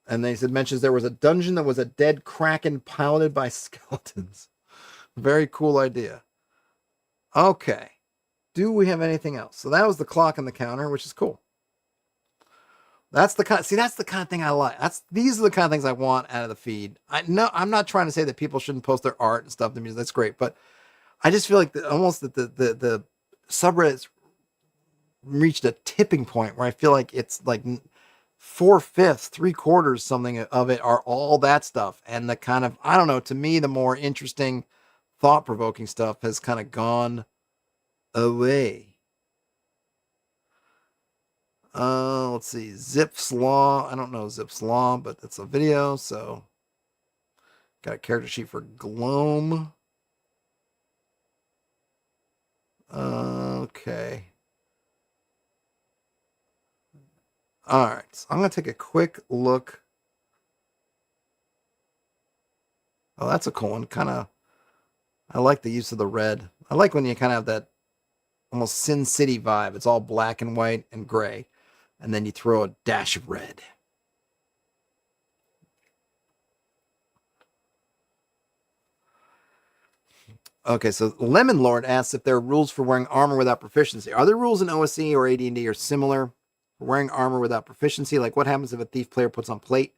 And they mentions there was a dungeon that was a dead kraken piloted by skeletons. Very cool idea. Okay. Do we have anything else? So that was the clock on the counter, which is cool. That's the kind of thing I like. These are the kind of things I want out of the feed. I'm not trying to say that people shouldn't post their art and stuff to me. That's great, but I just feel like almost that the subreddit's reached a tipping point where I feel like it's like 4/5, 3/4 something of it are all that stuff. And the kind of, I don't know, to me, the more interesting, thought-provoking stuff has kind of gone away. Let's see. Zip's Law. I don't know Zip's Law, but it's a video, so got a character sheet for Gloam. Okay. All right, so I'm going to take a quick look. Oh, that's a cool one. I like the use of the red. I like when you kind of have that almost Sin City vibe. It's all black and white and gray, and then you throw a dash of red. Okay, so Lemon Lord asks if there are rules for wearing armor without proficiency. Are there rules in OSE or AD&D or similar for wearing armor without proficiency? Like, what happens if a thief player puts on plate?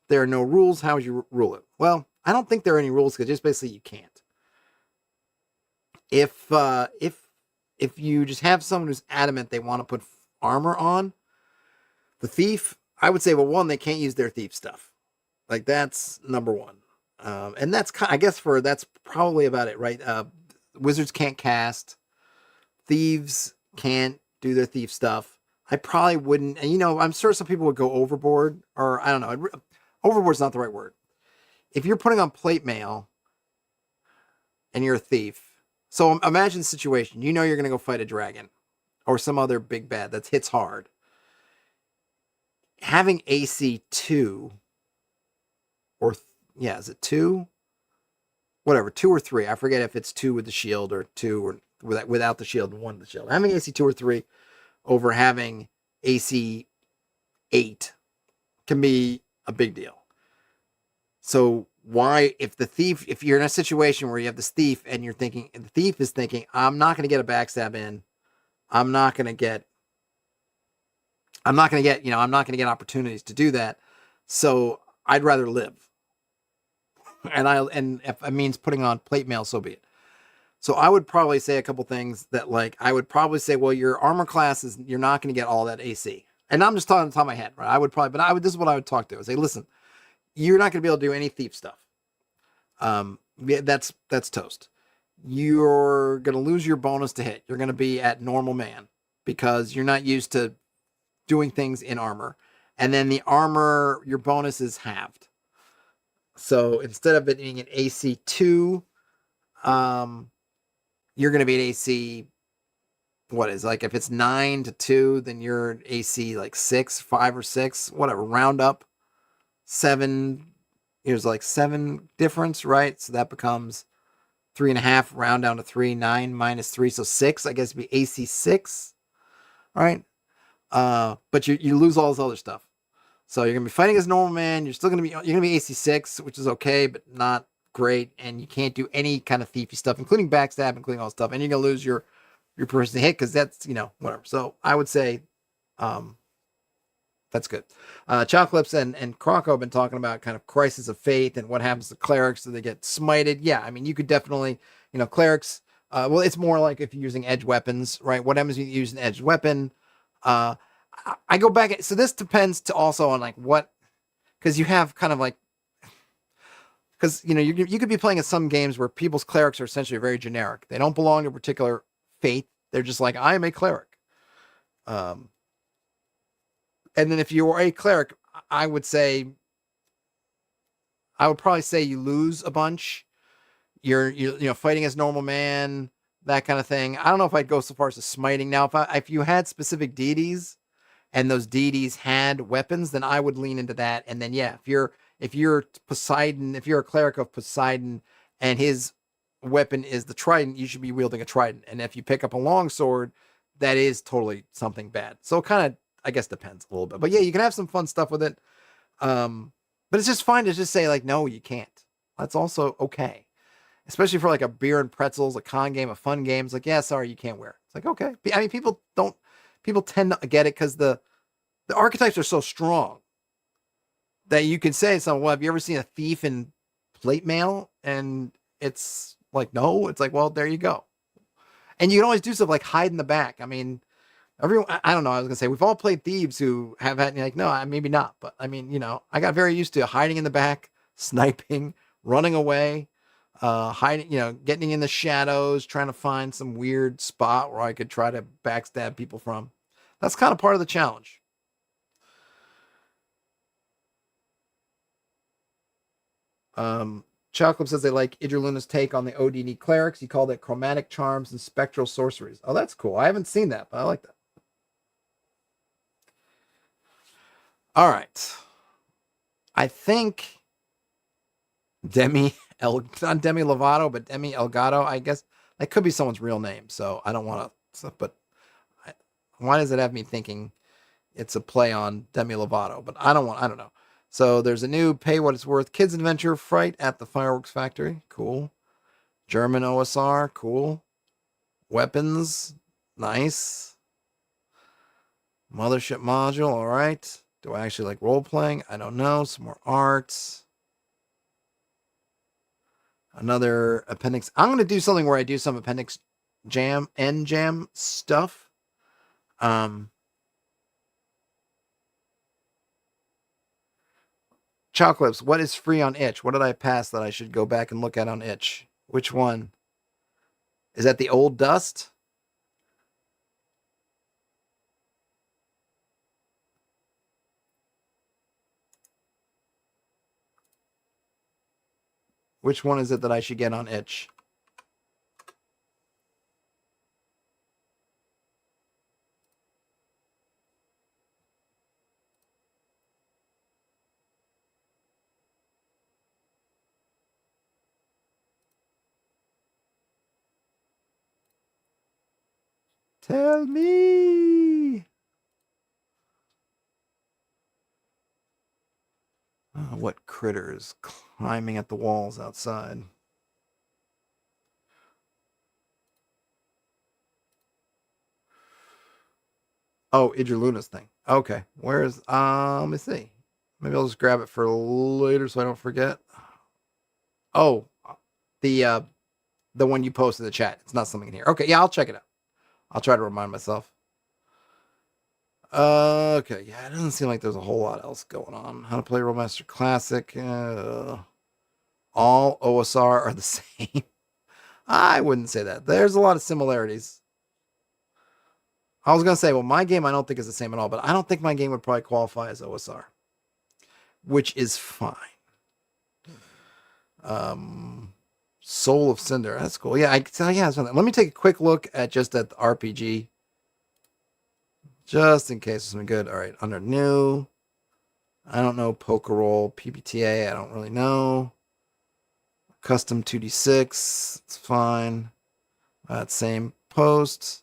There are no rules. How would you rule it? Well, I don't think there are any rules, because just basically you can't. If you just have someone who's adamant they want to put armor on the thief, I would say, well, one, they can't use their thief stuff. Like, that's number one. And that's, I guess, that's probably about it, right? Wizards can't cast. Thieves can't do their thief stuff. I probably wouldn't, and I'm sure some people would go overboard, or I don't know. Overboard's not the right word. If you're putting on plate mail and you're a thief, so imagine the situation. You're going to go fight a dragon or some other big bad that hits hard. Having AC 2 or is it 2? Whatever, 2 or 3. I forget if it's 2 with the shield or 2 or without the shield and 1 with the shield. Having AC 2 or 3 over having AC 8 can be a big deal. So why, if you're in a situation where you have this thief and you're thinking, the thief is thinking, I'm not going to get a backstab in. I'm not going to get, I'm not going to get, I'm not going to get opportunities to do that. So I'd rather live. And if it means putting on plate mail, so be it. So I would probably say a couple things that, like, I would probably say, well, your armor class is, you're not going to get all that AC. And I'm just talking on the top of my head, right? I would probably, this is what I would talk to. I would say, listen, you're not going to be able to do any thief stuff. That's toast. You're going to lose your bonus to hit. You're going to be at normal man because you're not used to doing things in armor. And then the armor, your bonus is halved. So instead of it being an AC 2, you're going to be an AC, what is, like, if it's 9 to 2, then you're AC like 6, 5 or 6, whatever, round up 7. Here's like 7 difference, right? So that becomes 3.5, round down to 3, 9 minus 3, so 6, I guess it'd be AC 6. All right. But you lose all this other stuff. So you're gonna be fighting as normal man. You're gonna be AC 6, which is okay, but not great. And you can't do any kind of thiefy stuff, including backstab, including all stuff. And you're gonna lose your person to hit because that's, whatever. So I would say, that's good. Choclips and Croco have been talking about kind of crisis of faith and what happens to clerics. Do they get smited? Yeah, I mean, you could definitely, clerics. Well, it's more like if you're using edge weapons, right? What happens if you use an edge weapon? I go back. So this depends to also on like what, because you have kind of like, because you could be playing in some games where people's clerics are essentially very generic. They don't belong to a particular faith. They're just like, I am a cleric. And then if you are a cleric, I would probably say you lose a bunch. You're fighting as normal man, that kind of thing. I don't know if I'd go so far as to smiting. Now, if you had specific deities and those deities had weapons, then I would lean into that. And then, yeah, if you're Poseidon, if you're a cleric of Poseidon and his weapon is the trident, you should be wielding a trident. And if you pick up a longsword, that is totally something bad. So it kind of, I guess, depends a little bit. But yeah, you can have some fun stuff with it. But it's just fine to just say, like, no, you can't. That's also okay. Especially for like a beer and pretzels, a con game, a fun game. It's like, yeah, sorry, you can't wear it. It's like, okay. I mean, people tend to get it because the archetypes are so strong that you can say to someone, well, have you ever seen a thief in plate mail? And it's like, no. It's like, well, there you go. And you can always do stuff like hide in the back. I mean, everyone, I don't know. I was gonna say we've all played thieves who have had, like, no, maybe not, but I mean, I got very used to hiding in the back, sniping, running away, hiding, getting in the shadows, trying to find some weird spot where I could try to backstab people from. That's kind of part of the challenge. Chocolate says they like Idriluna's take on the OD&D clerics. He called it chromatic charms and spectral sorceries. Oh, that's cool. I haven't seen that, but I like that. All right. I think not Demi Lovato, but Demi Elgato, I guess. That could be someone's real name, so I don't want to, but why does it have me thinking it's a play on Demi Lovato? But I don't know. So there's a new pay what it's worth kids adventure fright at the fireworks factory. Cool. German OSR. Cool. Weapons. Nice. Mothership module. All right. Do I actually like role playing? I don't know. Some more arts. Another appendix. I'm going to do something where I do some appendix jam stuff. Choclips, what is free on itch? What did I pass that I should go back and look at on itch? Which one? Is that the old dust? Which one is it that I should get on itch? Tell me. What critters climbing at the walls outside? Oh, Idriluna's thing. Okay. Where's let me see. Maybe I'll just grab it for later so I don't forget. Oh, the one you posted in the chat. It's not something in here. Okay, yeah, I'll check it out. I'll try to remind myself. Okay, yeah, it doesn't seem like there's a whole lot else going on. How to play Rollmaster Classic. All OSR are the same. I wouldn't say that. There's a lot of similarities. I was going to say, well, my game I don't think is the same at all, but I don't think my game would probably qualify as OSR, which is fine. Soul of Cinder. That's cool. Yeah, yeah. Let me take a quick look at the RPG, just in case there's something good. All right, under new. I don't know. Poker roll, PBTA. I don't really know. Custom 2d6. It's fine. Same post.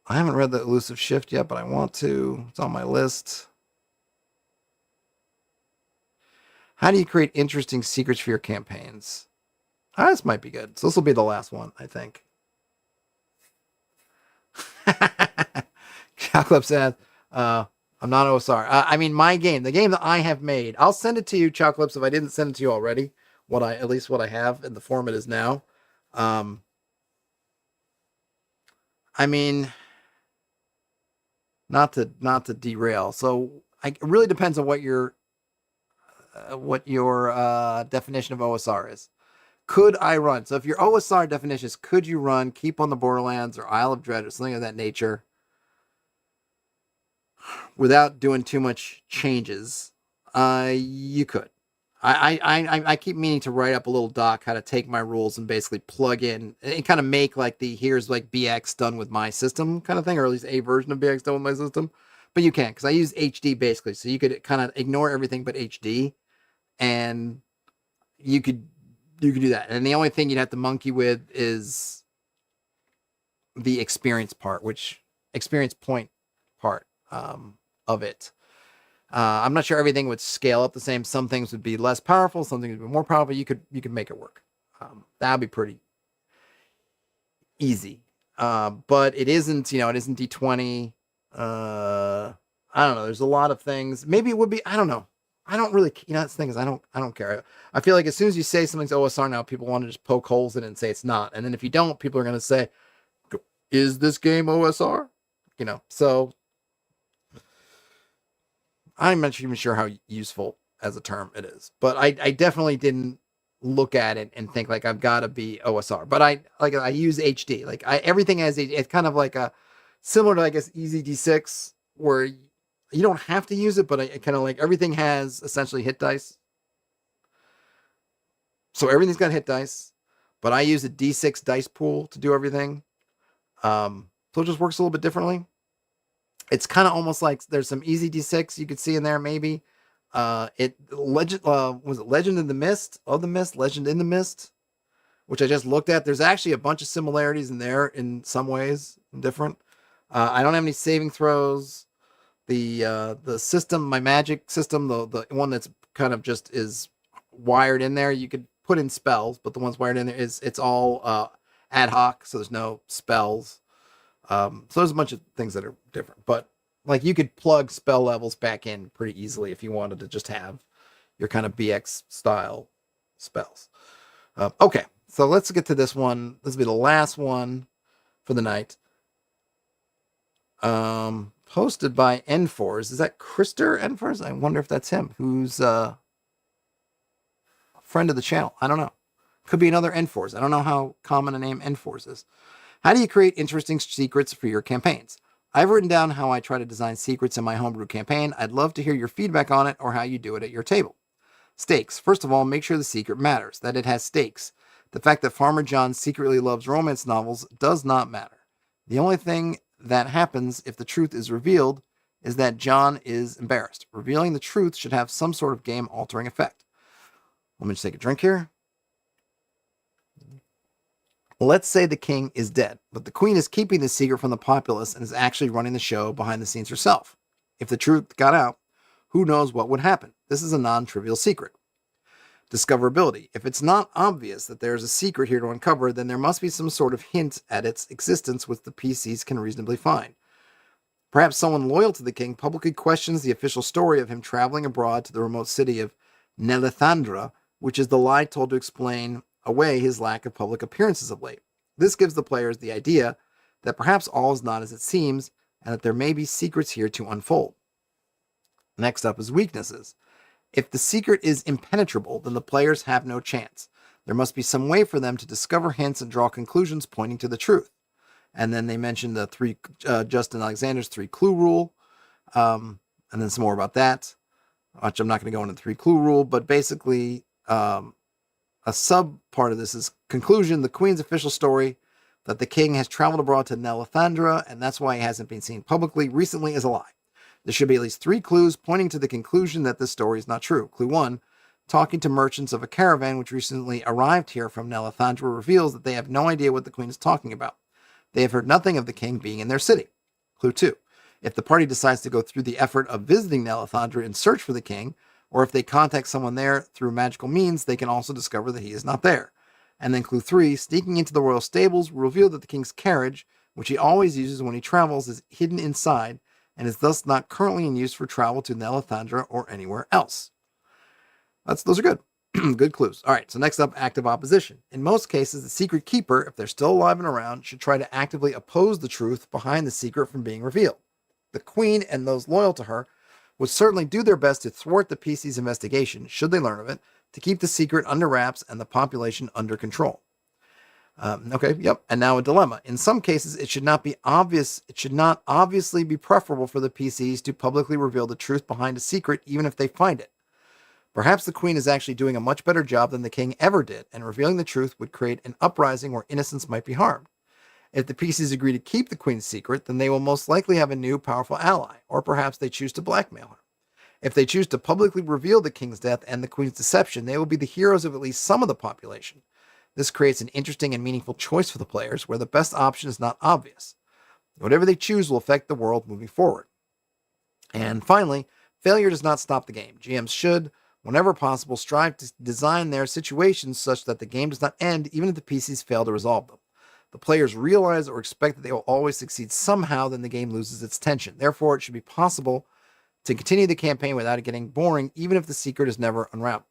I haven't read the Elusive Shift yet, but I want to. It's on my list. How do you create interesting secrets for your campaigns? This might be good. So this will be the last one, I think. Cowclip says, I'm not OSR. I mean, my game, the game that I have made, I'll send it to you, Cowclips, if I didn't send it to you already. At least what I have in the form it is now. I mean, not to derail. So it really depends on what your definition of OSR is. Could I run? So if your OSR definition is, could you run Keep on the Borderlands or Isle of Dread or something of that nature without doing too much changes? You could. I keep meaning to write up a little doc how to take my rules and basically plug in and kind of make like here's like BX done with my system kind of thing, or at least a version of BX done with my system. But you can't, because I use HD basically, so you could kind of ignore everything but HD, and you could do that. And the only thing you'd have to monkey with is the experience point part of it. I'm not sure everything would scale up the same. Some things would be less powerful, some things would be more powerful. You could make it work. That would be pretty easy. But it isn't, it isn't D20. I don't know. There's a lot of things. Maybe it would be, I don't know. I don't really, that's the thing is I don't care. I feel like as soon as you say something's OSR now, people want to just poke holes in it and say it's not. And then if you don't, people are going to say, is this game OSR? So I'm not even sure how useful as a term it is, but I definitely didn't look at it and think like I've got to be OSR, but I use HD, everything has it's kind of like a similar to, I guess, Easy D6, where you don't have to use it, but I kind of like everything has essentially hit dice. So everything's got hit dice, but I use a D6 dice pool to do everything. So it just works a little bit differently. It's kind of almost like there's some Easy D6 you could see in there, maybe. Was it Legend in the Mist? Legend in the Mist, which I just looked at. There's actually a bunch of similarities in there in some ways, different. I don't have any saving throws. The system, my magic system, the one that's kind of just is wired in there, you could put in spells, but the ones wired in there it's all ad hoc, so there's no spells. So there's a bunch of things that are different, but like you could plug spell levels back in pretty easily if you wanted to just have your kind of BX style spells. Okay, so let's get to this one. This will be the last one for the night. Posted by N4s. Is that Krister N4s? I wonder if that's him, who's a friend of the channel. I don't know. Could be another N4s. I don't know how common a name N4s is. How do you create interesting secrets for your campaigns? I've written down how I try to design secrets in my homebrew campaign. I'd love to hear your feedback on it or how you do it at your table. Stakes. First of all, make sure the secret matters, that it has stakes. The fact that Farmer John secretly loves romance novels does not matter. The only thing that happens if the truth is revealed is that John is embarrassed. Revealing the truth should have some sort of game-altering effect. Let me just take a drink here. Let's say the king is dead, but the queen is keeping the secret from the populace and is actually running the show behind the scenes herself. If the truth got out, who knows what would happen? This is a non-trivial secret. Discoverability. If it's not obvious that there's a secret here to uncover, then there must be some sort of hint at its existence which the PCs can reasonably find. Perhaps someone loyal to the king publicly questions the official story of him traveling abroad to the remote city of Nelethandra, which is the lie told to explain away his lack of public appearances of late. This gives the players the idea that perhaps all is not as it seems, and that there may be secrets here to unfold. Next up is weaknesses. If the secret is impenetrable, then the players have no chance. There must be some way for them to discover hints and draw conclusions pointing to the truth. And then they mentioned the Justin Alexander's 3-clue rule, and then some more about that, which I'm not going to go into the 3-clue rule, but basically a sub part of this is conclusion, the Queen's official story that the king has traveled abroad to Nelethandra, and that's why he hasn't been seen publicly recently, is a lie. There should be at least 3 clues pointing to the conclusion that this story is not true. Clue 1, talking to merchants of a caravan which recently arrived here from Nelethandra reveals that they have no idea what the Queen is talking about. They have heard nothing of the king being in their city. Clue 2, if the party decides to go through the effort of visiting Nelethandra in search for the king, or if they contact someone there through magical means, they can also discover that he is not there. And then clue 3, sneaking into the royal stables will reveal that the king's carriage, which he always uses when he travels, is hidden inside and is thus not currently in use for travel to Nelethandra or anywhere else. Those are good. Good clues. All right, so next up, active opposition. In most cases, the secret keeper, if they're still alive and around, should try to actively oppose the truth behind the secret from being revealed. The Queen and those loyal to her would certainly do their best to thwart the PC's investigation, should they learn of it, to keep the secret under wraps and the population under control. And now a dilemma. In some cases, it should not obviously be preferable for the PCs to publicly reveal the truth behind a secret, even if they find it. Perhaps the Queen is actually doing a much better job than the king ever did, and revealing the truth would create an uprising where innocents might be harmed. If the PCs agree to keep the Queen's secret, then they will most likely have a new powerful ally, or perhaps they choose to blackmail her. If they choose to publicly reveal the king's death and the Queen's deception, they will be the heroes of at least some of the population. This creates an interesting and meaningful choice for the players, where the best option is not obvious. Whatever they choose will affect the world moving forward. And finally, failure does not stop the game. GMs should, whenever possible, strive to design their situations such that the game does not end even if the PCs fail to resolve them. The players realize or expect that they will always succeed somehow, then the game loses its tension. Therefore, it should be possible to continue the campaign without it getting boring, even if the secret is never unraveled.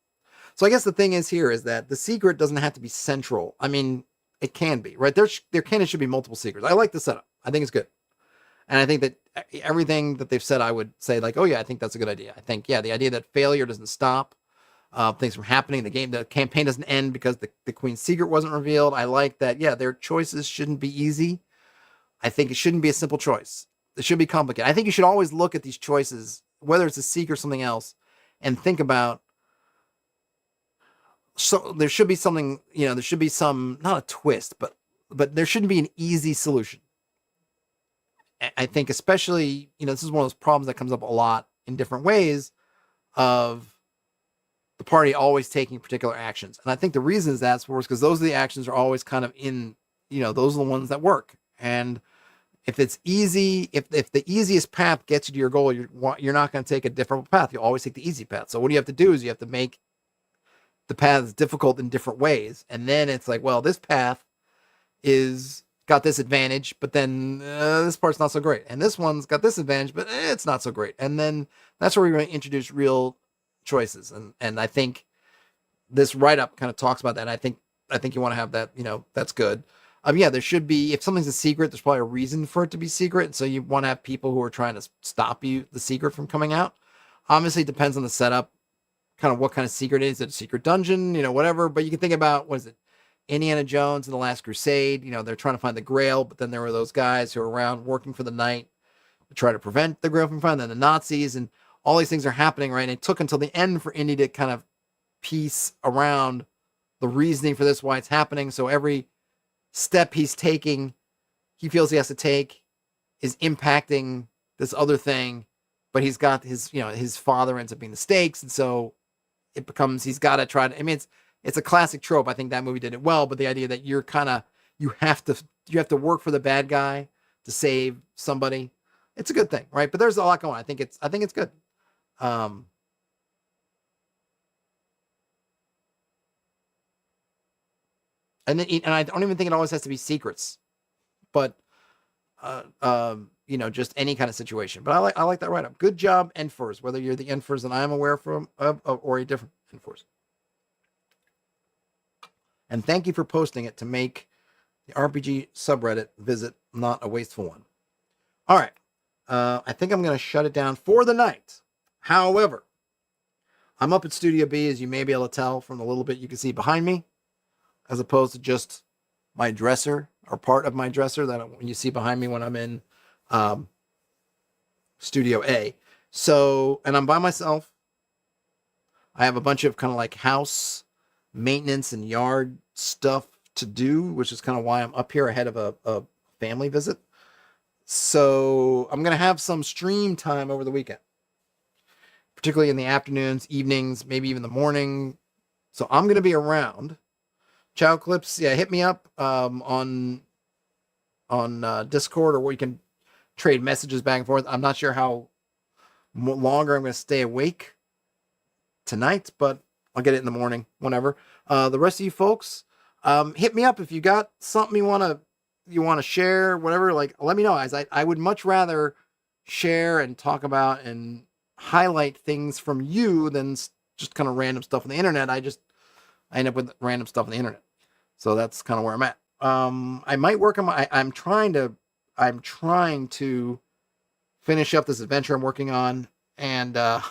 So I guess the thing is here is that the secret doesn't have to be central. I mean, it can be, right? There should be multiple secrets. I like the setup. I think it's good. And I think that everything that they've said, I would say like, oh yeah, I think that's a good idea. I think, yeah, the idea that failure doesn't stop things from happening. The campaign doesn't end because the Queen's secret wasn't revealed. I like that, yeah, their choices shouldn't be easy. I think it shouldn't be a simple choice. It should be complicated. I think you should always look at these choices, whether it's a secret or something else, and think about, so there should be something, there should be some, not a twist, but there shouldn't be an easy solution. I think especially, this is one of those problems that comes up a lot in different ways of the party always taking particular actions. And I think the reason is that's because those are the actions are always kind of in, those are the ones that work. And if it's easy, if the easiest path gets you to your goal, you're not going to take a different path. You always take the easy path. So what you have to do is you have to make the paths difficult in different ways. And then it's like, well, this path is got this advantage, but then this part's not so great. And this one's got this advantage, but it's not so great. And then that's where we're going to introduce real choices. And I think this write-up kind of talks about that. And I think you want to have that, that's good. Yeah, there should be, if something's a secret, there's probably a reason for it to be secret. And so you want to have people who are trying to stop the secret from coming out. Obviously, it depends on the setup, kind of what kind of secret it is. Is it a secret dungeon, whatever. But you can think about, what is it? Indiana Jones and the Last Crusade, they're trying to find the Grail, but then there were those guys who are around working for the Knight to try to prevent the Grail from finding, then the Nazis, and all these things are happening, right? And it took until the end for Indy to kind of piece around the reasoning for this, why it's happening. So every step he's taking, he feels he has to take, is impacting this other thing, but he's got his father ends up being the stakes, and so it becomes, he's got to try to, it's a classic trope. I think that movie did it well, but the idea that you have to work for the bad guy to save somebody, it's a good thing, right? But there's a lot going on. I think it's good. Um, and I don't even think it always has to be secrets, but just any kind of situation. But I like that write up. Good job, Enfers. Whether you're the Enfers that I'm aware of or a different Enfers. And thank you for posting it to make the RPG subreddit visit not a wasteful one. All right. I think I'm going to shut it down for the night. However, I'm up at Studio B, as you may be able to tell from the little bit you can see behind me, as opposed to just my dresser or part of my dresser that you see behind me when I'm in Studio A. So, and I'm by myself. I have a bunch of kind of like house maintenance and yard stuff to do, which is kind of why I'm up here ahead of a family visit. So I'm going to have some stream time over the weekend, particularly in the afternoons, evenings, maybe even the morning. So I'm going to be around. Chow Clips, yeah, hit me up on Discord, or where you can trade messages back and forth. I'm not sure how longer I'm going to stay awake tonight, but I'll get it in the morning, whenever. The rest of you folks, hit me up if you got something you want to share, whatever. Like, let me know. As I would much rather share and talk about and highlight things from you than just kind of random stuff on the internet. I end up with random stuff on the internet. So that's kind of where I'm at. I might work on I'm trying to finish up this adventure I'm working on. And, I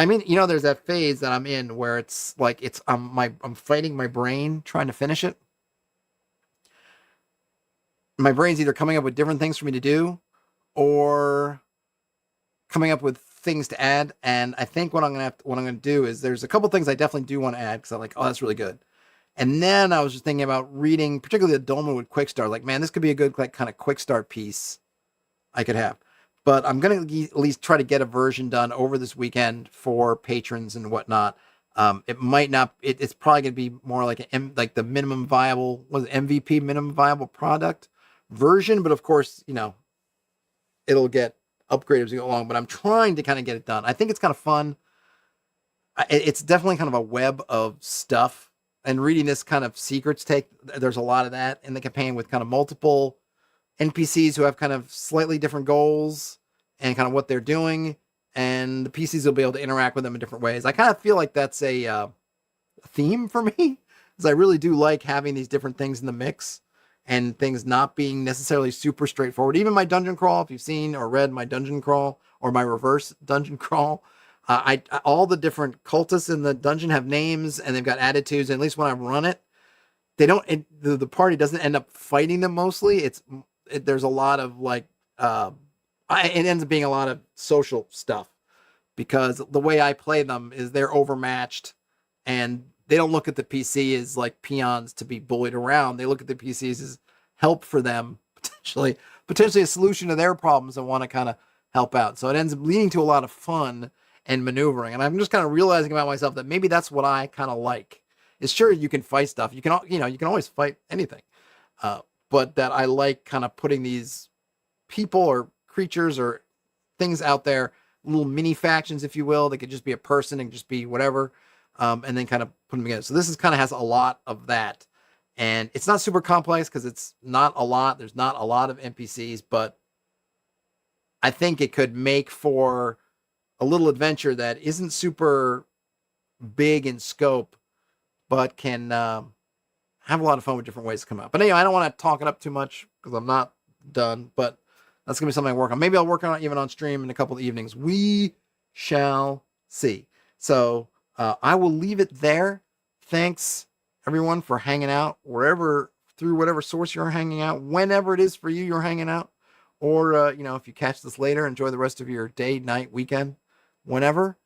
mean, there's that phase that I'm in where it's like, I'm fighting my brain trying to finish it. My brain's either coming up with different things for me to do or coming up with things to add. And I think what I'm going to do is, there's a couple things I definitely do want to add, because I'm like, oh, that's really good. And then I was just thinking about reading, particularly the Dolmenwood QuickStart. Like, man, this could be a good like kind of QuickStart piece I could have. But I'm going to at least try to get a version done over this weekend for patrons and whatnot. It might not. It's probably going to be more like the minimum viable, MVP, minimum viable product version. But of course, it'll get upgraded as we go along. But I'm trying to kind of get it done. I think it's kind of fun. It's definitely kind of a web of stuff. And reading this kind of secrets there's a lot of that in the campaign, with kind of multiple NPCs who have kind of slightly different goals and kind of what they're doing, and the PCs will be able to interact with them in different ways. I kind of feel like that's a theme for me, because I really do like having these different things in the mix and things not being necessarily super straightforward. Even my dungeon crawl, if you've seen or read my dungeon crawl or my reverse dungeon crawl, all the different cultists in the dungeon have names and they've got attitudes. And at least when I run it, the party doesn't end up fighting them mostly. There's a lot of like, it ends up being a lot of social stuff, because the way I play them is they're overmatched, and they don't look at the PC as like peons to be bullied around. They look at the PCs as help for them, potentially a solution to their problems, and want to kind of help out. So it ends up leading to a lot of fun and maneuvering. And I'm just kind of realizing about myself that maybe that's what I kind of like. Is sure, you can fight stuff. You can always fight anything. But that I like kind of putting these people or creatures or things out there, little mini factions, if you will. They could just be a person and just be whatever. And then kind of put them together. So this is kind of has a lot of that. And it's not super complex, because it's not a lot. There's not a lot of NPCs, but I think it could make for a little adventure that isn't super big in scope, but can have a lot of fun with different ways to come out. But anyway, I don't want to talk it up too much, because I'm not done, but that's going to be something I work on. Maybe I'll work on it even on stream in a couple of evenings. We shall see. So I will leave it there. Thanks, everyone, for hanging out through whatever source you're hanging out, whenever it is for you you're hanging out. Or, if you catch this later, enjoy the rest of your day, night, weekend, whenever.